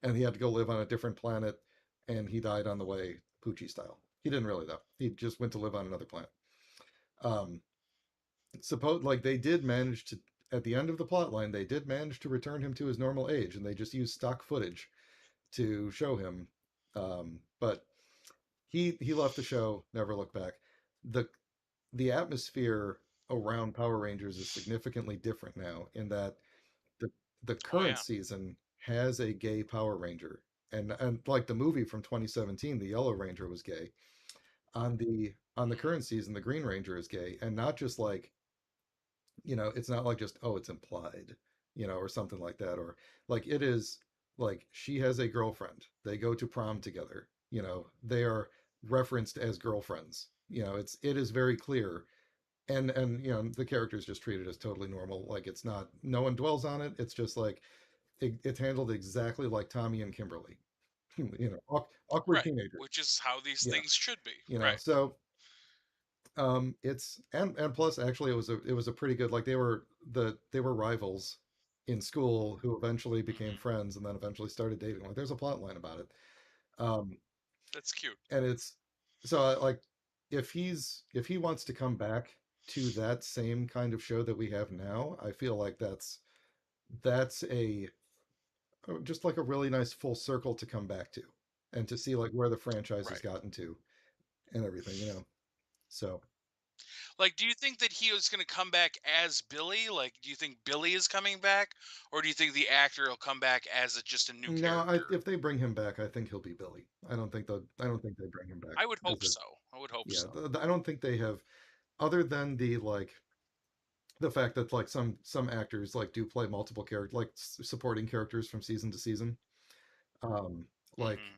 and he had to go live on a different planet and he died on the way, Poochie style. He didn't really though. He just went to live on another planet. Um suppose like they did manage to at the end of the plot line, they did manage to return him to his normal age and they just used stock footage to show him. But he left the show, never looked back. The the atmosphere around Power Rangers is significantly different now in that the the oh current yeah. season has a gay Power Ranger. And like the movie from 2017, the Yellow Ranger was gay. On the Hmm. current season, the Green Ranger is gay, and not just like, it's not like just, oh, it's implied, or something like that, or like it is like she has a girlfriend. They go to prom together. They are referenced as girlfriends. It is very clear, and the characters just treated as totally normal. Like it's not, no one dwells on it. It's just like it's handled exactly like Tommy and Kimberly. Awkward Right. teenagers. Which is how these Yeah, things should be. Right. so it's and plus actually it was a pretty good, like they were rivals in school who eventually became Hmm. friends and then eventually started dating. Like there's a plot line about it. Um That's cute. and it's so like if he wants to come back to that same kind of show that we have now, I feel like that's a just like a really nice full circle to come back to and to see like where the franchise has Right. gotten to and everything. So Like, do you think that he was going to come back as Billy? Like, do you think Billy is coming back, or do you think the actor will come back as just a new no, character? if they bring him back, I think he'll be Billy. I don't think they bring him back I would as hope a so. I would hope yeah. so. I don't think they have, other than the fact that like some actors like do play multiple characters, like supporting characters from season to season. Um, like Hmm.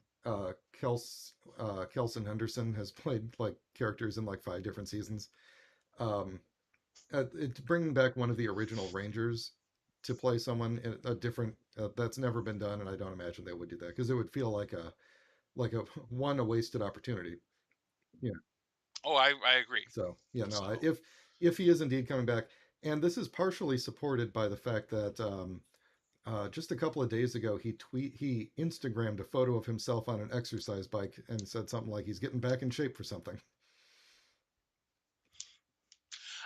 Kelson Henderson has played like characters in like 5 different seasons. Um, it's bringing back one of the original Rangers to play someone in a different that's never been done, and I don't imagine they would do that because it would feel like a a wasted opportunity. Yeah. Oh, I agree. So yeah, no, So if he is indeed coming back, and this is partially supported by the fact that just a couple of days ago he Instagrammed a photo of himself on an exercise bike and said something like he's getting back in shape for something.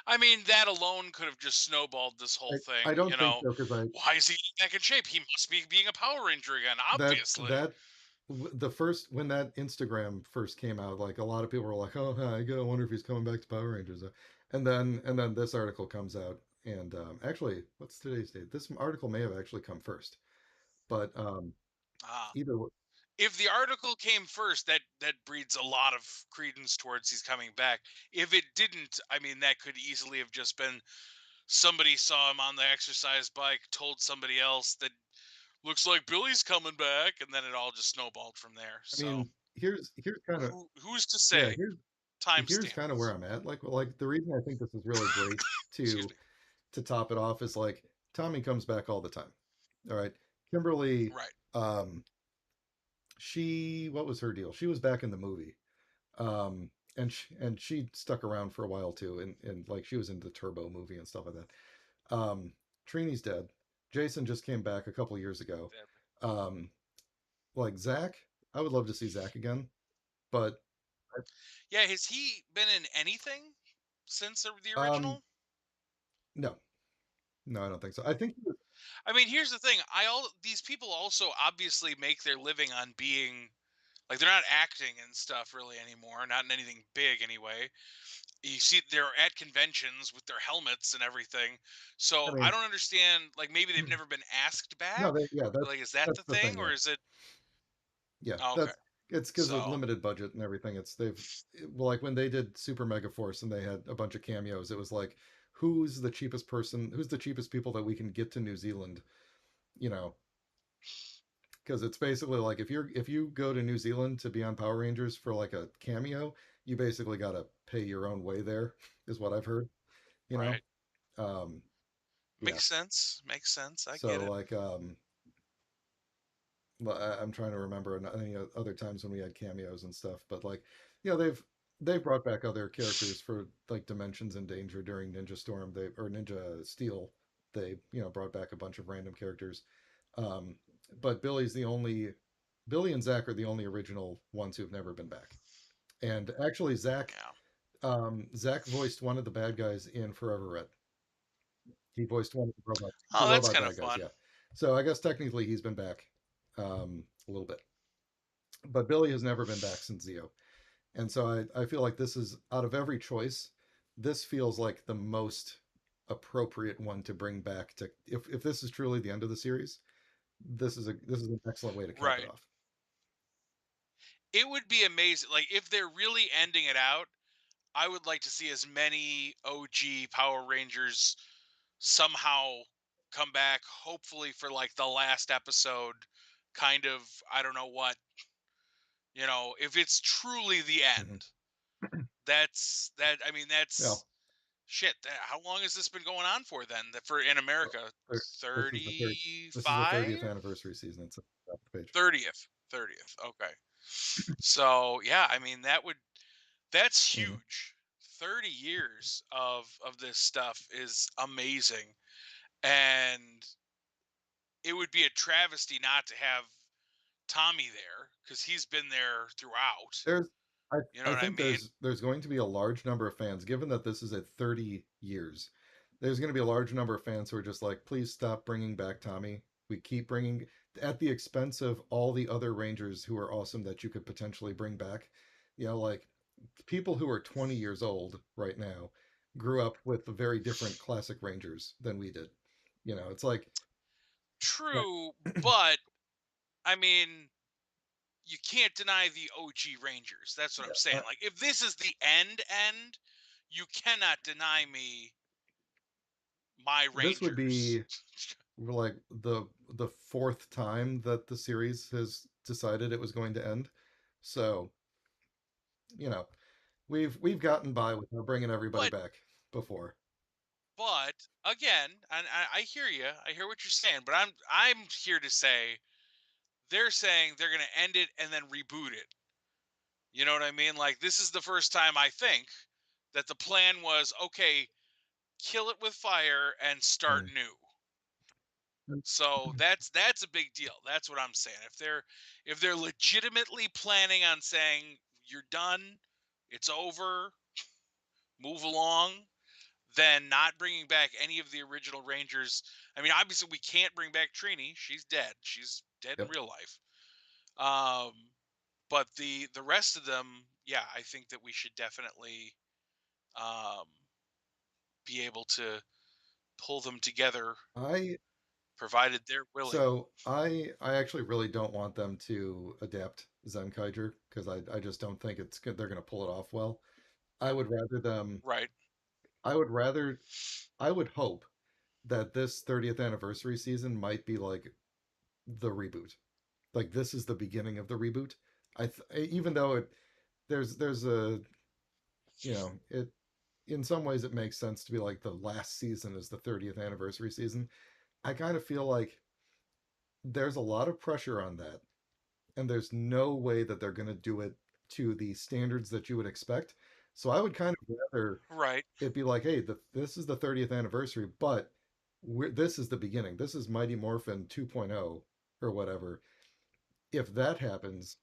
I mean, that alone could have just snowballed this whole I thing. don't think so because I Why is he back in shape? He must be being a Power Ranger again, that obviously. that the first when that Instagram first came out, like a lot of people were like, "Oh, I gotta wonder if he's coming back to Power Rangers." And then this article comes out, and actually, what's today's date? This article may have actually come first, but Ah, either way, if the article came first, that breeds a lot of credence towards he's coming back. If it didn't, I mean, that could easily have just been somebody saw him on the exercise bike, told somebody else that looks like Billy's coming back, and then it all just snowballed from there. I So mean, here's kind of who's to yeah, say? here's kind of where Timestamps. I'm at. Like the reason I think this is really great Excuse to me. to top it off is like Tommy comes back all the time. All right, Kimberly, Right. um, she what was her deal? She was back in the movie, and she stuck around for a while too, and like she was in the Turbo movie and stuff like that. Trini's dead. Jason just came back a couple years ago. Um, like Zach, I would love to see Zach again, but Yeah, has he been in anything since the um, original? no, no, I don't think so. I think he was, I mean, here's the thing. All these people also obviously make their living on being like they're not acting and stuff really anymore, not in anything big anyway. You see they're at conventions with their helmets and everything. I So I mean, don't understand, like maybe they've never been asked no, back? yeah, Like is that that's the the thing thing. or Yeah, is it yeah, oh, okay. it's because of So, limited budget and everything. Well, like when they did Super Mega Force and they had a bunch of cameos, it was like, who's the cheapest people that we can get to New Zealand, you know, because it's basically like if you go to New Zealand to be on Power Rangers for like a cameo, you basically got to pay your own way there, is what I've heard, you know. right. Um, yeah, Makes sense. Makes sense. I get so it. like well, I'm trying to remember any other times when we had cameos and stuff, but like, they've brought back other characters for like Dimensions in Danger during Ninja Storm. They or Ninja Steel. They brought back a bunch of random characters. Um, but Billy and Zach are the only original ones who've never been back. And actually, Yeah. Zach voiced one of the bad guys in Forever Red. He voiced one of the Oh, that's robot kind of bad guys. fun. Yeah. So I guess technically he's been back a little bit, but Billy has never been back since Zeo. And so I feel like this is out of every choice, this feels like the most appropriate one to bring back to if this is truly the end of the series, this is an excellent way to cap it Right. off. It would be amazing. Like if they're really ending it out, I would like to see as many OG Power Rangers somehow come back, hopefully for like the last episode, kind of, I don't know what, You know, if it's truly the Hmm. end, that's that. I mean, Well, that's shit. How long has this been going on for then? That for in well, America, this is the third. This is the 35, 30th anniversary season. It's on the page. 30th, 30th. Okay. So yeah, I mean that's Hmm. huge. 30 years of this stuff is amazing, and it would be a travesty not to have Tommy there because he's been there throughout. There's, I, You know I what I think mean? there's going to be a large number of fans, given that this is a 30 years. There's going to be a large number of fans who are just like, please stop bringing back Tommy. We keep bringing at the expense of all the other Rangers who are awesome that you could potentially bring back. You know, like people who are 20 years old right now grew up with very different classic Rangers than we did. You know, it's like, yeah, True, but I mean, you can't deny the OG Rangers. That's what I'm saying. yeah, Like, if this is the end, you cannot deny me my this would Rangers. be like the fourth time that the series has decided it was going to end. So, you know, we've gotten by without bringing everybody but back before. but again, and I hear you. I hear what you're saying, but I'm here to say they're saying they're going to end it and then reboot it. You know what I mean? Like this is the first time I think that the plan was okay, kill it with fire and start Mm. new. So that's a big deal. That's what I'm saying. If they're legitimately planning on saying you're done, it's over, move along, then not bringing back any of the original Rangers. I mean, obviously we can't bring back Trini. She's dead. She's dead in Yep. real life. Um, but the rest of them, yeah, I think that we should definitely um, be able to pull them together, I provided they're willing. I actually really don't want them to adapt Zenkaiger because I just don't think it's good. They're going to pull it off well. I would rather them. Right, I would rather. I would hope that this 30th anniversary season might be like the reboot. Like this is the beginning of the reboot. Even though there's a it in some ways it makes sense to be like the last season is the 30th anniversary season. I kind of feel like there's a lot of pressure on that, and there's no way that they're going to do it to the standards that you would expect. So I would kind of rather right, it be like, hey, this is the 30th anniversary, but this is the beginning. This is Mighty Morphin 2.0 or whatever. If that happens,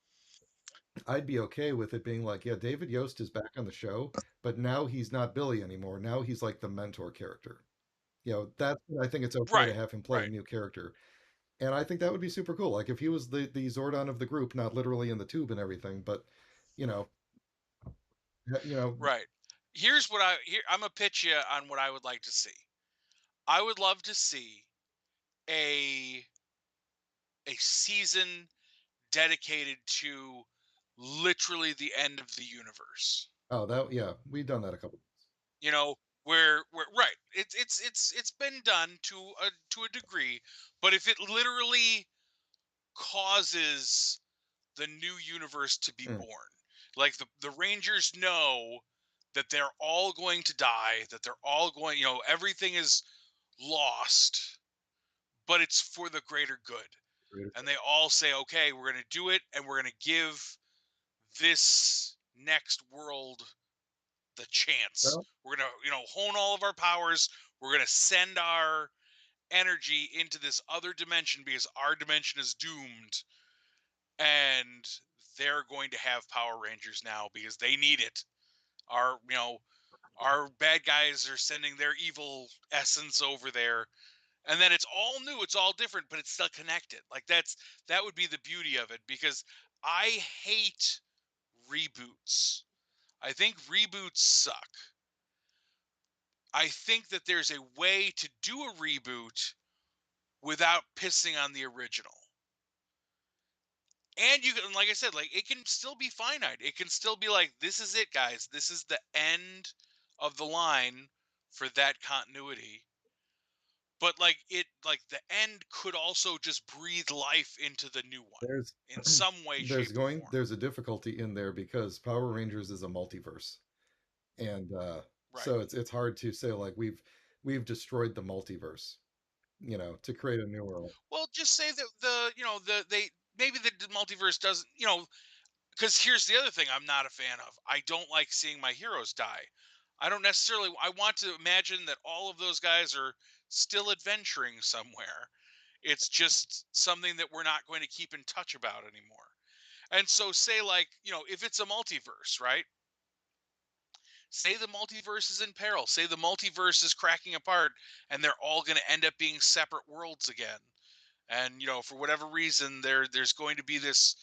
I'd be okay with it being like, yeah, David Yost is back on the show, but now he's not Billy anymore. Now he's like the mentor character. You know, that's I think it's okay to right, have him play a right, new character. And I think that would be super cool. Like if he was the Zordon of the group, not literally in the tube and everything, but you know, you know, right. Here's what I'm gonna pitch you on what I would like to see. I would love to see a a season dedicated to literally the end of the universe. oh that yeah, we've done that a couple. You know, where right. It's been done to a degree, but if it literally causes the new universe to be Mm, born. Like the Rangers know that they're all going to die, that they're all going, everything is lost, but it's for the greater good. And they all say, okay, we're going to do it and we're going to give this next world the chance. well, We're going to, hone all of our powers. We're going to send our energy into this other dimension because our dimension is doomed, and they're going to have Power Rangers now because they need it. Our bad guys are sending their evil essence over there, and then it's all new, it's all different, but it's still connected. Like that would be the beauty of it, because I hate reboots. I think reboots suck. I think that there's a way to do a reboot without pissing on the original. And you can, like I said, like it can still be finite. It can still be like, this is it, guys. This is the end of the line for that continuity. but like the end could also just breathe life into the new one There's in some way, shape, or form. there's a difficulty in there because Power Rangers is a multiverse, and Right. so it's hard to say like we've destroyed the multiverse, to create a new world. Well, just say that they maybe the multiverse doesn't, because here's the other thing I'm not a fan of. I don't like seeing my heroes die. I don't necessarily. I want to imagine that all of those guys are still adventuring somewhere. It's just something that we're not going to keep in touch about anymore. And so, say like if it's a multiverse, right? Say the multiverse is in peril. Say the multiverse is cracking apart, and they're all going to end up being separate worlds again. And for whatever reason, there's going to be this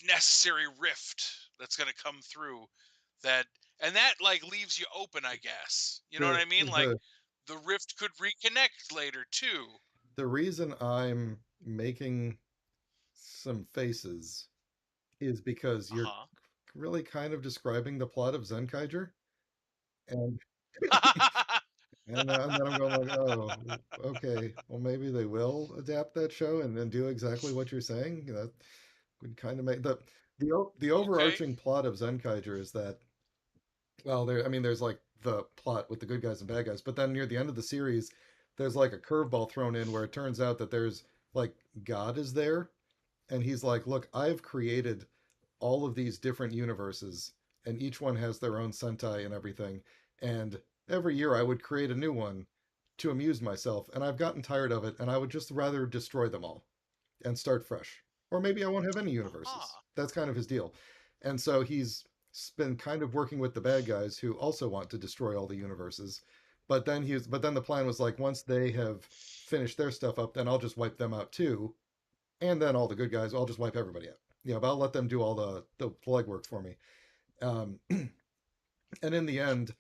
necessary rift that's going to come through that and that like leaves you open, I guess. You know what The I mean? Like the the rift could reconnect later too. the reason I'm making some faces is because you're Uh-huh. really kind of describing the plot of Zenkaiger, and and then I'm going like, oh, okay, well maybe they will adapt that show and then do exactly what you're saying. That would kind of make the Okay. overarching plot of Zenkaiger is that, well, there, I mean, there's like the plot with the good guys and bad guys, but then near the end of the series, there's like a curveball thrown in where it turns out that there's like God is there, and he's like, look, I've created all of these different universes, and each one has their own Sentai and everything. And every year I would create a new one to amuse myself, and I've gotten tired of it, and I would just rather destroy them all and start fresh. Or maybe I won't have any universes. Uh-huh. That's kind of his deal. And so he's been kind of working with the bad guys who also want to destroy all the universes. But then the plan was like, once they have finished their stuff up, then I'll just wipe them out too, and then all the good guys, I'll just wipe everybody out. But I'll let them do all the legwork for me. Um, and in the end,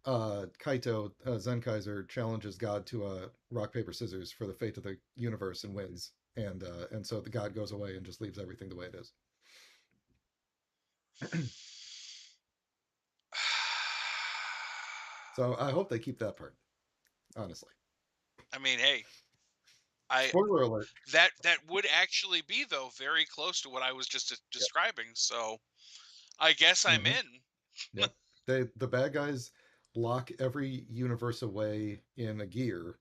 Kaito Zenkaiser challenges God to a rock paper scissors for the fate of the universe and wins. And so the God goes away and just leaves everything the way it is. So I hope they keep that part. Honestly, I mean, hey, I spoiler alert. that would actually be though very close to what I was just Yep. describing. So I guess I'm Mm-hmm. in. Yep. The bad guys lock every universe away in a gear.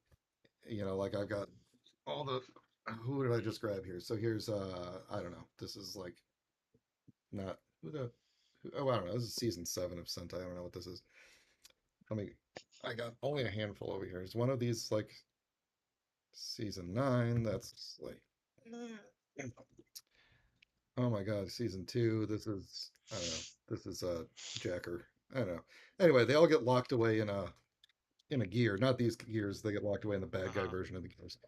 Like I've got all the, who did I just grab here? So here's I don't know. This is like not oh, I don't know. This is season 7 of Sentai. I don't know what this is. Let me I got only a handful over here. Is one of these like season 9? That's like, oh my god, season 2. This is, I don't know. This is a Jacker. I don't know. Anyway, they all get locked away in a gear. Not these gears. They get locked away in the bad guy Uh-huh. version of the gears.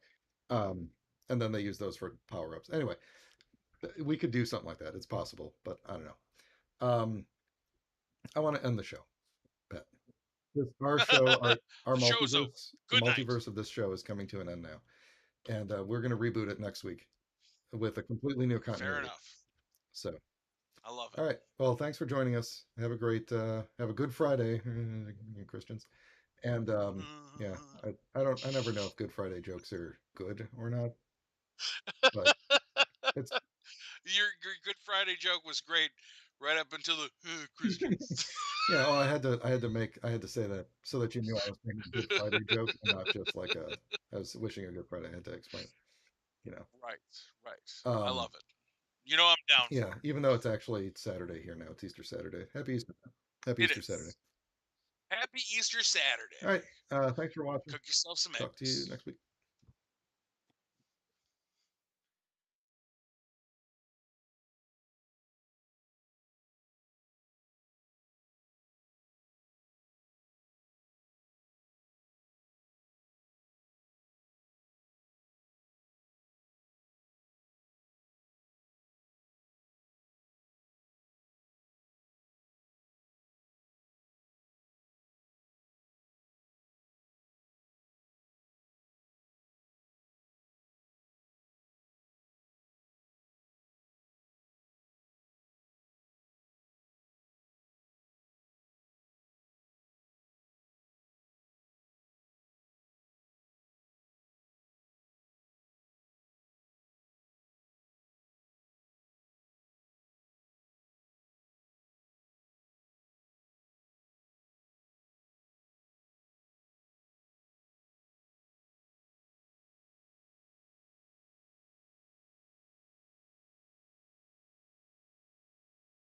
Um, and then they use those for power ups. Anyway, we could do something like that. It's possible, but I don't know. I want to end the show, Pat. Our show, our The show's over. multiverse, the Good night. multiverse of this show is coming to an end now, and we're going to reboot it next week with a completely new Fair continuity. enough. So, I love it. all right. Well, thanks for joining us. Have a good Friday, you Christians. And yeah, I never know if Good Friday jokes are good or not, but it's Your Good Friday joke was great, right up until the Christians. yeah. Well, I had to say that so that you knew I was making a Good Friday joke and not just like I was wishing a Good Friday. I had to explain it, you know. Right, right. I Um, love it. You know I'm down yeah, for it. even though it's actually Saturday here now, it's Easter Saturday. Happy It Easter Saturday. is. Happy Easter All Saturday. right. Thanks for watching. Cook yourself some Talk to you eggs. next week.